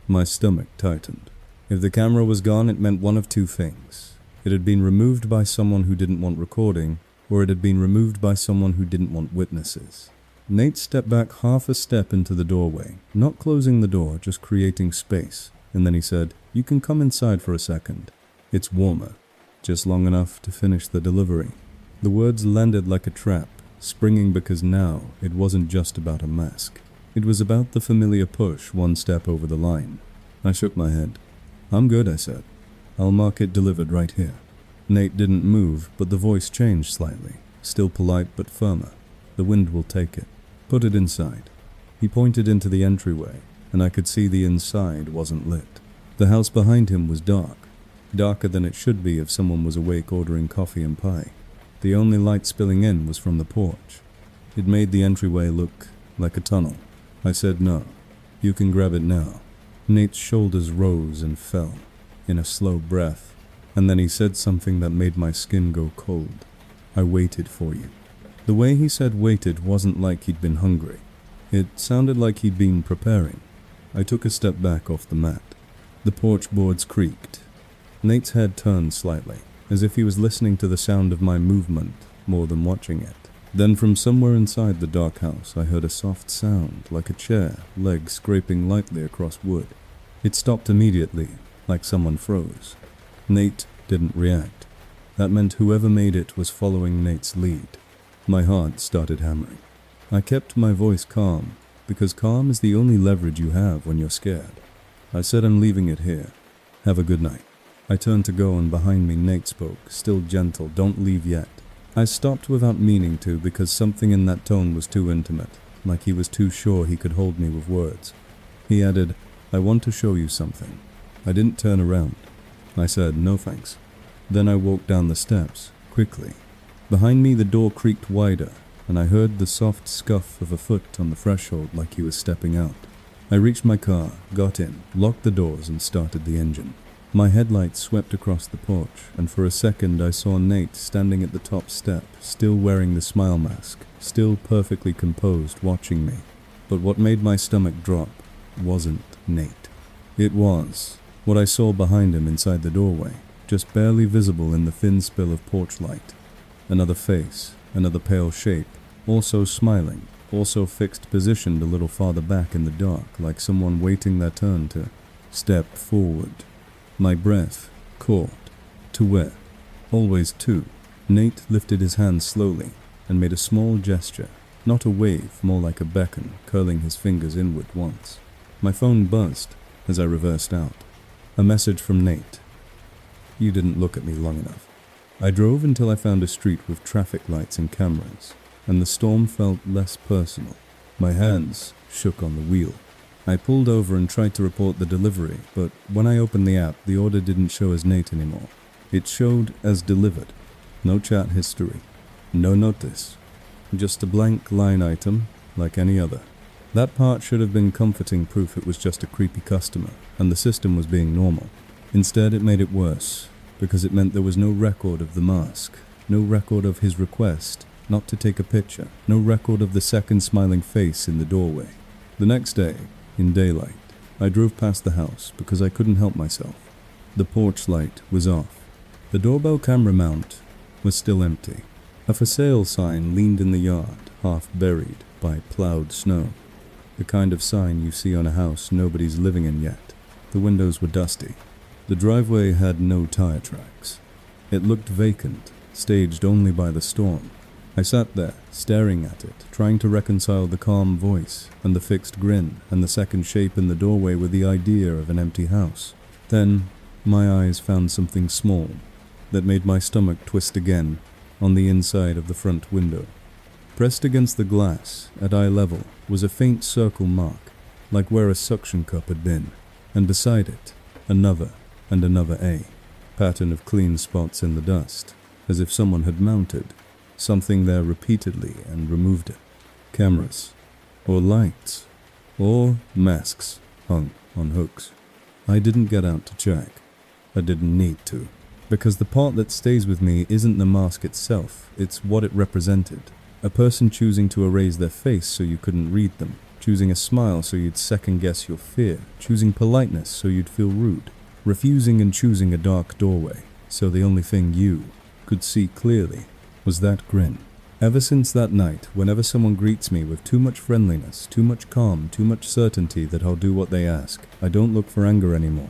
My stomach tightened. If the camera was gone, it meant one of two things. It had been removed by someone who didn't want recording, or it had been removed by someone who didn't want witnesses. Nate stepped back half a step into the doorway, not closing the door, just creating space, and then he said, you can come inside for a second. It's warmer, just long enough to finish the delivery. The words landed like a trap, springing because now it wasn't just about a mask. It was about the familiar push one step over the line. I shook my head. I'm good, I said. I'll mark it delivered right here. Nate didn't move, but the voice changed slightly, still polite but firmer. The wind will take it. Put it inside. He pointed into the entryway, and I could see the inside wasn't lit. The house behind him was dark, darker than it should be if someone was awake ordering coffee and pie. The only light spilling in was from the porch. It made the entryway look like a tunnel. I said no. You can grab it now. Nate's shoulders rose and fell, in a slow breath, and then he said something that made my skin go cold. I waited for you. The way he said waited wasn't like he'd been hungry. It sounded like he'd been preparing. I took a step back off the mat. The porch boards creaked. Nate's head turned slightly, as if he was listening to the sound of my movement more than watching it. Then from somewhere inside the dark house I heard a soft sound, like a chair, legs scraping lightly across wood. It stopped immediately, like someone froze. Nate didn't react. That meant whoever made it was following Nate's lead. My heart started hammering. I kept my voice calm, because calm is the only leverage you have when you're scared. I said I'm leaving it here. Have a good night. I turned to go and behind me Nate spoke, still gentle, don't leave yet. I stopped without meaning to because something in that tone was too intimate, like he was too sure he could hold me with words. He added, I want to show you something. I didn't turn around. I said, no thanks. Then I walked down the steps, quickly. Behind me the door creaked wider, and I heard the soft scuff of a foot on the threshold like he was stepping out. I reached my car, got in, locked the doors and started the engine. My headlights swept across the porch, and for a second I saw Nate standing at the top step, still wearing the smile mask, still perfectly composed, watching me. But what made my stomach drop wasn't Nate. It was what I saw behind him inside the doorway, just barely visible in the thin spill of porch light. Another face, another pale shape, also smiling, also fixed positioned a little farther back in the dark, like someone waiting their turn to step forward. My breath caught. To where? Always to. Nate lifted his hand slowly and made a small gesture, not a wave, more like a beckon, curling his fingers inward once. My phone buzzed as I reversed out. A message from Nate. You didn't look at me long enough. I drove until I found a street with traffic lights and cameras, and the storm felt less personal. My hands shook on the wheel. I pulled over and tried to report the delivery, but when I opened the app, the order didn't show as Nate anymore. It showed as delivered. No chat history. No notice. Just a blank line item like any other. That part should have been comforting proof it was just a creepy customer and the system was being normal. Instead, it made it worse, because it meant there was no record of the mask, no record of his request not to take a picture, no record of the second smiling face in the doorway. The next day, in daylight, I drove past the house because I couldn't help myself. The porch light was off. The doorbell camera mount was still empty. A for sale sign leaned in the yard, half buried by plowed snow. The kind of sign you see on a house nobody's living in yet. The windows were dusty. The driveway had no tire tracks. It looked vacant, staged only by the storm. I sat there, staring at it, trying to reconcile the calm voice and the fixed grin and the second shape in the doorway with the idea of an empty house. Then, my eyes found something small that made my stomach twist again on the inside of the front window. Pressed against the glass, at eye level, was a faint circle mark, like where a suction cup had been, and beside it, another and another A, pattern of clean spots in the dust, as if someone had mounted something there repeatedly and removed it. Cameras, or lights, or masks hung on hooks. I didn't get out to check. I didn't need to, because the part that stays with me isn't the mask itself, it's what it represented. A person choosing to erase their face so you couldn't read them, choosing a smile so you'd second-guess your fear, choosing politeness so you'd feel rude, refusing and choosing a dark doorway so the only thing you could see clearly was that grin. Ever since that night, whenever someone greets me with too much friendliness, too much calm, too much certainty that I'll do what they ask, I don't look for anger anymore.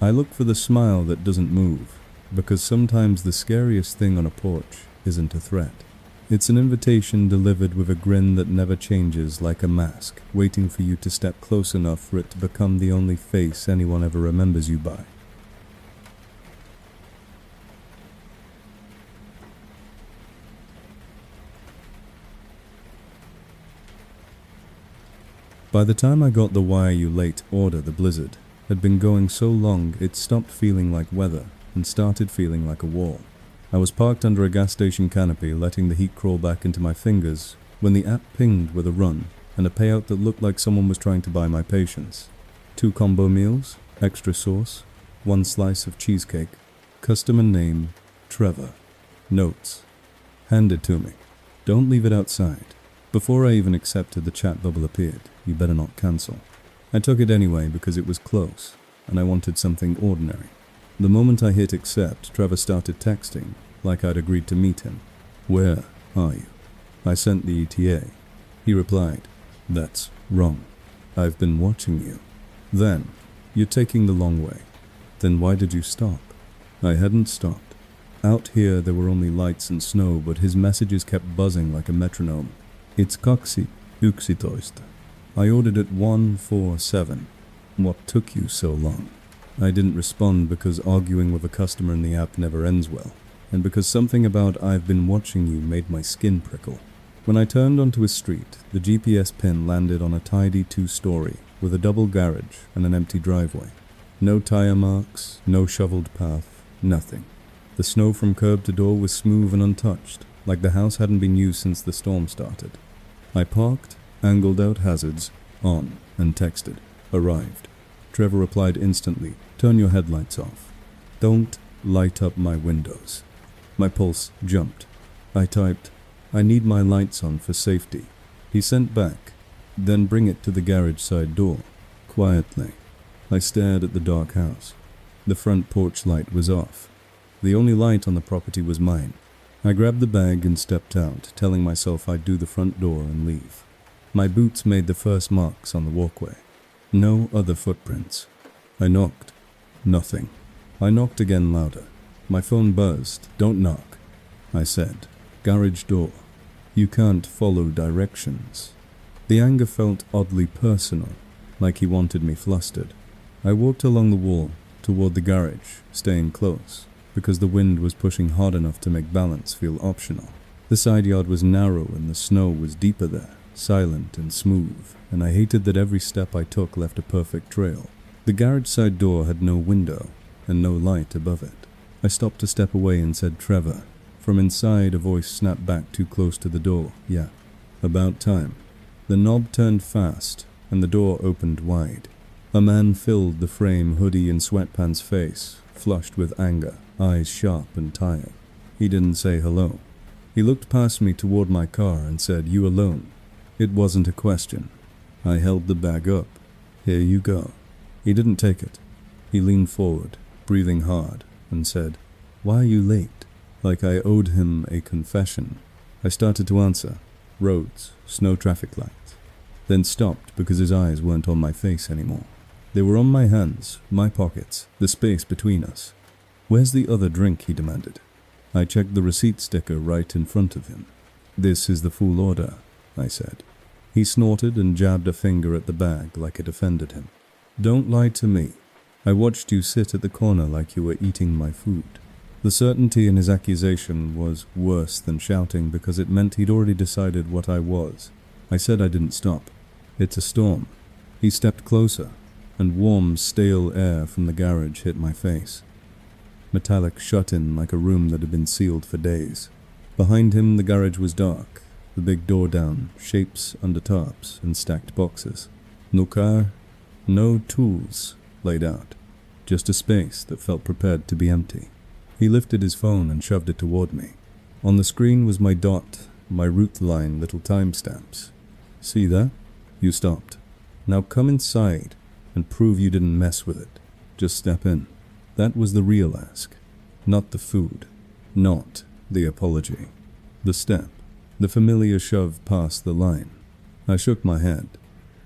I look for the smile that doesn't move, because sometimes the scariest thing on a porch isn't a threat. It's an invitation delivered with a grin that never changes, like a mask, waiting for you to step close enough for it to become the only face anyone ever remembers you by. By the time I got the "why are you late" order, the blizzard had been going so long it stopped feeling like weather and started feeling like a wall. I was parked under a gas station canopy, letting the heat crawl back into my fingers, when the app pinged with a run and a payout that looked like someone was trying to buy my patience. 2 combo meals, extra sauce, 1 slice of cheesecake, customer name, Trevor. Notes. Handed to me. Don't leave it outside. Before I even accepted, the chat bubble appeared. You better not cancel. I took it anyway because it was close, and I wanted something ordinary. The moment I hit accept, Trevor started texting, like I'd agreed to meet him. Where are you? I sent the ETA. He replied, That's wrong. I've been watching you. Then, you're taking the long way. Then why did you stop? I hadn't stopped. Out here there were only lights and snow, but his messages kept buzzing like a metronome. It's kaksi yksitoista. I ordered at 147. What took you so long? I didn't respond because arguing with a customer in the app never ends well, and because something about "I've been watching you" made my skin prickle. When I turned onto a street, the GPS pin landed on a tidy 2-story with a double garage and an empty driveway. No tire marks, no shoveled path, nothing. The snow from curb to door was smooth and untouched, like the house hadn't been used since the storm started. I parked, angled out hazards, on, and texted. Arrived. Trevor replied instantly, Turn your headlights off. Don't light up my windows. My pulse jumped. I typed, I need my lights on for safety. He sent back, then bring it to the garage side door. Quietly. I stared at the dark house. The front porch light was off. The only light on the property was mine. I grabbed the bag and stepped out, telling myself I'd do the front door and leave. My boots made the first marks on the walkway. No other footprints. I knocked. Nothing. I knocked again louder. My phone buzzed. Don't knock, I said. Garage door. You can't follow directions. The anger felt oddly personal, like he wanted me flustered. I walked along the wall, toward the garage, staying close, because the wind was pushing hard enough to make balance feel optional. The side yard was narrow and the snow was deeper there, silent and smooth, and I hated that every step I took left a perfect trail. The garage side door had no window and no light above it. I stopped to step away and said, Trevor, From inside, a voice snapped back too close to the door. Yeah, about time. The knob turned fast, and the door opened wide. A man filled the frame, hoodie and sweatpants face, flushed with anger, eyes sharp and tired. He didn't say hello. He looked past me toward my car and said, "You alone?" It wasn't a question. I held the bag up. "Here you go." He didn't take it. He leaned forward, breathing hard, and said, "Why are you late?" Like I owed him a confession. I started to answer. Roads, snow traffic lights. Then stopped because his eyes weren't on my face anymore. They were on my hands, my pockets, the space between us. "Where's the other drink?" he demanded. I checked the receipt sticker right in front of him. "This is the full order," I said. He snorted and jabbed a finger at the bag like it offended him. "Don't lie to me. I watched you sit at the corner like you were eating my food." The certainty in his accusation was worse than shouting because it meant he'd already decided what I was. I said I didn't stop. "It's a storm." He stepped closer, and warm, stale air from the garage hit my face. Metallic shut in like a room that had been sealed for days. Behind him, the garage was dark, the big door down, shapes under tarps and stacked boxes. No car, no tools laid out, just a space that felt prepared to be empty. He lifted his phone and shoved it toward me. On the screen was my dot, my route line, little timestamps. "See that? You stopped. Now come inside and prove you didn't mess with it. Just step in." That was the real ask. Not the food. Not the apology. The step. The familiar shove past the line. I shook my head.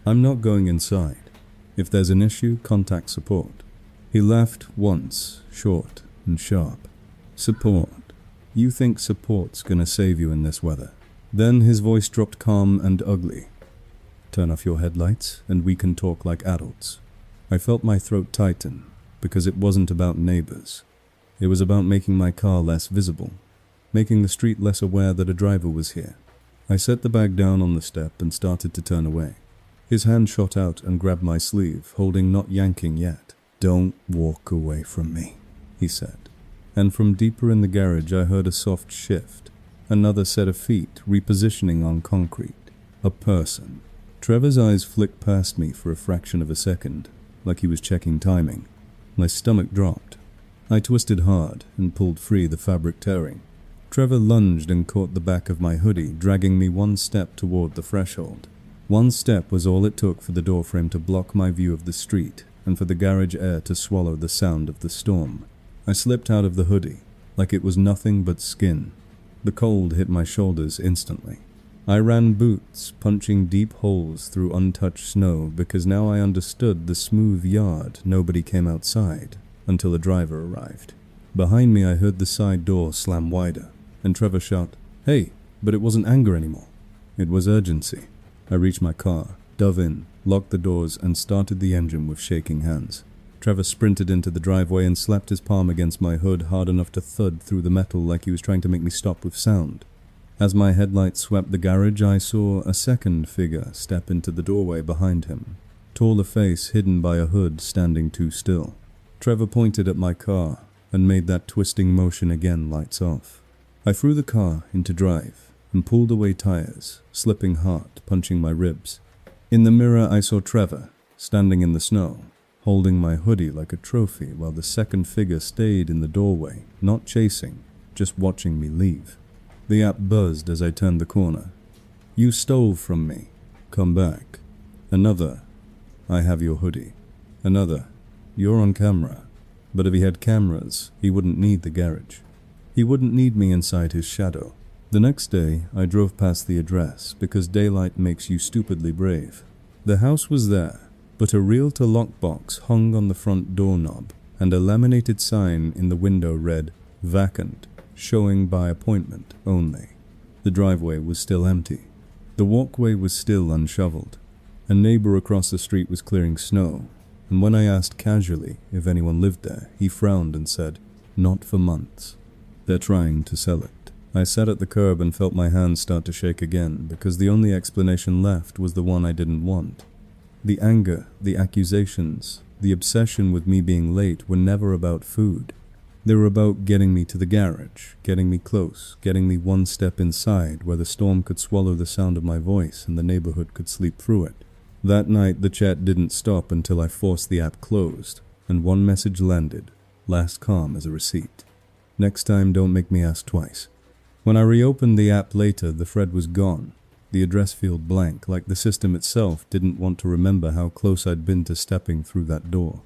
"I'm not going inside. If there's an issue, contact support." He laughed once, short and sharp. "Support? You think support's gonna save you in this weather?" Then his voice dropped calm and ugly. "Turn off your headlights and we can talk like adults." I felt my throat tighten, because it wasn't about neighbors. It was about making my car less visible, making the street less aware that a driver was here. I set the bag down on the step and started to turn away. His hand shot out and grabbed my sleeve, holding, not yanking yet. "Don't walk away from me," he said. And from deeper in the garage I heard a soft shift, another set of feet repositioning on concrete. A person. Trevor's eyes flicked past me for a fraction of a second, like he was checking timing. My stomach dropped. I twisted hard and pulled free, the fabric tearing. Trevor lunged and caught the back of my hoodie, dragging me one step toward the threshold. One step was all it took for the doorframe to block my view of the street and for the garage air to swallow the sound of the storm. I slipped out of the hoodie, like it was nothing but skin. The cold hit my shoulders instantly. I ran boots, punching deep holes through untouched snow because now I understood the smooth yard. Nobody came outside until a driver arrived. Behind me I heard the side door slam wider, and Trevor shout, "Hey!" But it wasn't anger anymore. It was urgency. I reached my car, dove in, locked the doors, and started the engine with shaking hands. Trevor sprinted into the driveway and slapped his palm against my hood hard enough to thud through the metal like he was trying to make me stop with sound. As my headlights swept the garage, I saw a second figure step into the doorway behind him, taller face hidden by a hood standing too still. Trevor pointed at my car and made that twisting motion again, lights off. I threw the car into drive and pulled away tires, slipping hard, punching my ribs. In the mirror I saw Trevor, standing in the snow, holding my hoodie like a trophy while the second figure stayed in the doorway, not chasing, just watching me leave. The app buzzed as I turned the corner. "You stole from me. Come back." Another, "I have your hoodie." Another, "You're on camera." But if he had cameras, he wouldn't need the garage. He wouldn't need me inside his shadow. The next day, I drove past the address because daylight makes you stupidly brave. The house was there, but a realtor lockbox hung on the front doorknob, and a laminated sign in the window read, "Vacant. Showing by appointment only." The driveway was still empty. The walkway was still unshoveled. A neighbor across the street was clearing snow, and when I asked casually if anyone lived there, he frowned and said, "Not for months. They're trying to sell it." I sat at the curb and felt my hands start to shake again because the only explanation left was the one I didn't want. The anger, the accusations, the obsession with me being late were never about food. They were about getting me to the garage, getting me close, getting me one step inside where the storm could swallow the sound of my voice and the neighborhood could sleep through it. That night, the chat didn't stop until I forced the app closed, and one message landed, last calm as a receipt. Next time, don't make me ask twice. When I reopened the app later, the thread was gone, the address field blank, like the system itself didn't want to remember how close I'd been to stepping through that door.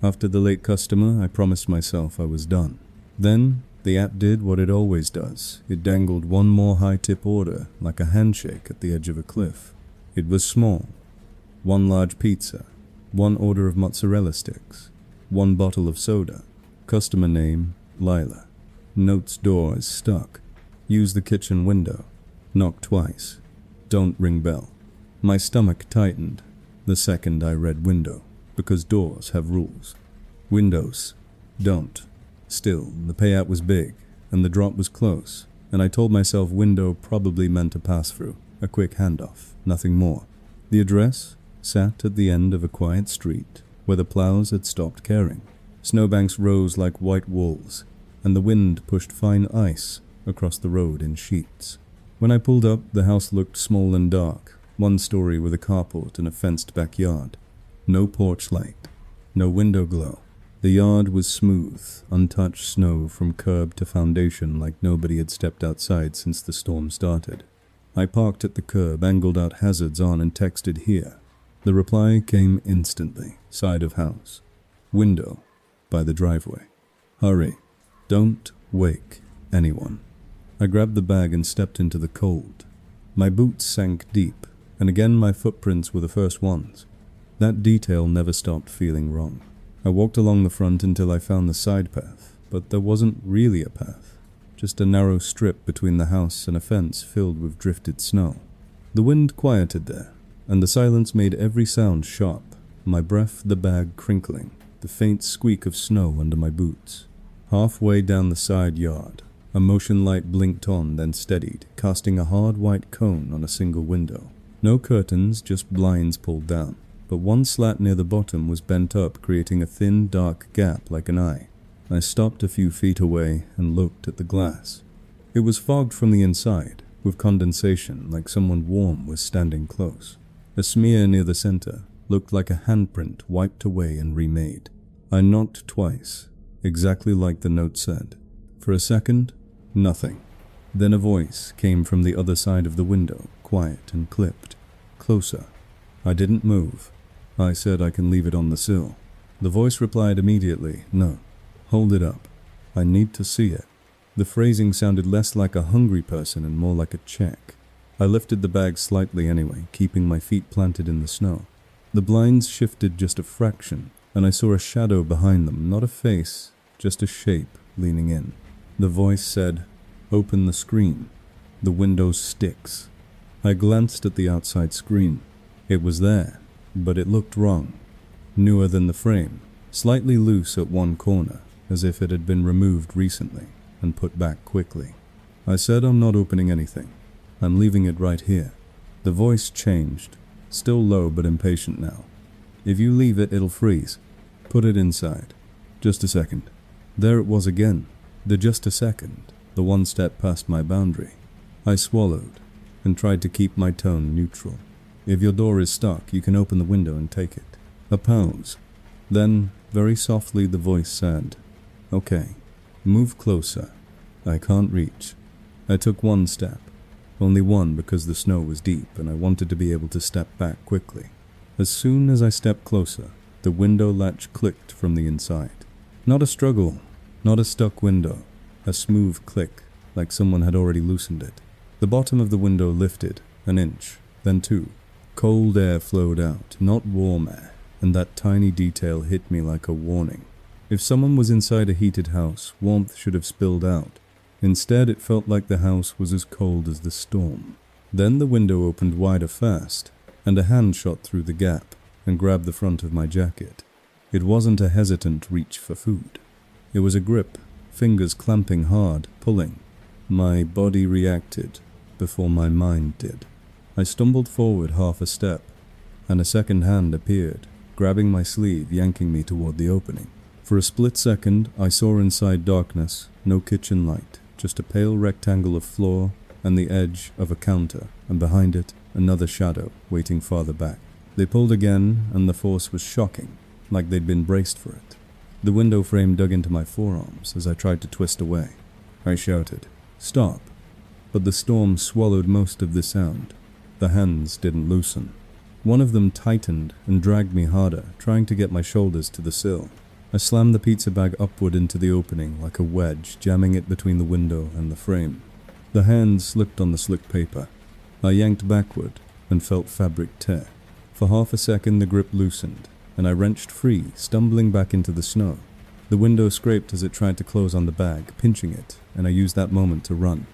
After the late customer, I promised myself I was done. Then, the app did what it always does. It dangled one more high-tip order, like a handshake at the edge of a cliff. It was small. One large pizza, one order of mozzarella sticks, one bottle of soda. Customer name, Lila. Notes door is stuck. Use the kitchen window. Knock twice. Don't ring bell. My stomach tightened the second I read window, because doors have rules. Windows, don't. Still, the payout was big, and the drop was close, and I told myself window probably meant a pass-through, a quick handoff, nothing more. The address sat at the end of a quiet street, where the plows had stopped caring. Snowbanks rose like white walls, and the wind pushed fine ice across the road in sheets. When I pulled up, the house looked small and dark, one story with a carport and a fenced backyard. No porch light, no window glow. The yard was smooth, untouched snow from curb to foundation like nobody had stepped outside since the storm started. I parked at the curb, angled out hazards on, and texted here. The reply came instantly. Side of house. Window by the driveway. Hurry. Don't wake anyone. I grabbed the bag and stepped into the cold. My boots sank deep, and again my footprints were the first ones. That detail never stopped feeling wrong. I walked along the front until I found the side path, but there wasn't really a path, just a narrow strip between the house and a fence filled with drifted snow. The wind quieted there, and the silence made every sound sharp, my breath the bag crinkling, the faint squeak of snow under my boots. Halfway down the side yard, a motion light blinked on, then steadied, casting a hard white cone on a single window. No curtains, just blinds pulled down. But one slat near the bottom was bent up, creating a thin, dark gap like an eye. I stopped a few feet away and looked at the glass. It was fogged from the inside, with condensation, like someone warm was standing close. A smear near the center looked like a handprint wiped away and remade. I knocked twice, exactly like the note said. For a second, nothing. Then a voice came from the other side of the window, quiet and clipped. Closer. I didn't move. I said I can leave it on the sill. The voice replied immediately, no. Hold it up. I need to see it. The phrasing sounded less like a hungry person and more like a check. I lifted the bag slightly anyway, keeping my feet planted in the snow. The blinds shifted just a fraction, and I saw a shadow behind them, not a face, just a shape leaning in. The voice said, open the screen. The window sticks. I glanced at the outside screen. It was there, but it looked wrong. Newer than the frame, slightly loose at one corner, as if it had been removed recently and put back quickly. I said I'm not opening anything. I'm leaving it right here. The voice changed, still low but impatient now. If you leave it, it'll freeze. Put it inside. Just a second. There it was again. The just a second, the one step past my boundary. I swallowed and tried to keep my tone neutral. If your door is stuck, you can open the window and take it. A pause. Then, very softly, the voice said, okay, move closer. I can't reach. I took one step. Only one because the snow was deep and I wanted to be able to step back quickly. As soon as I stepped closer, the window latch clicked from the inside. Not a struggle, not a stuck window. A smooth click, like someone had already loosened it. The bottom of the window lifted, an inch, then two. Cold air flowed out, not warm air, and that tiny detail hit me like a warning. If someone was inside a heated house, warmth should have spilled out. Instead, it felt like the house was as cold as the storm. Then the window opened wider fast, and a hand shot through the gap and grabbed the front of my jacket. It wasn't a hesitant reach for food. It was a grip, fingers clamping hard, pulling. My body reacted. before my mind did. I stumbled forward half a step, and a second hand appeared, grabbing my sleeve, yanking me toward the opening. For a split second, I saw inside darkness, no kitchen light, just a pale rectangle of floor and the edge of a counter, and behind it, another shadow waiting farther back. They pulled again, and the force was shocking, like they'd been braced for it. The window frame dug into my forearms as I tried to twist away. I shouted, "Stop!" But the storm swallowed most of the sound. The hands didn't loosen. One of them tightened and dragged me harder, trying to get my shoulders to the sill. I slammed the pizza bag upward into the opening like a wedge, jamming it between the window and the frame. The hand slipped on the slick paper. I yanked backward and felt fabric tear. For half a second the grip loosened, and I wrenched free, stumbling back into the snow. The window scraped as it tried to close on the bag, pinching it, and I used that moment to run.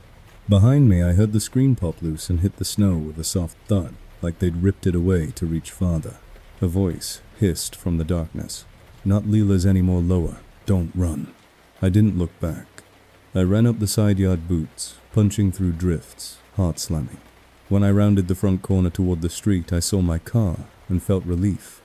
Behind me I heard the screen pop loose and hit the snow with a soft thud, like they'd ripped it away to reach farther. A voice hissed from the darkness. "Not Leela's any more lower. Don't run." I didn't look back. I ran up the side yard boots, punching through drifts, heart slamming. When I rounded the front corner toward the street, I saw my car and felt relief,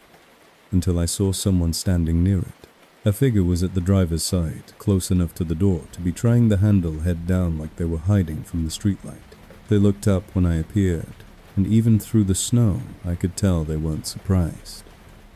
until I saw someone standing near it. A figure was at the driver's side, close enough to the door to be trying the handle head down like they were hiding from the streetlight. They looked up when I appeared, and even through the snow, I could tell they weren't surprised.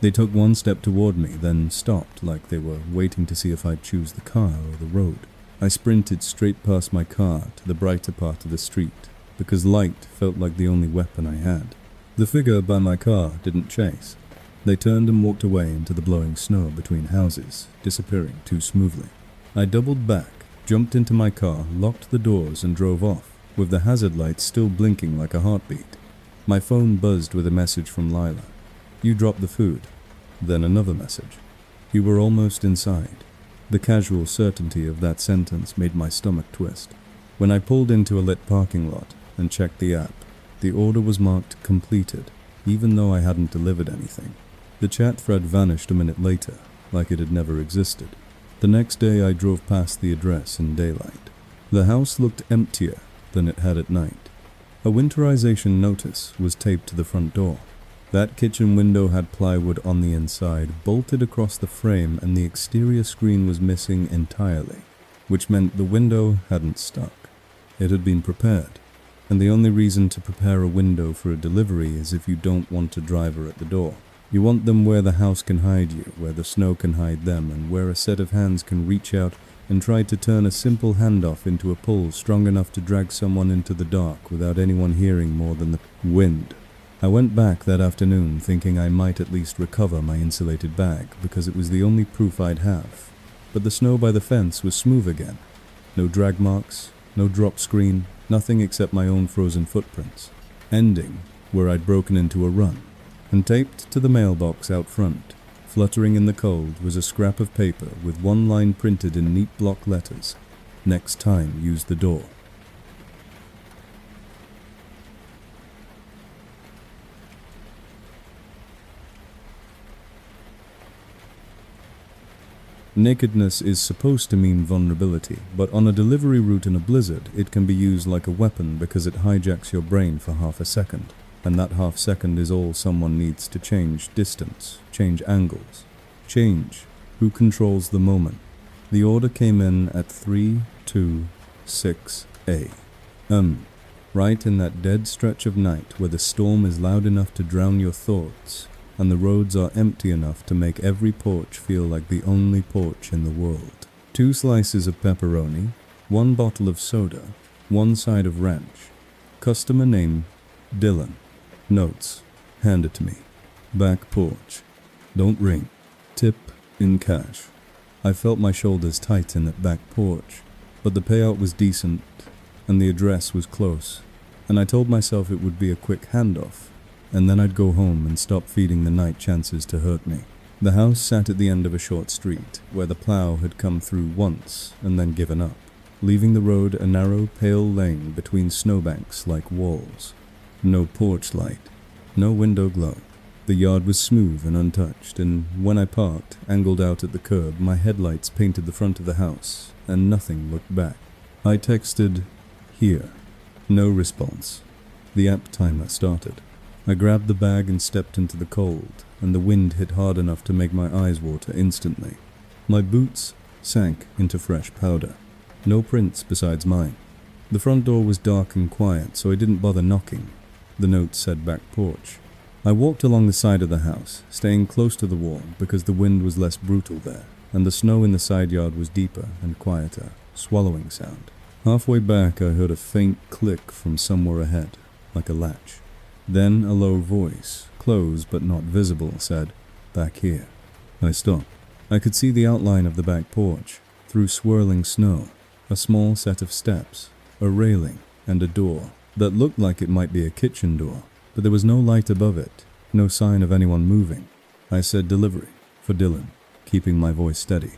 They took one step toward me, then stopped like they were waiting to see if I'd choose the car or the road. I sprinted straight past my car to the brighter part of the street, because light felt like the only weapon I had. The figure by my car didn't chase. They turned and walked away into the blowing snow between houses, disappearing too smoothly. I doubled back, jumped into my car, locked the doors and drove off, with the hazard lights still blinking like a heartbeat. My phone buzzed with a message from Lila. "You dropped the food." Then another message. "You were almost inside." The casual certainty of that sentence made my stomach twist. When I pulled into a lit parking lot and checked the app, the order was marked completed, even though I hadn't delivered anything. The chat thread vanished a minute later, like it had never existed. The next day I drove past the address in daylight. The house looked emptier than it had at night. A winterization notice was taped to the front door. That kitchen window had plywood on the inside, bolted across the frame, and the exterior screen was missing entirely, which meant the window hadn't stuck. It had been prepared, and the only reason to prepare a window for a delivery is if you don't want a driver at the door. You want them where the house can hide you, where the snow can hide them, and where a set of hands can reach out and try to turn a simple handoff into a pull strong enough to drag someone into the dark without anyone hearing more than the wind. I went back that afternoon thinking I might at least recover my insulated bag because it was the only proof I'd have. But the snow by the fence was smooth again. No drag marks, no drop screen, nothing except my own frozen footprints, ending where I'd broken into a run. And taped to the mailbox out front, fluttering in the cold, was a scrap of paper with one line printed in neat block letters. "Next time, use the door." Nakedness is supposed to mean vulnerability, but on a delivery route in a blizzard, it can be used like a weapon because it hijacks your brain for half a second. And that half second is all someone needs to change distance, change angles, change who controls the moment. The order came in at 3:26 a.m. Right in that dead stretch of night where the storm is loud enough to drown your thoughts, and the roads are empty enough to make every porch feel like the only porch in the world. 2 slices of pepperoni, 1 bottle of soda, 1 side of ranch. Customer name, Dylan. Notes, hand it to me. Back porch. Don't ring. Tip in cash. I felt my shoulders tight in that back porch, but the payout was decent, and the address was close, and I told myself it would be a quick handoff, and then I'd go home and stop feeding the night chances to hurt me. The house sat at the end of a short street, where the plow had come through once and then given up, leaving the road a narrow, pale lane between snowbanks like walls. No porch light, no window glow. The yard was smooth and untouched, and when I parked, angled out at the curb, my headlights painted the front of the house, and nothing looked back. I texted, "Here," No response. The app timer started. I grabbed the bag and stepped into the cold, and the wind hit hard enough to make my eyes water instantly. My boots sank into fresh powder. No prints besides mine. The front door was dark and quiet, so I didn't bother knocking. The note said back porch. I walked along the side of the house, staying close to the wall because the wind was less brutal there, and the snow in the side yard was deeper and quieter, swallowing sound. Halfway back I heard a faint click from somewhere ahead, like a latch. Then a low voice, close but not visible, said, "Back here." I stopped. I could see the outline of the back porch, through swirling snow, a small set of steps, a railing, and a door that looked like it might be a kitchen door, but there was no light above it, no sign of anyone moving. I said delivery, for Dylan, keeping my voice steady.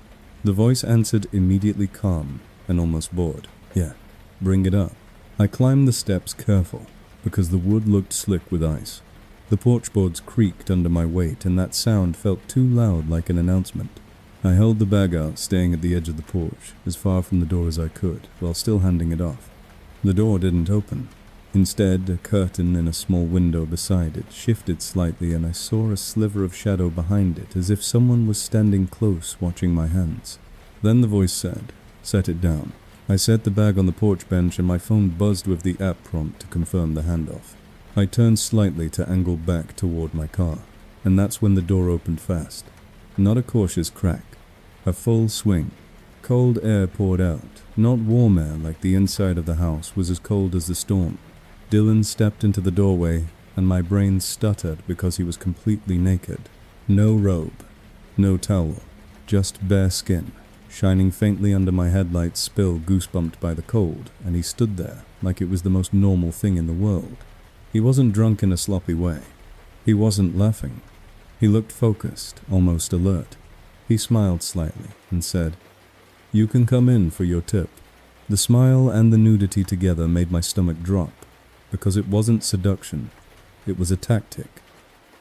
The voice answered immediately calm and almost bored. "Yeah, bring it up." I climbed the steps careful, because the wood looked slick with ice. The porch boards creaked under my weight, and that sound felt too loud like an announcement. I held the bag out, staying at the edge of the porch, as far from the door as I could, while still handing it off. The door didn't open. Instead, a curtain in a small window beside it shifted slightly, and I saw a sliver of shadow behind it, as if someone was standing close, watching my hands. Then the voice said, "Set it down." I set the bag on the porch bench, and my phone buzzed with the app prompt to confirm the handoff. I turned slightly to angle back toward my car, and that's when the door opened fast. Not a cautious crack, a full swing. Cold air poured out, not warm air like the inside of the house was as cold as the storm. Dylan stepped into the doorway, and my brain stuttered because he was completely naked. No robe, no towel, just bare skin, shining faintly under my headlights, spill goosebumped by the cold, and he stood there like it was the most normal thing in the world. He wasn't drunk in a sloppy way. He wasn't laughing. He looked focused, almost alert. He smiled slightly and said, "You can come in for your tip." The smile and the nudity together made my stomach drop, because it wasn't seduction. It was a tactic,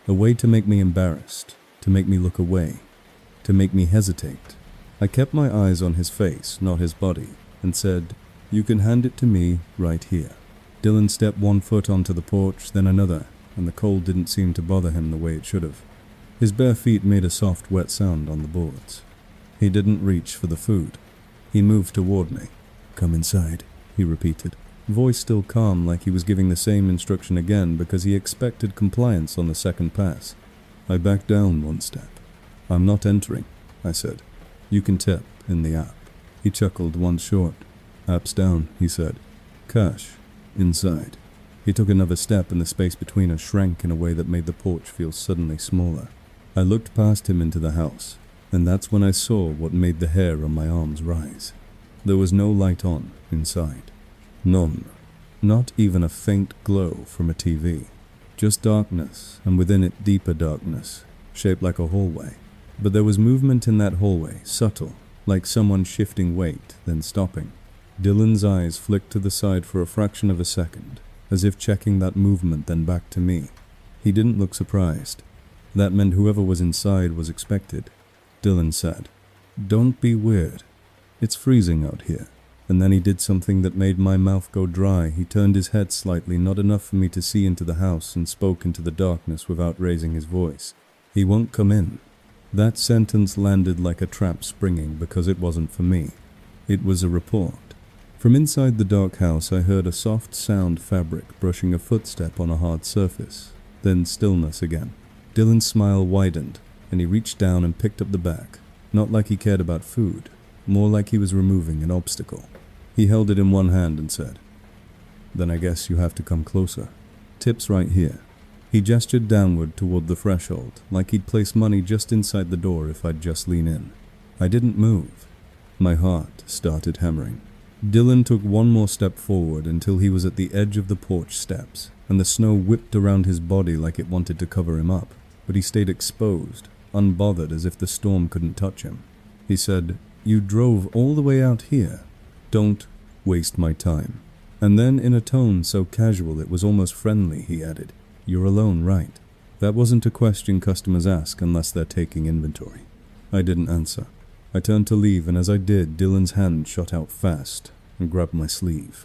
a way to make me embarrassed, to make me look away, to make me hesitate. I kept my eyes on his face, not his body, and said, "You can hand it to me right here." Dylan stepped one foot onto the porch, then another, and the cold didn't seem to bother him the way it should have. His bare feet made a soft, wet sound on the boards. He didn't reach for the food. He moved toward me. "Come inside," he repeated, voice still calm, like he was giving the same instruction again because he expected compliance on the second pass. I backed down one step. "I'm not entering," I said. "You can tip in the app." He chuckled once short. "App's down," he said. "Cash. Inside." He took another step, and the space between us shrank in a way that made the porch feel suddenly smaller. I looked past him into the house, and that's when I saw what made the hair on my arms rise. There was no light on inside. None. Not even a faint glow from a TV. Just darkness, and within it deeper darkness, shaped like a hallway. But there was movement in that hallway, subtle, like someone shifting weight, then stopping. Dylan's eyes flicked to the side for a fraction of a second, as if checking that movement, then back to me. He didn't look surprised. That meant whoever was inside was expected. Dylan said, "Don't be weird. It's freezing out here." And then he did something that made my mouth go dry. He turned his head slightly, not enough for me to see into the house, and spoke into the darkness without raising his voice. "He won't come in." That sentence landed like a trap springing because it wasn't for me. It was a report. From inside the dark house I heard a soft sound fabric brushing a footstep on a hard surface, then stillness again. Dylan's smile widened, and he reached down and picked up the bag, not like he cared about food, more like he was removing an obstacle. He held it in one hand and said, "Then I guess you have to come closer. Tip's right here." He gestured downward toward the threshold, like he'd place money just inside the door if I'd just lean in. I didn't move. My heart started hammering. Dylan took one more step forward until he was at the edge of the porch steps, and the snow whipped around his body like it wanted to cover him up, but he stayed exposed, unbothered, as if the storm couldn't touch him. He said, "You drove all the way out here. Don't waste my time." And then in a tone so casual it was almost friendly, he added, "You're alone, right?" That wasn't a question customers ask unless they're taking inventory. I didn't answer. I turned to leave, and as I did, Dylan's hand shot out fast and grabbed my sleeve.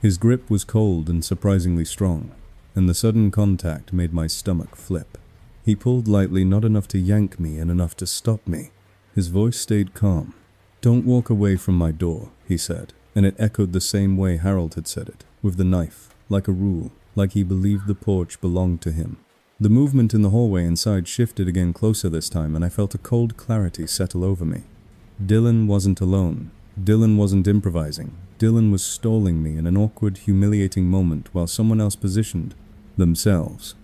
His grip was cold and surprisingly strong, and the sudden contact made my stomach flip. He pulled lightly, not enough to yank me and enough to stop me. His voice stayed calm. "Don't walk away from my door," he said, and it echoed the same way Harold had said it, with the knife, like a rule, like he believed the porch belonged to him. The movement in the hallway inside shifted again closer this time, and I felt a cold clarity settle over me. Dylan wasn't alone. Dylan wasn't improvising. Dylan was stalling me in an awkward, humiliating moment while someone else positioned themselves.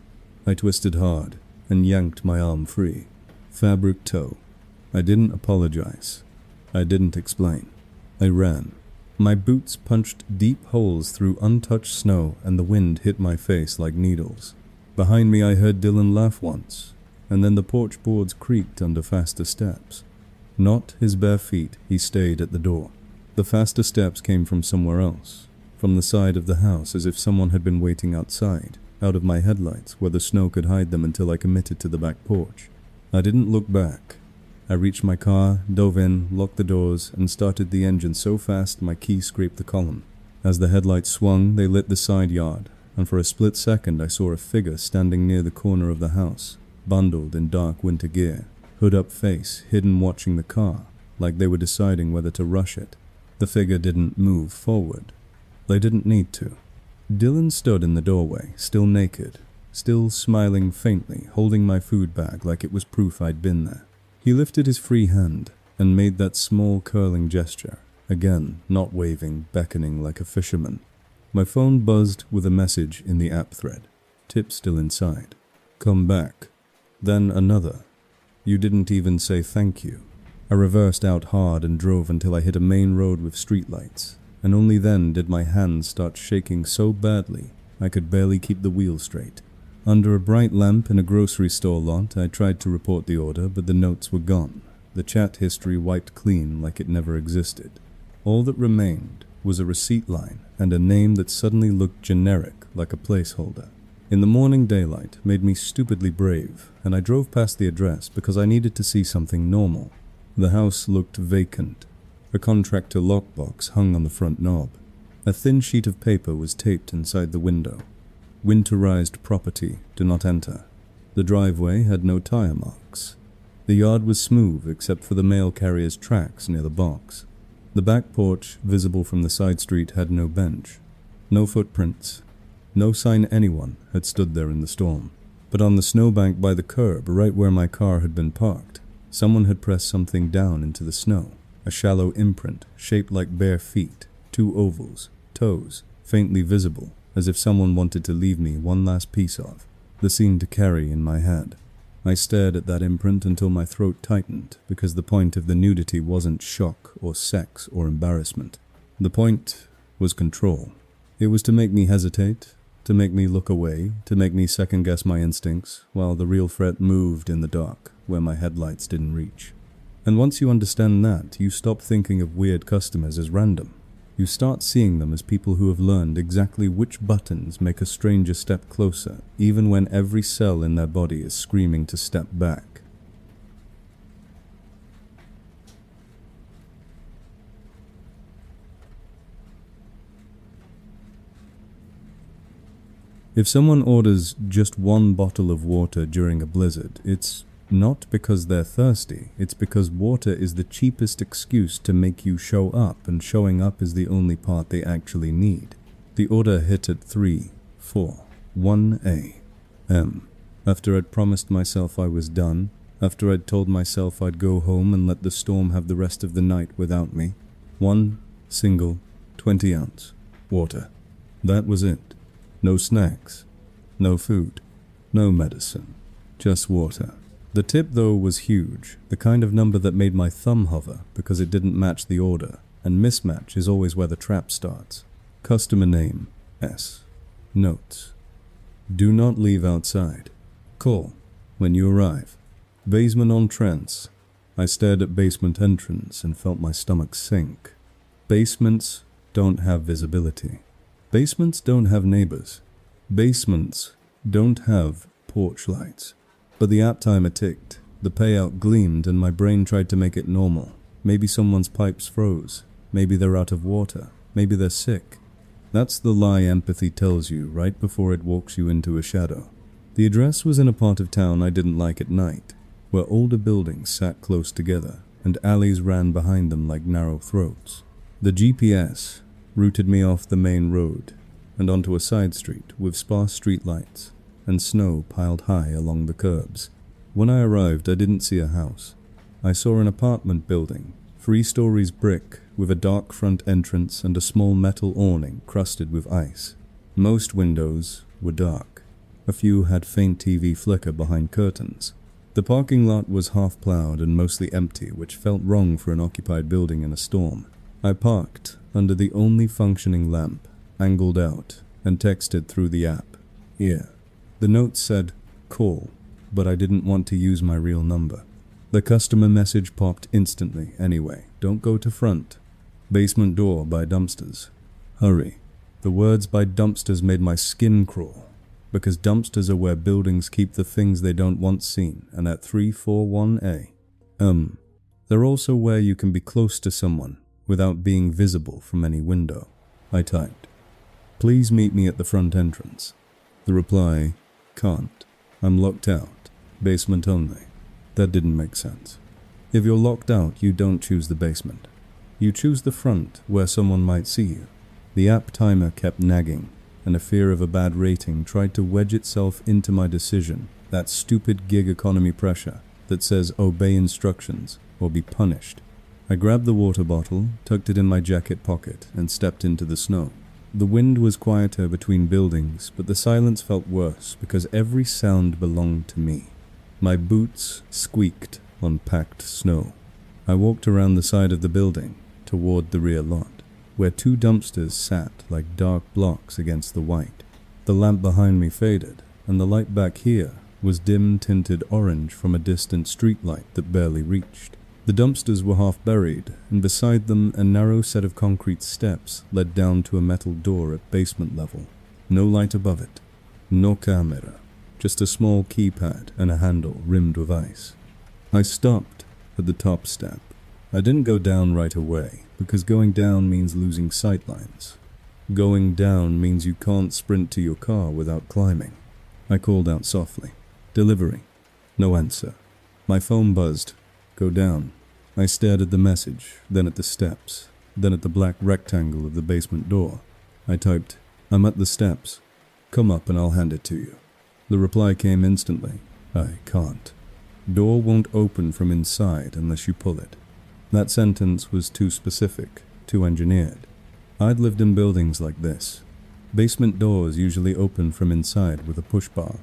I twisted hard and yanked my arm free. Fabric toe. I didn't apologize. I didn't explain. I ran. My boots punched deep holes through untouched snow, and the wind hit my face like needles. Behind me I heard Dylan laugh once, and then the porch boards creaked under faster steps. Not his bare feet, he stayed at the door. The faster steps came from somewhere else, from the side of the house, as if someone had been waiting outside, out of my headlights, where the snow could hide them until I committed to the back porch. I didn't look back. I reached my car, dove in, locked the doors, and started the engine so fast my key scraped the column. As the headlights swung, they lit the side yard, and for a split second I saw a figure standing near the corner of the house, bundled in dark winter gear, hood-up face, hidden watching the car, like they were deciding whether to rush it. The figure didn't move forward. They didn't need to. Dylan stood in the doorway, still naked, still smiling faintly, holding my food bag like it was proof I'd been there. He lifted his free hand and made that small curling gesture, again not waving, beckoning like a fisherman. My phone buzzed with a message in the app thread. Tip still inside. Come back. Then another. You didn't even say thank you. I reversed out hard and drove until I hit a main road with streetlights, and only then did my hands start shaking so badly I could barely keep the wheel straight. Under a bright lamp in a grocery store lot, I tried to report the order, but the notes were gone. The chat history wiped clean like it never existed. All that remained was a receipt line and a name that suddenly looked generic, like a placeholder. In the morning daylight made me stupidly brave, and I drove past the address because I needed to see something normal. The house looked vacant. A contractor lockbox hung on the front knob. A thin sheet of paper was taped inside the window. Winterized property, do not enter. The driveway had no tire marks. The yard was smooth except for the mail carrier's tracks near the box. The back porch, visible from the side street, had no bench. No footprints. No sign anyone had stood there in the storm. But on the snowbank by the curb, right where my car had been parked, someone had pressed something down into the snow. A shallow imprint, shaped like bare feet, two ovals, toes, faintly visible, as if someone wanted to leave me one last piece of the scene to carry in my head. I stared at that imprint until my throat tightened, because the point of the nudity wasn't shock or sex or embarrassment. The point was control. It was to make me hesitate, to make me look away, to make me second-guess my instincts, while the real threat moved in the dark, where my headlights didn't reach. And once you understand that, you stop thinking of weird customers as random. You start seeing them as people who have learned exactly which buttons make a stranger step closer, even when every cell in their body is screaming to step back. If someone orders just one bottle of water during a blizzard, it's not because they're thirsty, it's because water is the cheapest excuse to make you show up, and showing up is the only part they actually need. The order hit at 3:41 a.m. After I'd promised myself I was done, after I'd told myself I'd go home and let the storm have the rest of the night without me. One single 20-ounce water. That was it. No snacks, no food, no medicine, just water. The tip, though, was huge, the kind of number that made my thumb hover because it didn't match the order, and mismatch is always where the trap starts. Customer name, S. Notes. Do not leave outside. Call when you arrive. Basement on Trents. I stared at basement entrance and felt my stomach sink. Basements don't have visibility. Basements don't have neighbors. Basements don't have porch lights. But the app timer ticked, the payout gleamed, and my brain tried to make it normal. Maybe someone's pipes froze. Maybe they're out of water. Maybe they're sick. That's the lie empathy tells you right before it walks you into a shadow. The address was in a part of town I didn't like at night, where older buildings sat close together and alleys ran behind them like narrow throats. The GPS routed me off the main road and onto a side street with sparse streetlights and snow piled high along the curbs. When I arrived, I didn't see a house. I saw an apartment building, 3 stories brick, with a dark front entrance and a small metal awning crusted with ice. Most windows were dark. A few had faint TV flicker behind curtains. The parking lot was half-plowed and mostly empty, which felt wrong for an occupied building in a storm. I parked under the only functioning lamp, angled out, and texted through the app. Here. The note said, "Call," but I didn't want to use my real number. The customer message popped instantly anyway. Don't go to front. Basement door by dumpsters. Hurry. The words by dumpsters made my skin crawl, because dumpsters are where buildings keep the things they don't want seen, and at 341A. They're also where you can be close to someone without being visible from any window. I typed, "Please meet me at the front entrance." The reply, "Can't. I'm locked out. Basement only." That didn't make sense. If you're locked out, you don't choose the basement. You choose the front, where someone might see you. The app timer kept nagging, and a fear of a bad rating tried to wedge itself into my decision, that stupid gig economy pressure that says obey instructions or be punished. I grabbed the water bottle, tucked it in my jacket pocket, and stepped into the snow. The wind was quieter between buildings, but the silence felt worse because every sound belonged to me. My boots squeaked on packed snow. I walked around the side of the building, toward the rear lot, where 2 dumpsters sat like dark blocks against the white. The lamp behind me faded, and the light back here was dim-tinted orange from a distant streetlight that barely reached. The dumpsters were half buried, and beside them a narrow set of concrete steps led down to a metal door at basement level. No light above it, no camera, just a small keypad and a handle rimmed with ice. I stopped at the top step. I didn't go down right away, because going down means losing sightlines. Going down means you can't sprint to your car without climbing. I called out softly, "Delivery." No answer. My phone buzzed. "Go down." I stared at the message, then at the steps, then at the black rectangle of the basement door. I typed, "I'm at the steps. Come up and I'll hand it to you." The reply came instantly, "I can't. Door won't open from inside unless you pull it." That sentence was too specific, too engineered. I'd lived in buildings like this. Basement doors usually open from inside with a push bar.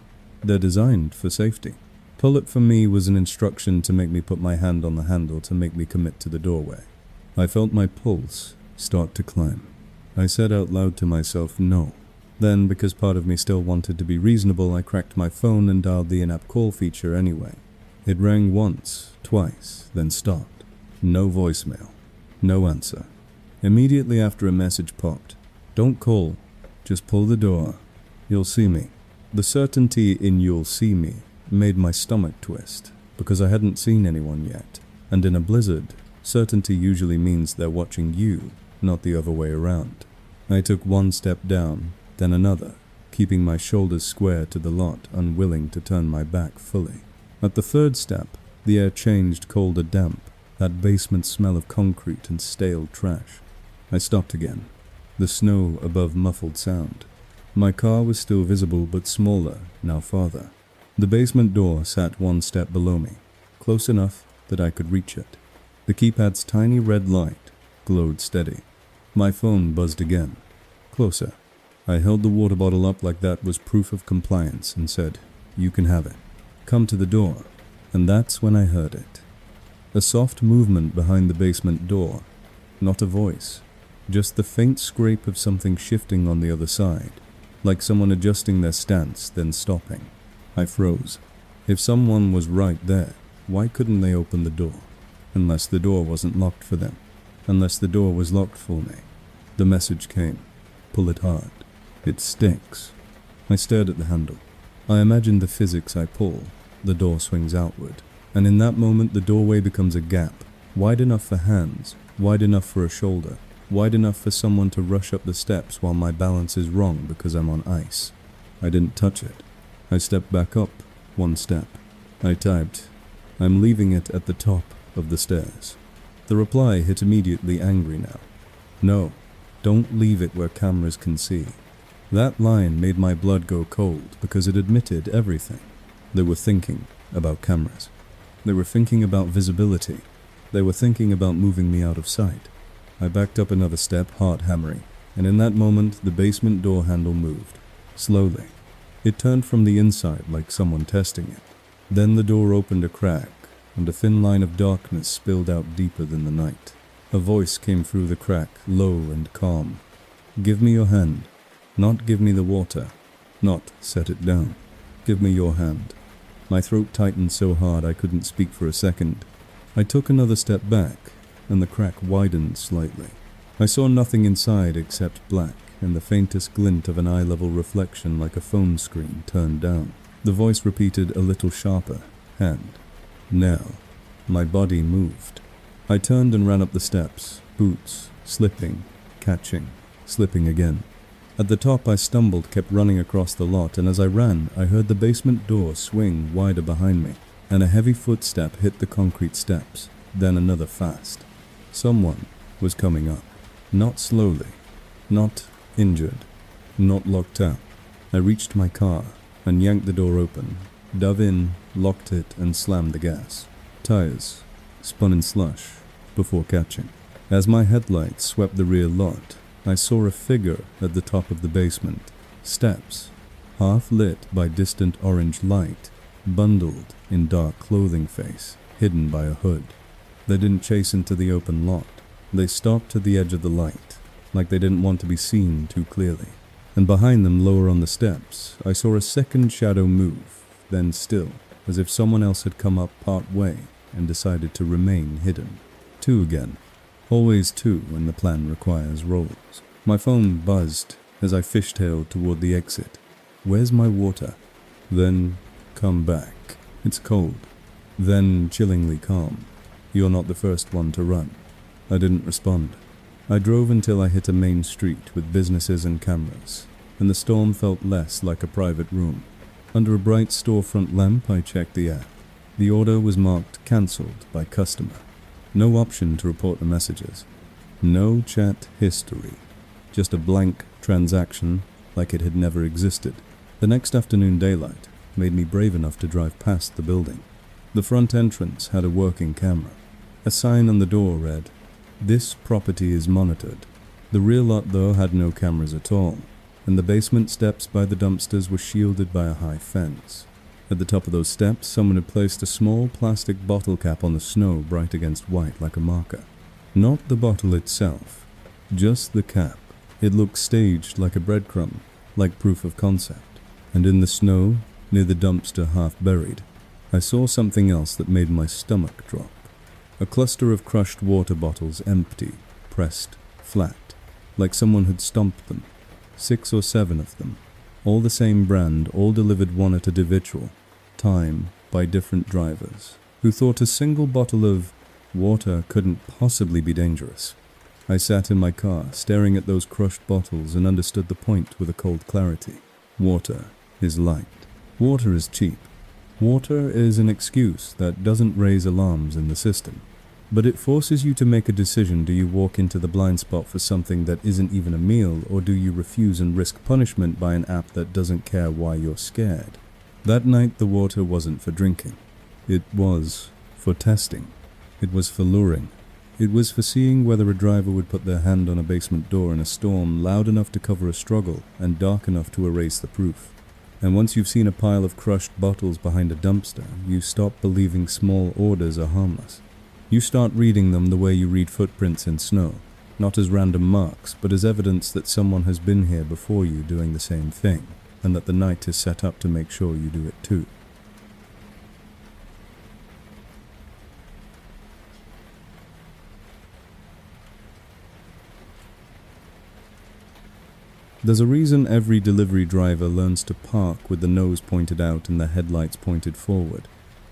They're designed for safety. Pull it for me was an instruction to make me put my hand on the handle to make me commit to the doorway. I felt my pulse start to climb. I said out loud to myself, "No." Then, because part of me still wanted to be reasonable, I cracked my phone and dialed the in-app call feature anyway. It rang once, twice, then stopped. No voicemail. No answer. Immediately after a message popped. "Don't call. Just pull the door. You'll see me." The certainty in "you'll see me" made my stomach twist, because I hadn't seen anyone yet. And in a blizzard, certainty usually means they're watching you, not the other way around. I took 1 step down, then another, keeping my shoulders square to the lot, unwilling to turn my back fully. At the 3rd step, the air changed colder damp. That basement smell of concrete and stale trash. I stopped again. The snow above muffled sound. My car was still visible but smaller, now farther. The basement door sat 1 step below me, close enough that I could reach it. The keypad's tiny red light glowed steady. My phone buzzed again. Closer. I held the water bottle up like that was proof of compliance and said, "You can have it. Come to the door." And that's when I heard it. A soft movement behind the basement door. Not a voice. Just the faint scrape of something shifting on the other side. Like someone adjusting their stance, then stopping. I froze. If someone was right there, why couldn't they open the door? Unless the door wasn't locked for them. Unless the door was locked for me. The message came. "Pull it hard. It stinks." I stared at the handle. I imagined the physics I pull. The door swings outward. And in that moment the doorway becomes a gap, wide enough for hands, wide enough for a shoulder, wide enough for someone to rush up the steps while my balance is wrong because I'm on ice. I didn't touch it. I stepped back up 1 step. I typed, "I'm leaving it at the top of the stairs." The reply hit immediately angry now. "No, don't leave it where cameras can see." That line made my blood go cold because it admitted everything. They were thinking about cameras. They were thinking about visibility. They were thinking about moving me out of sight. I backed up another step, heart hammering, and in that moment the basement door handle moved. Slowly. It turned from the inside like someone testing it. Then the door opened a crack, and a thin line of darkness spilled out deeper than the night. A voice came through the crack, low and calm. "Give me your hand. Not give me the water. Not set it down. Give me your hand." My throat tightened so hard I couldn't speak for a second. I took another step back, and the crack widened slightly. I saw nothing inside except black and the faintest glint of an eye-level reflection like a phone screen turned down. The voice repeated a little sharper, "Hand." Now, my body moved. I turned and ran up the steps, boots, slipping, catching, slipping again. At the top I stumbled, kept running across the lot, and as I ran, I heard the basement door swing wider behind me, and a heavy footstep hit the concrete steps, then another fast. Someone was coming up. Not slowly, not injured, not locked out. I reached my car and yanked the door open, dove in, locked it, and slammed the gas. Tires spun in slush before catching. As my headlights swept the rear lot, I saw a figure at the top of the basement. Steps, half lit by distant orange light, bundled in dark clothing face, hidden by a hood. They didn't chase into the open lot. They stopped at the edge of the light, like they didn't want to be seen too clearly. And behind them, lower on the steps, I saw a second shadow move, then still, as if someone else had come up part way and decided to remain hidden. 2 again. Always 2 when the plan requires rolls. My phone buzzed as I fishtailed toward the exit. "Where's my water?" Then, "Come back. It's cold." Then, chillingly calm. "You're not the first one to run." I didn't respond. I drove until I hit a main street with businesses and cameras, and the storm felt less like a private room. Under a bright storefront lamp, I checked the app. The order was marked "Cancelled" by customer. No option to report the messages. No chat history. Just a blank transaction like it had never existed. The next afternoon daylight made me brave enough to drive past the building. The front entrance had a working camera. A sign on the door read, "This property is monitored." The rear lot, though, had no cameras at all, and the basement steps by the dumpsters were shielded by a high fence. At the top of those steps, someone had placed a small plastic bottle cap on the snow, bright against white like a marker. Not the bottle itself, just the cap. It looked staged like a breadcrumb, like proof of concept. And in the snow, near the dumpster half buried, I saw something else that made my stomach drop. A cluster of crushed water bottles, empty, pressed, flat, like someone had stomped them. 6 or 7 of them. All the same brand, all delivered one at a individual time by different drivers, who thought a single bottle of water couldn't possibly be dangerous. I sat in my car, staring at those crushed bottles, and understood the point with a cold clarity. Water is light. Water is cheap. Water is an excuse that doesn't raise alarms in the system. But it forces you to make a decision. Do you walk into the blind spot for something that isn't even a meal, or do you refuse and risk punishment by an app that doesn't care why you're scared? That night the water wasn't for drinking. It was for testing. It was for luring. It was for seeing whether a driver would put their hand on a basement door in a storm loud enough to cover a struggle and dark enough to erase the proof. And once you've seen a pile of crushed bottles behind a dumpster, you stop believing small orders are harmless. You start reading them the way you read footprints in snow, not as random marks, but as evidence that someone has been here before you doing the same thing, and that the night is set up to make sure you do it too. There's a reason every delivery driver learns to park with the nose pointed out and the headlights pointed forward.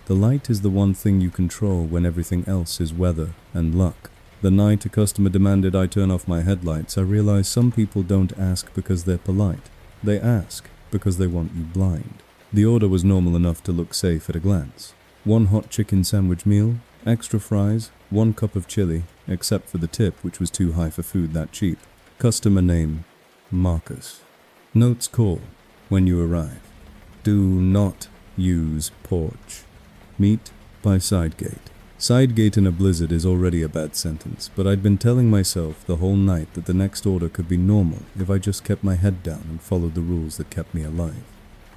The light is the one thing you control when everything else is weather and luck. The night a customer demanded I turn off my headlights, I realized some people don't ask because they're polite. They ask because they want you blind. The order was normal enough to look safe at a glance. 1 hot chicken sandwich meal, extra fries, 1 cup of chili, except for the tip, which was too high for food that cheap. Customer name, Marcus. Notes call when you arrive. Do not use porch. Meet by side gate. Side gate in a blizzard is already a bad sentence, but I'd been telling myself the whole night that the next order could be normal if I just kept my head down and followed the rules that kept me alive.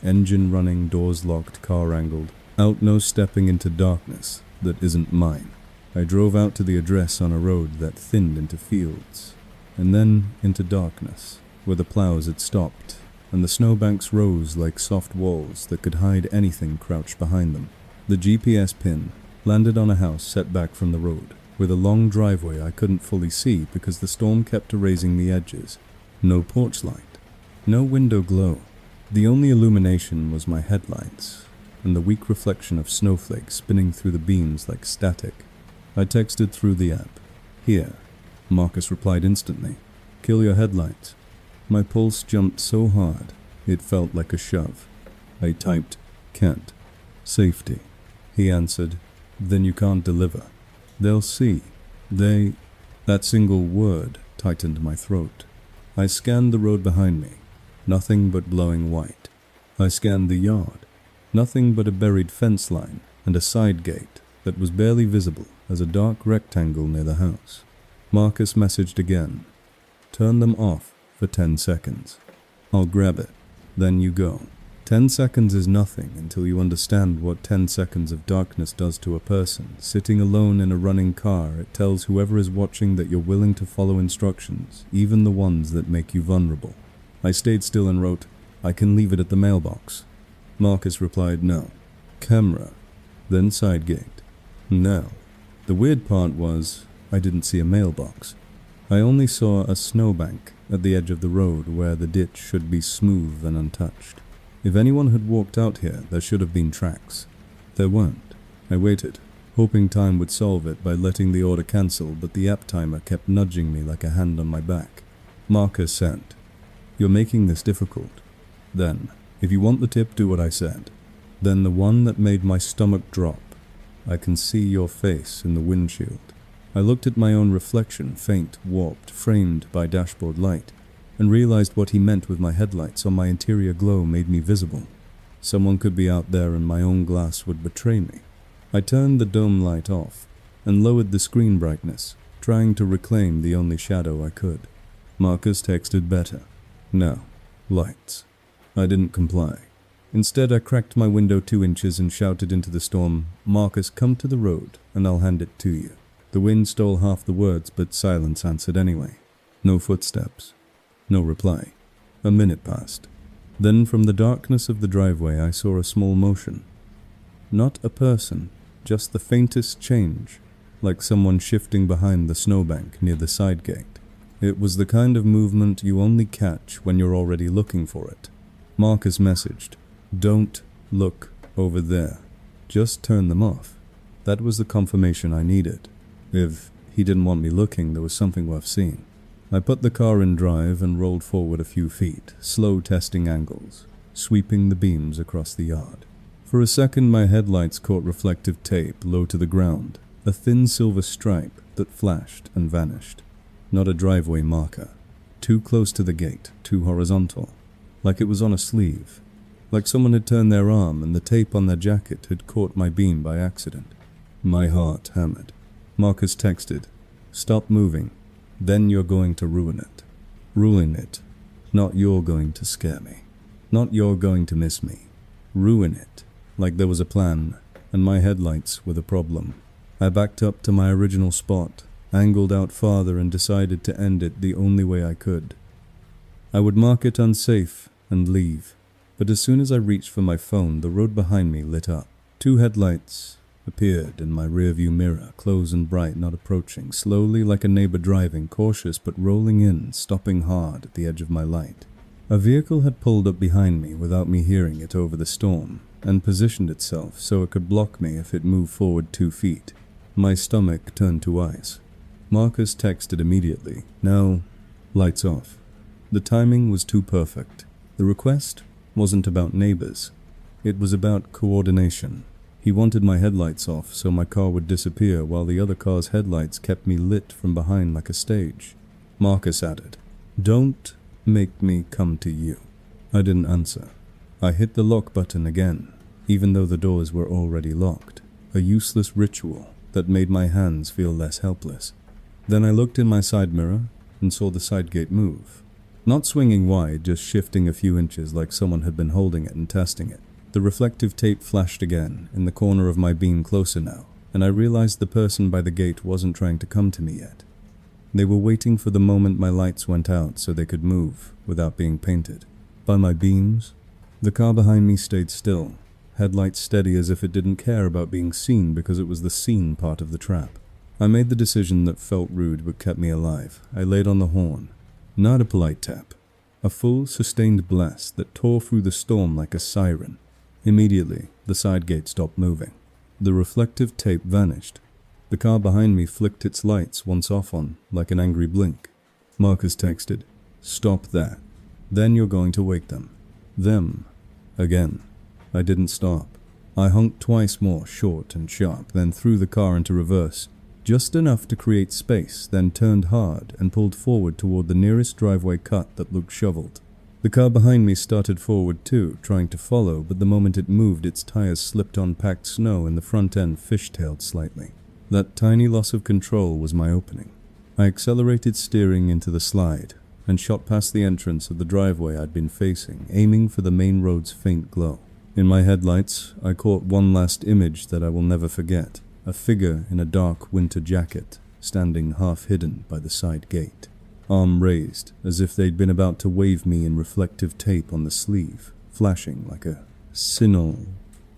Engine running, doors locked, car angled. Out no stepping into darkness that isn't mine. I drove out to the address on a road that thinned into fields, and then into darkness, where the plows had stopped, and the snowbanks rose like soft walls that could hide anything crouched behind them. The GPS pin landed on a house set back from the road, with a long driveway I couldn't fully see because the storm kept erasing the edges. No porch light, no window glow. The only illumination was my headlights, and the weak reflection of snowflakes spinning through the beams like static. I texted through the app. Here. Marcus replied instantly. Kill your headlights. My pulse jumped so hard, it felt like a shove. I typed, can't. Safety. He answered, then you can't deliver. They'll see. That single word tightened my throat. I scanned the road behind me. Nothing but blowing white. I scanned the yard. Nothing but a buried fence line and a side gate that was barely visible as a dark rectangle near the house. Marcus messaged again. Turn them off for 10 seconds. I'll grab it. Then you go. 10 seconds is nothing until you understand what 10 seconds of darkness does to a person. Sitting alone in a running car, it tells whoever is watching that you're willing to follow instructions, even the ones that make you vulnerable. I stayed still and wrote, I can leave it at the mailbox. Marcus replied, no. Camera. Then side gate. No. The weird part was, I didn't see a mailbox. I only saw a snowbank at the edge of the road where the ditch should be smooth and untouched. If anyone had walked out here, there should have been tracks. There weren't. I waited, hoping time would solve it by letting the order cancel, but the app timer kept nudging me like a hand on my back. Marcus sent. You're making this difficult. Then, if you want the tip, do what I said. Then the one that made my stomach drop. I can see your face in the windshield. I looked at my own reflection, faint, warped, framed by dashboard light, and realized what he meant with my headlights on my interior glow made me visible. Someone could be out there and my own glass would betray me. I turned the dome light off and lowered the screen brightness, trying to reclaim the only shadow I could. Marcus texted better. No. Lights. I didn't comply. Instead, I cracked my window 2 inches and shouted into the storm, Marcus, come to the road and I'll hand it to you. The wind stole half the words, but silence answered anyway. No footsteps. No reply. A minute passed. Then from the darkness of the driveway I saw a small motion. Not a person, just the faintest change, like someone shifting behind the snowbank near the side gate. It was the kind of movement you only catch when you're already looking for it. Marcus messaged, don't look over there. Just turn them off. That was the confirmation I needed. If he didn't want me looking, there was something worth seeing. I put the car in drive and rolled forward a few feet, slow testing angles, sweeping the beams across the yard. For a second my headlights caught reflective tape low to the ground, a thin silver stripe that flashed and vanished. Not a driveway marker. Too close to the gate, too horizontal. Like it was on a sleeve. Like someone had turned their arm and the tape on their jacket had caught my beam by accident. My heart hammered. Marcus texted, stop moving. Then you're going to ruin it. Ruin it. Not you're going to scare me. Not you're going to miss me. Ruin it. Like there was a plan, and my headlights were the problem. I backed up to my original spot, angled out farther and decided to end it the only way I could. I would mark it unsafe and leave, but as soon as I reached for my phone, the road behind me lit up. 2 headlights appeared in my rearview mirror, close and bright, not approaching, slowly like a neighbor driving, cautious but rolling in, stopping hard at the edge of my light. A vehicle had pulled up behind me without me hearing it over the storm, and positioned itself so it could block me if it moved forward 2 feet. My stomach turned to ice. Marcus texted immediately. No, lights off. The timing was too perfect. The request wasn't about neighbors. It was about coordination. He wanted my headlights off so my car would disappear while the other car's headlights kept me lit from behind like a stage. Marcus added, "Don't make me come to you." I didn't answer. I hit the lock button again, even though the doors were already locked. A useless ritual that made my hands feel less helpless. Then I looked in my side mirror and saw the side gate move. Not swinging wide, just shifting a few inches like someone had been holding it and testing it. The reflective tape flashed again, in the corner of my beam closer now, and I realized the person by the gate wasn't trying to come to me yet. They were waiting for the moment my lights went out so they could move without being painted. By my beams, the car behind me stayed still, headlights steady as if it didn't care about being seen because it was the seen part of the trap. I made the decision that felt rude but kept me alive. I laid on the horn. Not a polite tap. A full, sustained blast that tore through the storm like a siren. Immediately, the side gate stopped moving. The reflective tape vanished. The car behind me flicked its lights once off on, like an angry blink. Marcus texted, "Stop that. Then you're going to wake them." Them. Again. I didn't stop. I honked twice more, short and sharp, then threw the car into reverse. Just enough to create space, then turned hard and pulled forward toward the nearest driveway cut that looked shoveled. The car behind me started forward too, trying to follow, but the moment it moved, its tires slipped on packed snow and the front end fishtailed slightly. That tiny loss of control was my opening. I accelerated, steering into the slide, and shot past the entrance of the driveway I'd been facing, aiming for the main road's faint glow. In my headlights, I caught one last image that I will never forget. A figure in a dark winter jacket, standing half hidden by the side gate. Arm raised, as if they'd been about to wave me in reflective tape on the sleeve, flashing like a signal.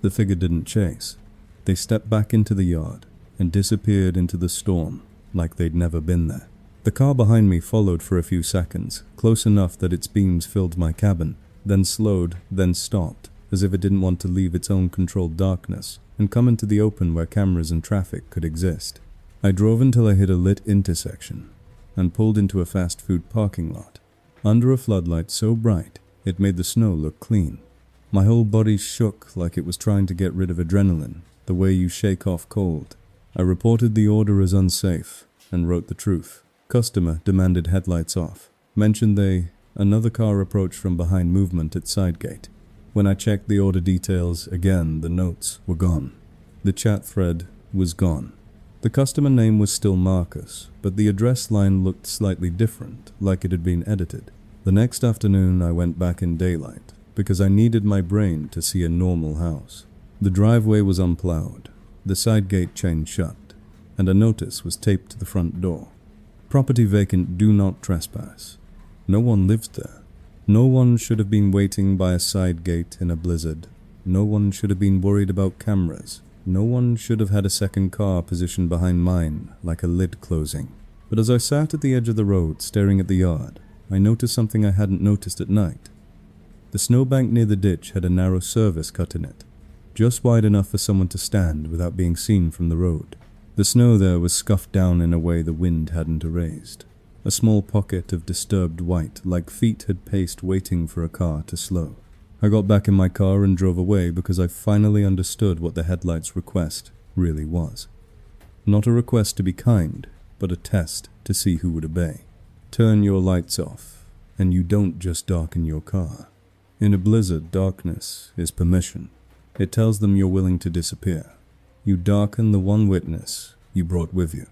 The figure didn't chase. They stepped back into the yard and disappeared into the storm like they'd never been there. The car behind me followed for a few seconds, close enough that its beams filled my cabin, then slowed, then stopped, as if it didn't want to leave its own controlled darkness and come into the open where cameras and traffic could exist. I drove until I hit a lit intersection and pulled into a fast food parking lot, under a floodlight so bright it made the snow look clean. My whole body shook like it was trying to get rid of adrenaline, the way you shake off cold. I reported the order as unsafe and wrote the truth. Customer demanded headlights off. Mentioned another car approached from behind movement at side gate. When I checked the order details again, the notes were gone. The chat thread was gone. The customer name was still Marcus, but the address line looked slightly different, like it had been edited. The next afternoon I went back in daylight, because I needed my brain to see a normal house. The driveway was unplowed, the side gate chained shut, and a notice was taped to the front door. Property vacant, do not trespass. No one lived there. No one should have been waiting by a side gate in a blizzard. No one should have been worried about cameras. No one should have had a second car positioned behind mine, like a lid closing. But as I sat at the edge of the road, staring at the yard, I noticed something I hadn't noticed at night. The snowbank near the ditch had a narrow service cut in it, just wide enough for someone to stand without being seen from the road. The snow there was scuffed down in a way the wind hadn't erased. A small pocket of disturbed white, like feet had paced waiting for a car to slow. I got back in my car and drove away because I finally understood what the headlights' request really was. Not a request to be kind, but a test to see who would obey. Turn your lights off, and you don't just darken your car. In a blizzard, darkness is permission. It tells them you're willing to disappear. You darken the one witness you brought with you.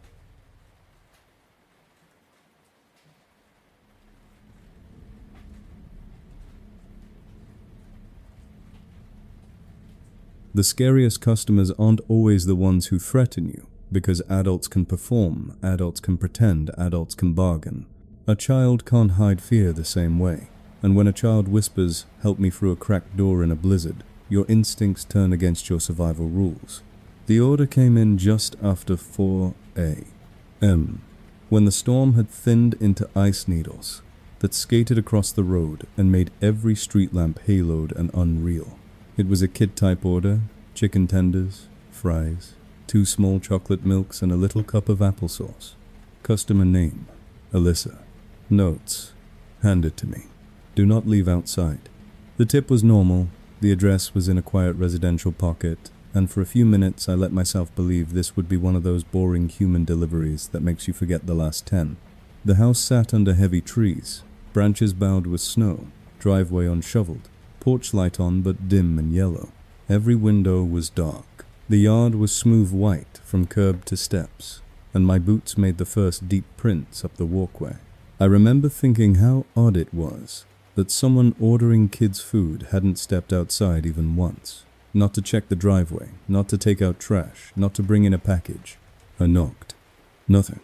The scariest customers aren't always the ones who threaten you, because adults can perform, adults can pretend, adults can bargain. A child can't hide fear the same way, and when a child whispers, "Help me through a cracked door in a blizzard," your instincts turn against your survival rules. The order came in just after 4 a.m., when the storm had thinned into ice needles that skated across the road and made every street lamp haloed and unreal. It was a kid-type order: chicken tenders, fries, 2 small chocolate milks, and a little cup of applesauce. Customer name, Alyssa. Notes, hand it to me. Do not leave outside. The tip was normal, the address was in a quiet residential pocket, and for a few minutes I let myself believe this would be one of those boring human deliveries that makes you forget the last 10. The house sat under heavy trees, branches bowed with snow, driveway unshoveled, porch light on but dim and yellow. Every window was dark. The yard was smooth white from curb to steps, and my boots made the first deep prints up the walkway. I remember thinking how odd it was that someone ordering kids' food hadn't stepped outside even once. Not to check the driveway, not to take out trash, not to bring in a package. I knocked. Nothing.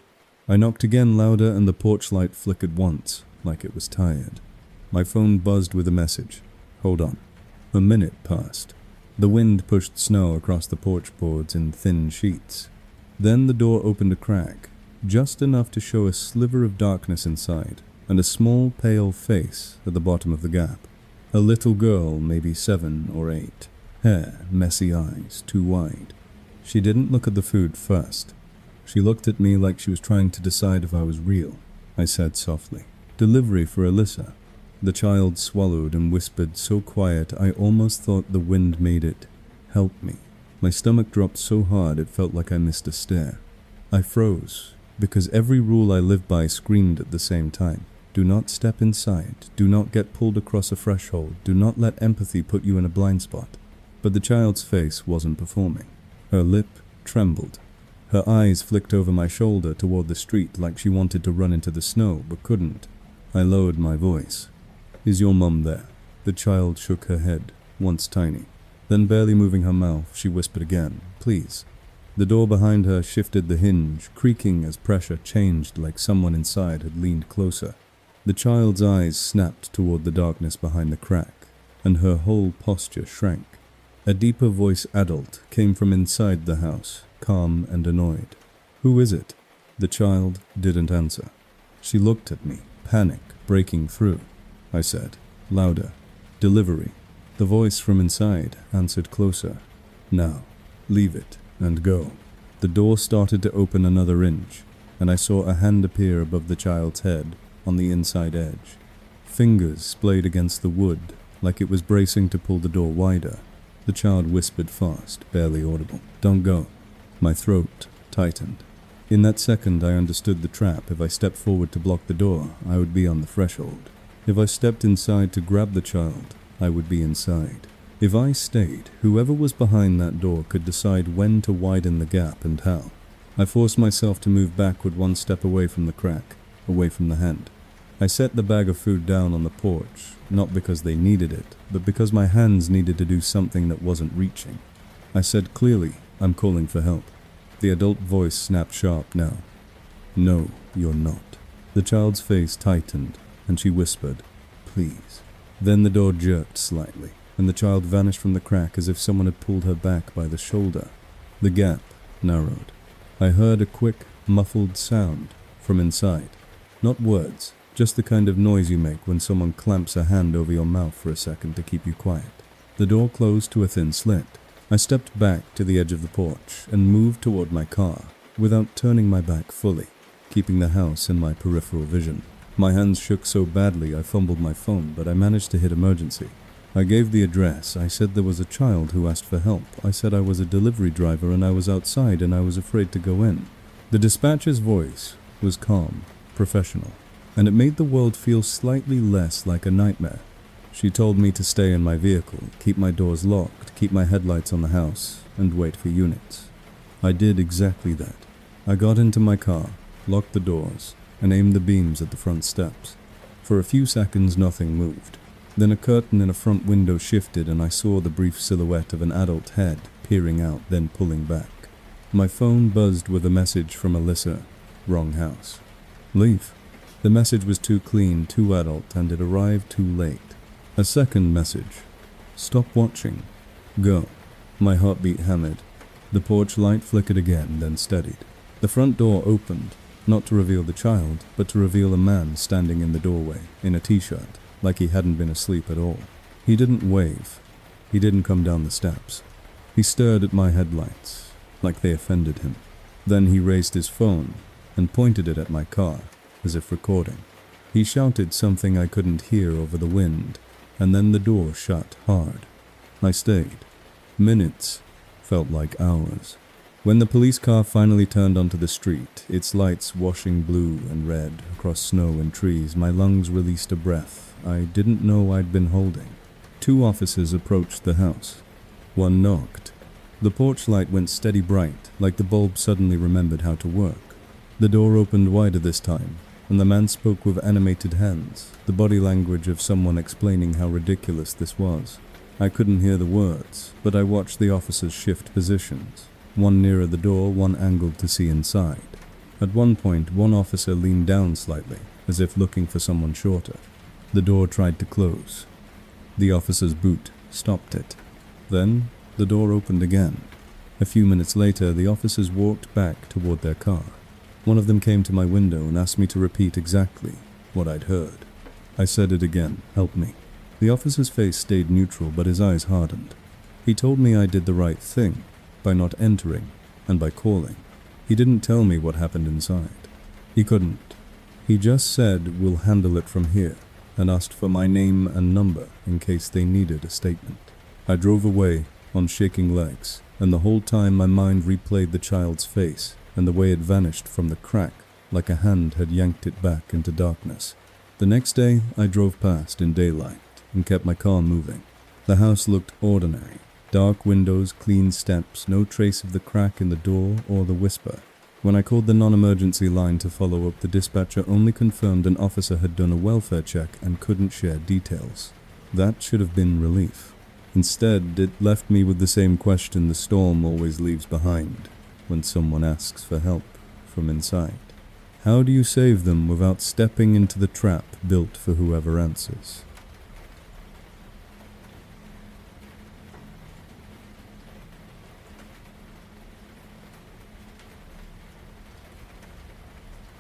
I knocked again louder and the porch light flickered once, like it was tired. My phone buzzed with a message. Hold on. A minute passed. The wind pushed snow across the porch boards in thin sheets. Then the door opened a crack, just enough to show a sliver of darkness inside, and a small pale face at the bottom of the gap. A little girl, maybe 7 or 8. Hair, messy eyes, too wide. She didn't look at the food first. She looked at me like she was trying to decide if I was real. I said softly, "Delivery for Alyssa." The child swallowed and whispered so quiet I almost thought the wind made it. "Help me." My stomach dropped so hard it felt like I missed a stair. I froze, because every rule I lived by screamed at the same time. Do not step inside. Do not get pulled across a threshold. Do not let empathy put you in a blind spot. But the child's face wasn't performing. Her lip trembled. Her eyes flicked over my shoulder toward the street like she wanted to run into the snow but couldn't. I lowered my voice. "Is your mum there?" The child shook her head, once tiny. Then barely moving her mouth, she whispered again, "Please." The door behind her shifted the hinge, creaking as pressure changed like someone inside had leaned closer. The child's eyes snapped toward the darkness behind the crack, and her whole posture shrank. A deeper voice adult came from inside the house, calm and annoyed. "Who is it?" The child didn't answer. She looked at me, panic breaking through. I said, louder, "Delivery." The voice from inside answered closer. "Now, leave it and go." The door started to open another inch, and I saw a hand appear above the child's head on the inside edge. Fingers splayed against the wood, like it was bracing to pull the door wider. The child whispered fast, barely audible, "Don't go." My throat tightened. In that second I understood the trap. If I stepped forward to block the door, I would be on the threshold. If I stepped inside to grab the child, I would be inside. If I stayed, whoever was behind that door could decide when to widen the gap and how. I forced myself to move backward one step away from the crack, away from the hand. I set the bag of food down on the porch, not because they needed it, but because my hands needed to do something that wasn't reaching. I said clearly, "I'm calling for help." The adult voice snapped sharp now. "No, you're not." The child's face tightened, and she whispered, "Please." Then the door jerked slightly, and the child vanished from the crack as if someone had pulled her back by the shoulder. The gap narrowed. I heard a quick, muffled sound from inside. Not words, just the kind of noise you make when someone clamps a hand over your mouth for a second to keep you quiet. The door closed to a thin slit. I stepped back to the edge of the porch and moved toward my car, without turning my back fully, keeping the house in my peripheral vision. My hands shook so badly I fumbled my phone, but I managed to hit emergency. I gave the address. I said there was a child who asked for help. I said I was a delivery driver and I was outside and I was afraid to go in. The dispatcher's voice was calm, professional, and it made the world feel slightly less like a nightmare. She told me to stay in my vehicle, keep my doors locked, keep my headlights on the house, and wait for units. I did exactly that. I got into my car, locked the doors, and aimed the beams at the front steps. For a few seconds nothing moved. Then a curtain in a front window shifted and I saw the brief silhouette of an adult head peering out, then pulling back. My phone buzzed with a message from Alyssa. Wrong house. Leave. The message was too clean, too adult, and it arrived too late. A second message. Stop watching. Go. My heartbeat hammered. The porch light flickered again, then steadied. The front door opened, not to reveal the child, but to reveal a man standing in the doorway, in a t-shirt, like he hadn't been asleep at all. He didn't wave. He didn't come down the steps. He stared at my headlights, like they offended him. Then he raised his phone, and pointed it at my car, as if recording. He shouted something I couldn't hear over the wind, and then the door shut hard. I stayed. Minutes felt like hours. When the police car finally turned onto the street, its lights washing blue and red across snow and trees, my lungs released a breath I didn't know I'd been holding. 2 officers approached the house. One knocked. The porch light went steady bright, like the bulb suddenly remembered how to work. The door opened wider this time, and the man spoke with animated hands, the body language of someone explaining how ridiculous this was. I couldn't hear the words, but I watched the officers shift positions, one nearer the door, one angled to see inside. At one point, one officer leaned down slightly, as if looking for someone shorter. The door tried to close. The officer's boot stopped it. Then, the door opened again. A few minutes later, the officers walked back toward their car. One of them came to my window and asked me to repeat exactly what I'd heard. I said it again, "Help me." The officer's face stayed neutral, but his eyes hardened. He told me I did the right thing, by not entering, and by calling. He didn't tell me what happened inside. He couldn't. He just said, "We'll handle it from here," and asked for my name and number in case they needed a statement. I drove away, on shaking legs, and the whole time my mind replayed the child's face and the way it vanished from the crack like a hand had yanked it back into darkness. The next day, I drove past in daylight and kept my car moving. The house looked ordinary. Dark windows, clean steps, no trace of the crack in the door or the whisper. When I called the non-emergency line to follow up, the dispatcher only confirmed an officer had done a welfare check and couldn't share details. That should have been relief. Instead, it left me with the same question the storm always leaves behind when someone asks for help from inside. How do you save them without stepping into the trap built for whoever answers?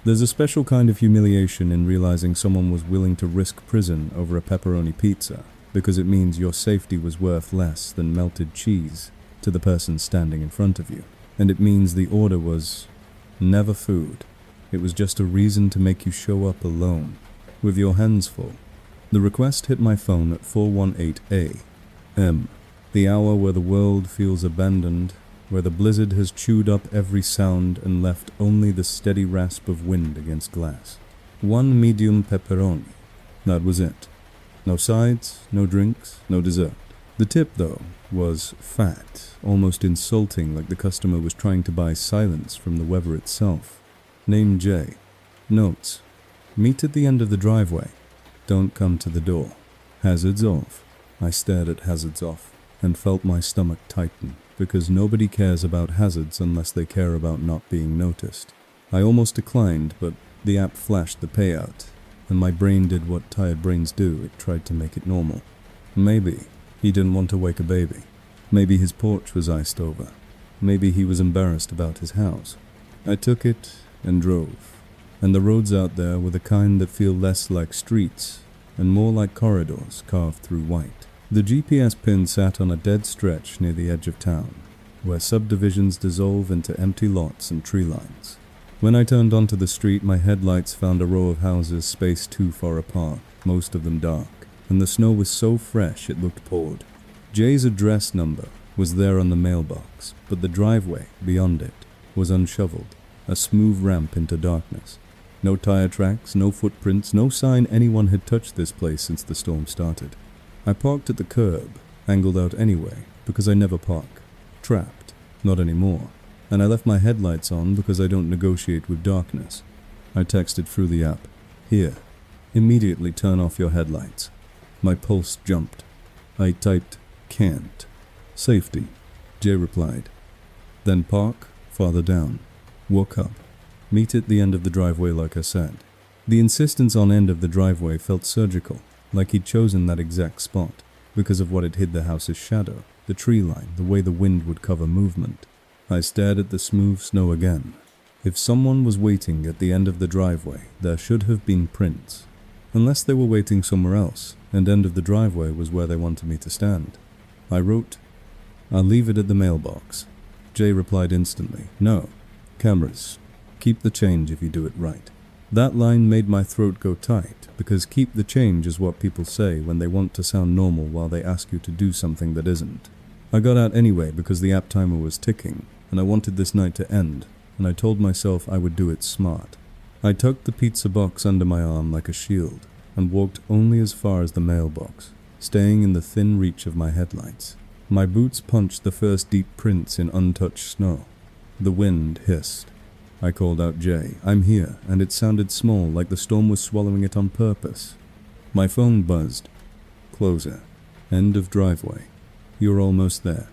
There's a special kind of humiliation in realizing someone was willing to risk prison over a pepperoni pizza, because it means your safety was worth less than melted cheese to the person standing in front of you. And it means the order was never food. It was just a reason to make you show up alone, with your hands full. The request hit my phone at 4:18 a.m., the hour where the world feels abandoned, where the blizzard has chewed up every sound and left only the steady rasp of wind against glass. 1 medium pepperoni. That was it. No sides, no drinks, no dessert. The tip, though, was fat, almost insulting, like the customer was trying to buy silence from the weather itself. Name J. Notes. Meet at the end of the driveway. Don't come to the door. Hazards off. I stared at hazards off and felt my stomach tighten, because nobody cares about hazards unless they care about not being noticed. I almost declined, but the app flashed the payout, and my brain did what tired brains do. It tried to make it normal. Maybe he didn't want to wake a baby. Maybe his porch was iced over. Maybe he was embarrassed about his house. I took it and drove. And the roads out there were the kind that feel less like streets and more like corridors carved through white. The GPS pin sat on a dead stretch near the edge of town, where subdivisions dissolve into empty lots and tree lines. When I turned onto the street, my headlights found a row of houses spaced too far apart, most of them dark, and the snow was so fresh it looked poured. Jay's address number was there on the mailbox, but the driveway beyond it was unshoveled, a smooth ramp into darkness. No tire tracks, no footprints, no sign anyone had touched this place since the storm started. I parked at the curb, angled out anyway, because I never park. Trapped. Not anymore. And I left my headlights on because I don't negotiate with darkness. I texted through the app. Here. Immediately turn off your headlights. My pulse jumped. I typed, can't. Safety. Jay replied. Then park farther down. Woke up. Meet at the end of the driveway like I said. The insistence on end of the driveway felt surgical, like he'd chosen that exact spot, because of what it hid the house's shadow, the tree line, the way the wind would cover movement. I stared at the smooth snow again. If someone was waiting at the end of the driveway, there should have been prints. Unless they were waiting somewhere else, and end of the driveway was where they wanted me to stand. I wrote, I'll leave it at the mailbox. Jay replied instantly, no. Cameras. keep the change if you do it right. That line made my throat go tight, because keep the change is what people say when they want to sound normal while they ask you to do something that isn't. I got out anyway because the app timer was ticking, and I wanted this night to end, and I told myself I would do it smart. I tucked the pizza box under my arm like a shield, and walked only as far as the mailbox, staying in the thin reach of my headlights. My boots punched the first deep prints in untouched snow. The wind hissed. I called out Jay, "I'm here," and it sounded small, like the storm was swallowing it on purpose. My phone buzzed. Closer. End of driveway. You're almost there.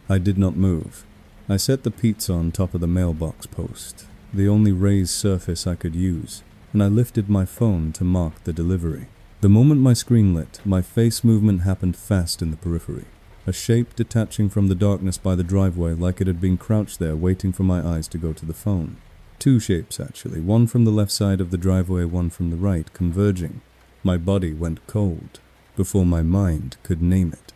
I did not move. I set the pizza on top of the mailbox post, the only raised surface I could use, and I lifted my phone to mark the delivery. The moment my screen lit, my face movement happened fast in the periphery. A shape detaching from the darkness by the driveway like it had been crouched there waiting for my eyes to go to the phone. Two shapes actually, one from the left side of the driveway, one from the right, converging. My body went cold before my mind could name it.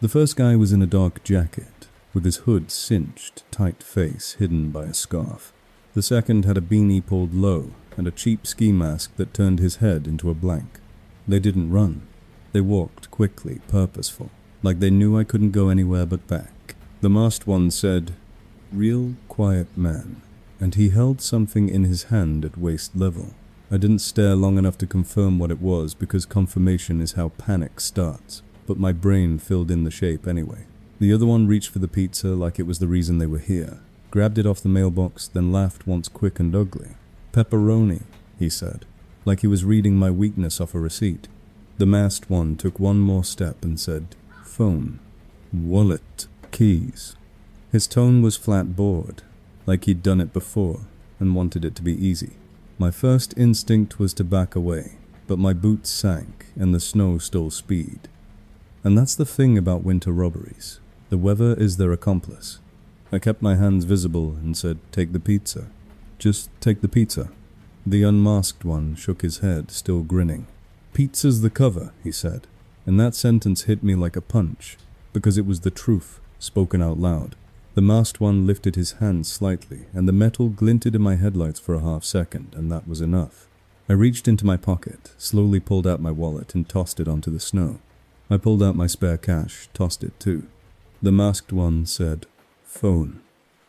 The first guy was in a dark jacket, with his hood cinched, tight face hidden by a scarf. The second had a beanie pulled low and a cheap ski mask that turned his head into a blank. They didn't run. They walked quickly, purposeful, like they knew I couldn't go anywhere but back. The masked one said, "Real quiet man," and he held something in his hand at waist level. I didn't stare long enough to confirm what it was because confirmation is how panic starts, but my brain filled in the shape anyway. The other one reached for the pizza like it was the reason they were here, grabbed it off the mailbox, then laughed once quick and ugly. "Pepperoni," he said, like he was reading my weakness off a receipt. The masked one took one more step and said, "Phone, wallet, keys." His tone was flat bored, like he'd done it before and wanted it to be easy. My first instinct was to back away, but my boots sank and the snow stole speed. And that's the thing about winter robberies. The weather is their accomplice. I kept my hands visible and said, "Take the pizza. Just take the pizza." The unmasked one shook his head, still grinning. "Pizza's the cover," he said, and that sentence hit me like a punch, because it was the truth, spoken out loud. The masked one lifted his hand slightly, and the metal glinted in my headlights for a half second, and that was enough. I reached into my pocket, slowly pulled out my wallet, and tossed it onto the snow. I pulled out my spare cash, tossed it too. The masked one said, "Phone."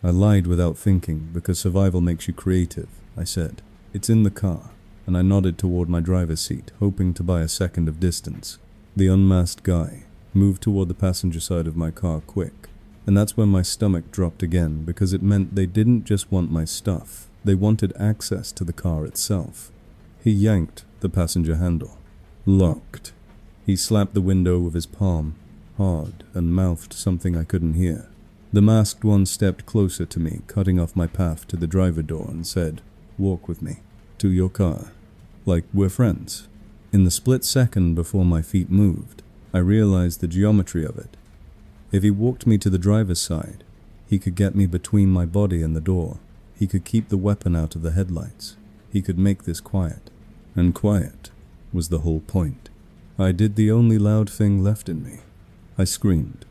I lied without thinking, because survival makes you creative. I said, "It's in the car," and I nodded toward my driver's seat, hoping to buy a second of distance. The unmasked guy moved toward the passenger side of my car quick, and that's when my stomach dropped again, because it meant they didn't just want my stuff, they wanted access to the car itself. He yanked the passenger handle. Locked. He slapped the window with his palm, hard, and mouthed something I couldn't hear. The masked one stepped closer to me, cutting off my path to the driver door, and said, "Walk with me. To your car. Like we're friends." In the split second before my feet moved, I realized the geometry of it. If he walked me to the driver's side, he could get me between my body and the door. He could keep the weapon out of the headlights. He could make this quiet. And quiet was the whole point. I did the only loud thing left in me. I screamed.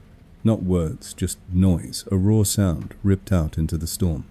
Not words, just noise, a raw sound ripped out into the storm.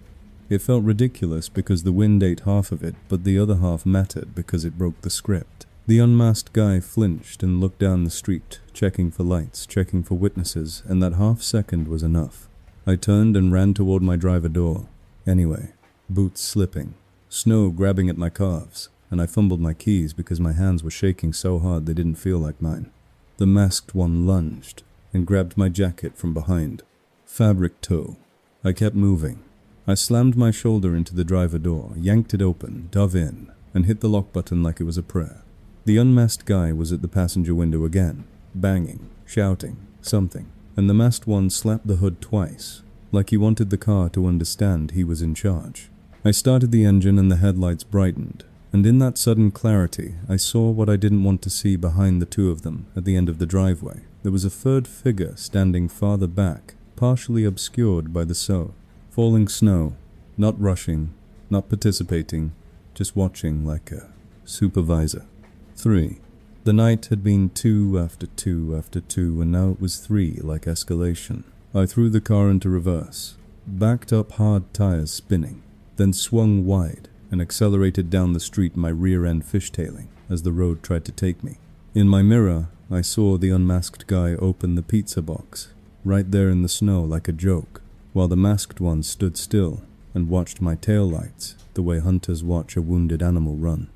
It felt ridiculous because the wind ate half of it, but the other half mattered because it broke the script. The unmasked guy flinched and looked down the street, checking for lights, checking for witnesses, and that half second was enough. I turned and ran toward my driver door. Anyway, boots slipping, snow grabbing at my calves, and I fumbled my keys because my hands were shaking so hard they didn't feel like mine. The masked one lunged and grabbed my jacket from behind. Fabric toe. I kept moving. I slammed my shoulder into the driver door, yanked it open, dove in, and hit the lock button like it was a prayer. The unmasked guy was at the passenger window again, banging, shouting, something, and the masked one slapped the hood twice, like he wanted the car to understand he was in charge. I started the engine and the headlights brightened, and in that sudden clarity, I saw what I didn't want to see behind the two of them at the end of the driveway. There was a third figure standing farther back, partially obscured by the falling snow, not rushing, not participating, just watching like a supervisor. 3. The night had been 2 after 2 after 2, and now it was 3, like escalation. I threw the car into reverse, backed up, hard tires spinning. then swung wide and accelerated down the street, my rear end fishtailing as the road tried to take me. In my mirror, I saw the unmasked guy open the pizza box, right there in the snow like a joke, while the masked one stood still and watched my taillights the way hunters watch a wounded animal run.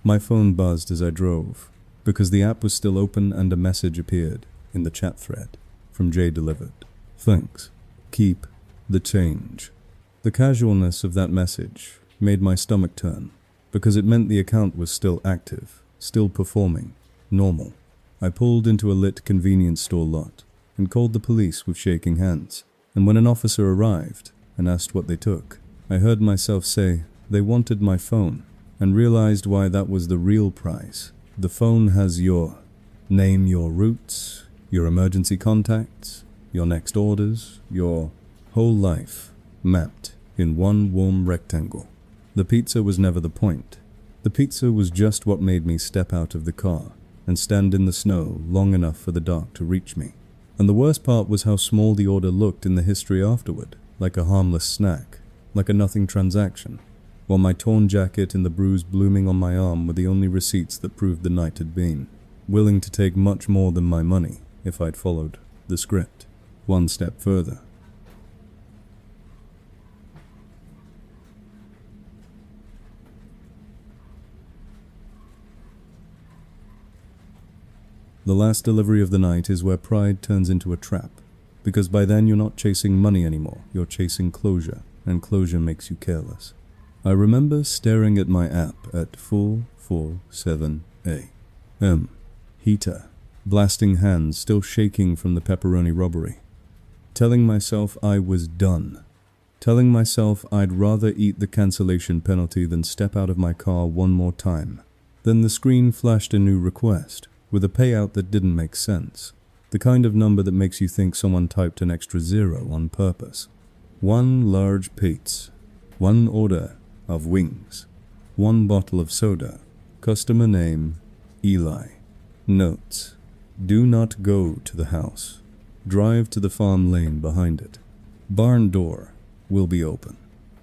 My phone buzzed as I drove, because the app was still open and a message appeared in the chat thread from Jay Delivered. Thanks. Keep the change. The casualness of that message made my stomach turn, because it meant the account was still active, still performing, normal. I pulled into a lit convenience store lot and called the police with shaking hands, and when an officer arrived and asked what they took, I heard myself say they wanted my phone, and realized why that was the real prize. The phone has your name, your routes, your emergency contacts, your next orders, your whole life mapped in one warm rectangle. The pizza was never the point. The pizza was just what made me step out of the car and stand in the snow long enough for the dark to reach me. And the worst part was how small the order looked in the history afterward, like a harmless snack, like a nothing transaction, while my torn jacket and the bruise blooming on my arm were the only receipts that proved the night had been, willing to take much more than my money if I'd followed the script one step further. The last delivery of the night is where pride turns into a trap, because by then you're not chasing money anymore, you're chasing closure, and closure makes you careless. I remember staring at my app at 4:47 a.m. Heater, blasting hands still shaking from the pepperoni robbery, telling myself I was done, telling myself I'd rather eat the cancellation penalty than step out of my car one more time. Then the screen flashed a new request, with a payout that didn't make sense, the kind of number that makes you think someone typed an extra zero on purpose. 1 large pizza, 1 order of wings, 1 bottle of soda, customer name, Eli. Notes: do not go to the house. Drive to the farm lane behind it. Barn door will be open.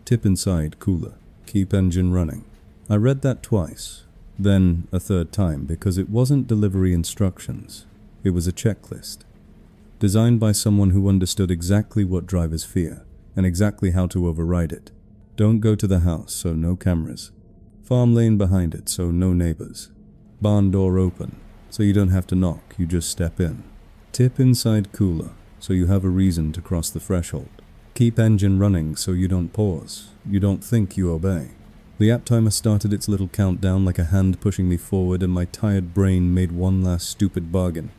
Tip inside cooler. Keep engine running. I read that twice, then a third time, because it wasn't delivery instructions. It was a checklist, designed by someone who understood exactly what drivers fear and exactly how to override it. Don't go to the house, so no cameras. Farm lane behind it, so no neighbors. Barn door open, so you don't have to knock, you just step in. Tip inside cooler, so you have a reason to cross the threshold. Keep engine running so you don't pause, you don't think, you obey. The app timer started its little countdown like a hand pushing me forward, and my tired brain made one last stupid bargain.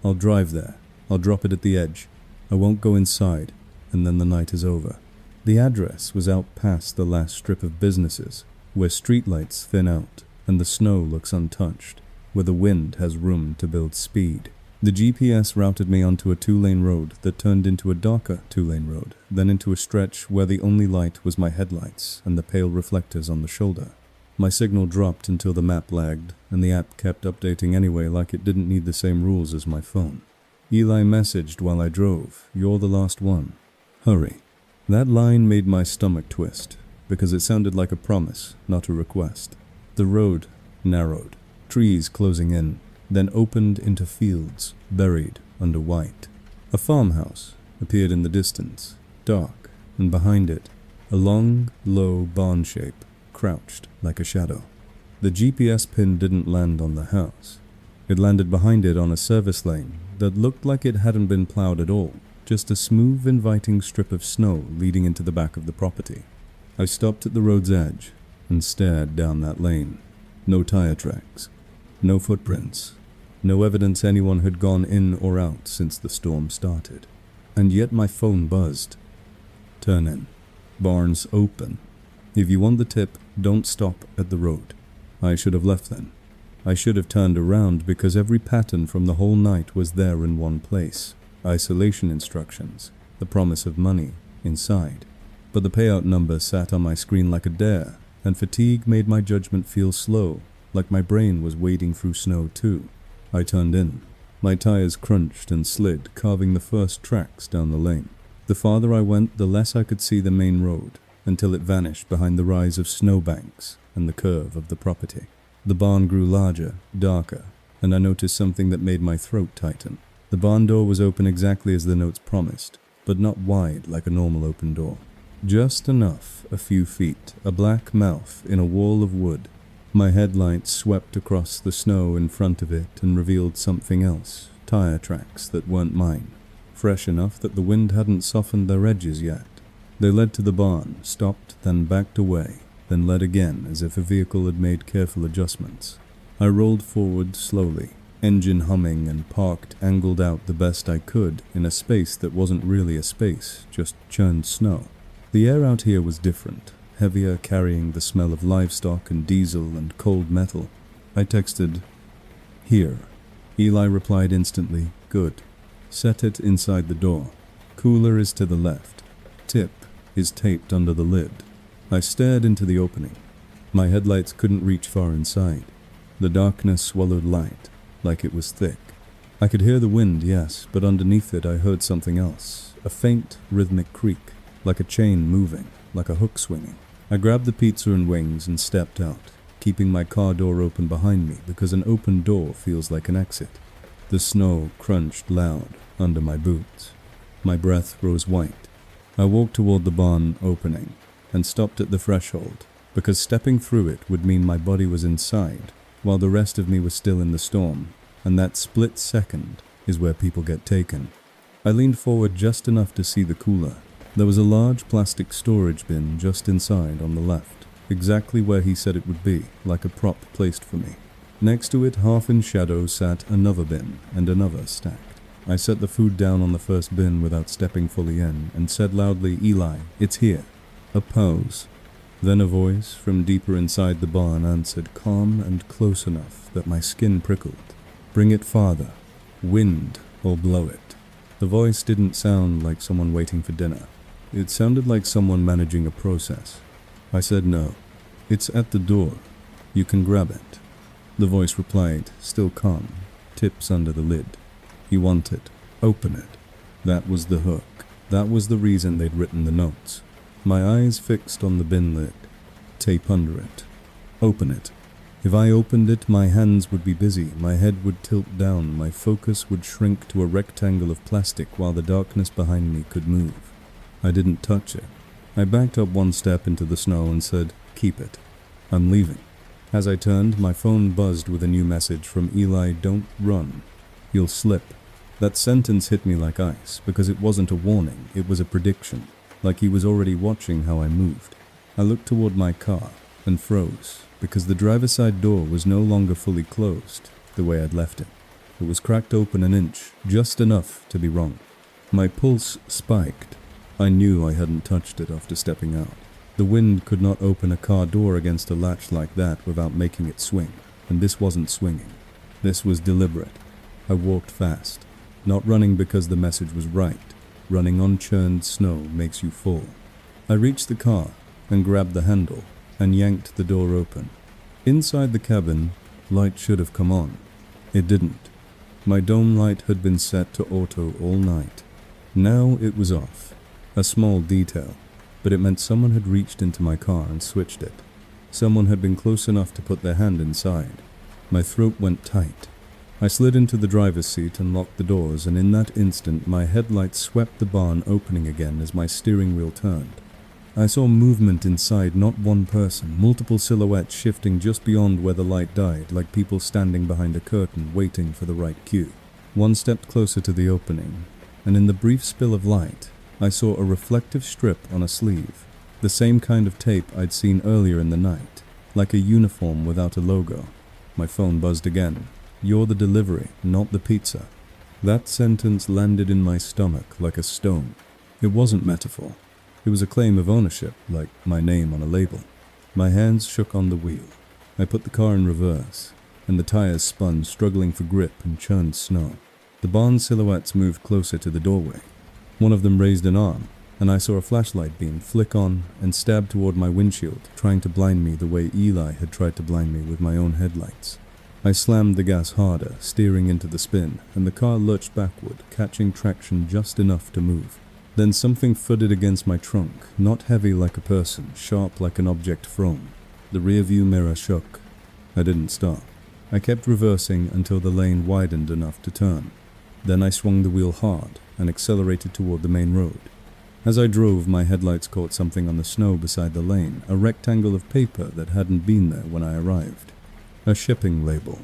I'll drive there. I'll drop it at the edge. I won't go inside, and then the night is over. The address was out past the last strip of businesses, where streetlights thin out and the snow looks untouched, where the wind has room to build speed. The GPS routed me onto a 2-lane road that turned into a darker 2-lane road, then into a stretch where the only light was my headlights and the pale reflectors on the shoulder. My signal dropped until the map lagged, and the app kept updating anyway like it didn't need the same rules as my phone. Eli messaged while I drove, "You're the last one. Hurry." That line made my stomach twist, because it sounded like a promise, not a request. The road narrowed, trees closing in, then opened into fields buried under white. A farmhouse appeared in the distance, dark, and behind it, a long, low barn shape crouched like a shadow. The GPS pin didn't land on the house. It landed behind it on a service lane that looked like it hadn't been plowed at all, just a smooth, inviting strip of snow leading into the back of the property. I stopped at the road's edge and stared down that lane. No tire tracks, no footprints, no evidence anyone had gone in or out since the storm started. And yet my phone buzzed. Turn in. Barns open. If you want the tip, don't stop at the road. I should have left then. I should have turned around, because every pattern from the whole night was there in one place. Isolation instructions, the promise of money, inside. But the payout number sat on my screen like a dare, and fatigue made my judgment feel slow, like my brain was wading through snow too. I turned in. My tires crunched and slid, carving the first tracks down the lane. The farther I went, the less I could see the main road, until it vanished behind the rise of snowbanks and the curve of the property. The barn grew larger, darker, and I noticed something that made my throat tighten. The barn door was open exactly as the notes promised, but not wide like a normal open door. Just enough, a few feet, a black mouth in a wall of wood. My headlights swept across the snow in front of it and revealed something else, tire tracks that weren't mine, fresh enough that the wind hadn't softened their edges yet. They led to the barn, stopped, then backed away, then led again as if a vehicle had made careful adjustments. I rolled forward slowly, engine humming, and parked angled out the best I could in a space that wasn't really a space, just churned snow. The air out here was different, heavier, carrying the smell of livestock and diesel and cold metal. I texted, "Here." Eli replied instantly, "Good. Set it inside the door. Cooler is to the left. Tip is taped under the lid." I stared into the opening. My headlights couldn't reach far inside. The darkness swallowed light, like it was thick. I could hear the wind, yes, but underneath it I heard something else, a faint, rhythmic creak, like a chain moving, like a hook swinging. I grabbed the pizza and wings and stepped out, keeping my car door open behind me because an open door feels like an exit. The snow crunched loud under my boots. My breath rose white. I walked toward the barn opening and stopped at the threshold because stepping through it would mean my body was inside while the rest of me was still in the storm, and that split second is where people get taken. I leaned forward just enough to see the cooler. There was a large plastic storage bin just inside on the left, exactly where he said it would be, like a prop placed for me. Next to it, half in shadow, sat another bin and another stacked. I set the food down on the first bin without stepping fully in and said loudly, "Eli, it's here." A pause. Then a voice from deeper inside the barn answered, calm and close enough that my skin prickled. "Bring it farther. Wind or blow it." The voice didn't sound like someone waiting for dinner. It sounded like someone managing a process. I said no. "It's at the door. You can grab it." The voice replied, still calm, tips under the lid. "You want it. Open it." That was the hook. That was the reason they'd written the notes. My eyes fixed on the bin lid. Tape under it. Open it. If I opened it, my hands would be busy, my head would tilt down, my focus would shrink to a rectangle of plastic while the darkness behind me could move. I didn't touch it. I backed up one step into the snow and said, "Keep it. I'm leaving." As I turned, my phone buzzed with a new message from Eli, "Don't run. You'll slip." That sentence hit me like ice, because it wasn't a warning, it was a prediction, like he was already watching how I moved. I looked toward my car and froze, because the driver's side door was no longer fully closed, the way I'd left it. It was cracked open an inch, just enough to be wrong. My pulse spiked. I knew I hadn't touched it after stepping out. The wind could not open a car door against a latch like that without making it swing, and this wasn't swinging. This was deliberate. I walked fast, not running because the message was right. Running on churned snow makes you fall. I reached the car and grabbed the handle and yanked the door open. Inside the cabin, light should have come on. It didn't. My dome light had been set to auto all night. Now it was off. A small detail, but it meant someone had reached into my car and switched it. Someone had been close enough to put their hand inside. My throat went tight. I slid into the driver's seat and locked the doors, and in that instant my headlights swept the barn opening again as my steering wheel turned. I saw movement inside, not one person, multiple silhouettes shifting just beyond where the light died, like people standing behind a curtain waiting for the right cue. One stepped closer to the opening, and in the brief spill of light, I saw a reflective strip on a sleeve, the same kind of tape I'd seen earlier in the night, like a uniform without a logo. My phone buzzed again. "You're the delivery, not the pizza." That sentence landed in my stomach like a stone. It wasn't metaphor. It was a claim of ownership, like my name on a label. My hands shook on the wheel. I put the car in reverse, and the tires spun, struggling for grip and churned snow. The barn silhouettes moved closer to the doorway. One of them raised an arm, and I saw a flashlight beam flick on and stab toward my windshield, trying to blind me the way Eli had tried to blind me with my own headlights. I slammed the gas harder, steering into the spin, and the car lurched backward, catching traction just enough to move. Then something thudded against my trunk, not heavy like a person, sharp like an object thrown. The rear-view mirror shook. I didn't stop. I kept reversing until the lane widened enough to turn. Then I swung the wheel hard and accelerated toward the main road. As I drove, my headlights caught something on the snow beside the lane, a rectangle of paper that hadn't been there when I arrived. A shipping label,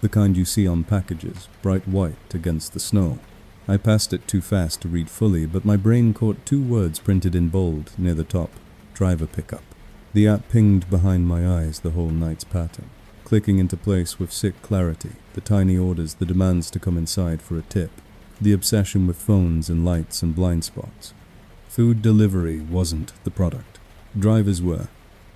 the kind you see on packages, bright white against the snow. I passed it too fast to read fully, but my brain caught 2 words printed in bold near the top: driver pickup. The app pinged behind my eyes the whole night's pattern, clicking into place with sick clarity, the tiny orders, the demands to come inside for a tip, the obsession with phones and lights and blind spots. Food delivery wasn't the product. Drivers were.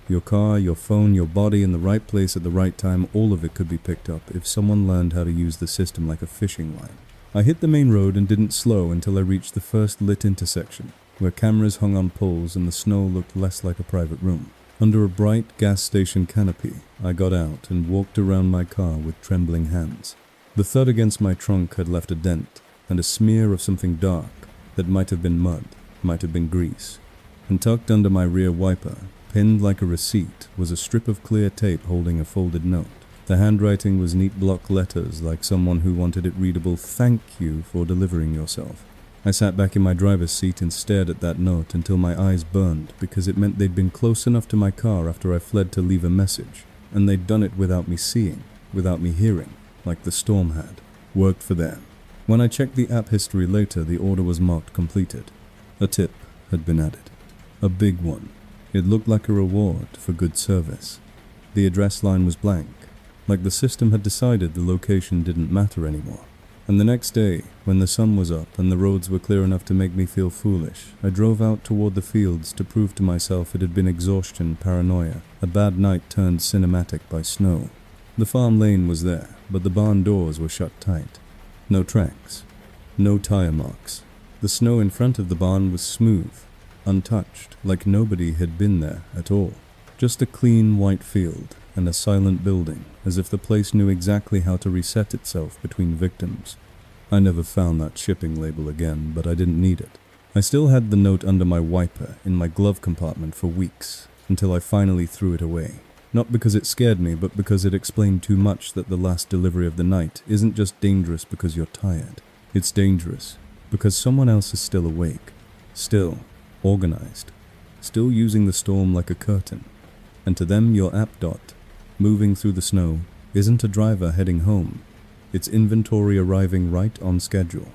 Your car, your phone, your body in the right place at the right time, all of it could be picked up if someone learned how to use the system like a fishing line. I hit the main road and didn't slow until I reached the first lit intersection, where cameras hung on poles and the snow looked less like a private room. Under a bright gas station canopy, I got out and walked around my car with trembling hands. The thud against my trunk had left a dent and a smear of something dark that might have been mud, might have been grease. And tucked under my rear wiper, pinned like a receipt, was a strip of clear tape holding a folded note. The handwriting was neat block letters, like someone who wanted it readable: "Thank you for delivering yourself." I sat back in my driver's seat and stared at that note until my eyes burned, because it meant they'd been close enough to my car after I fled to leave a message, and they'd done it without me seeing, without me hearing, like the storm had. Worked for them. When I checked the app history later, the order was marked completed. A tip had been added. A big one. It looked like a reward for good service. The address line was blank, like the system had decided the location didn't matter anymore. And the next day, when the sun was up and the roads were clear enough to make me feel foolish, I drove out toward the fields to prove to myself it had been exhaustion, paranoia, a bad night turned cinematic by snow. The farm lane was there, but the barn doors were shut tight. No tracks. No tire marks. The snow in front of the barn was smooth, untouched, like nobody had been there at all. Just a clean white field and a silent building, as if the place knew exactly how to reset itself between victims. I never found that shipping label again, but I didn't need it. I still had the note under my wiper in my glove compartment for weeks, until I finally threw it away. Not because it scared me, but because it explained too much that the last delivery of the night isn't just dangerous because you're tired. It's dangerous because someone else is still awake, still organized, still using the storm like a curtain. And to them, your app dot, moving through the snow, isn't a driver heading home. It's inventory arriving right on schedule.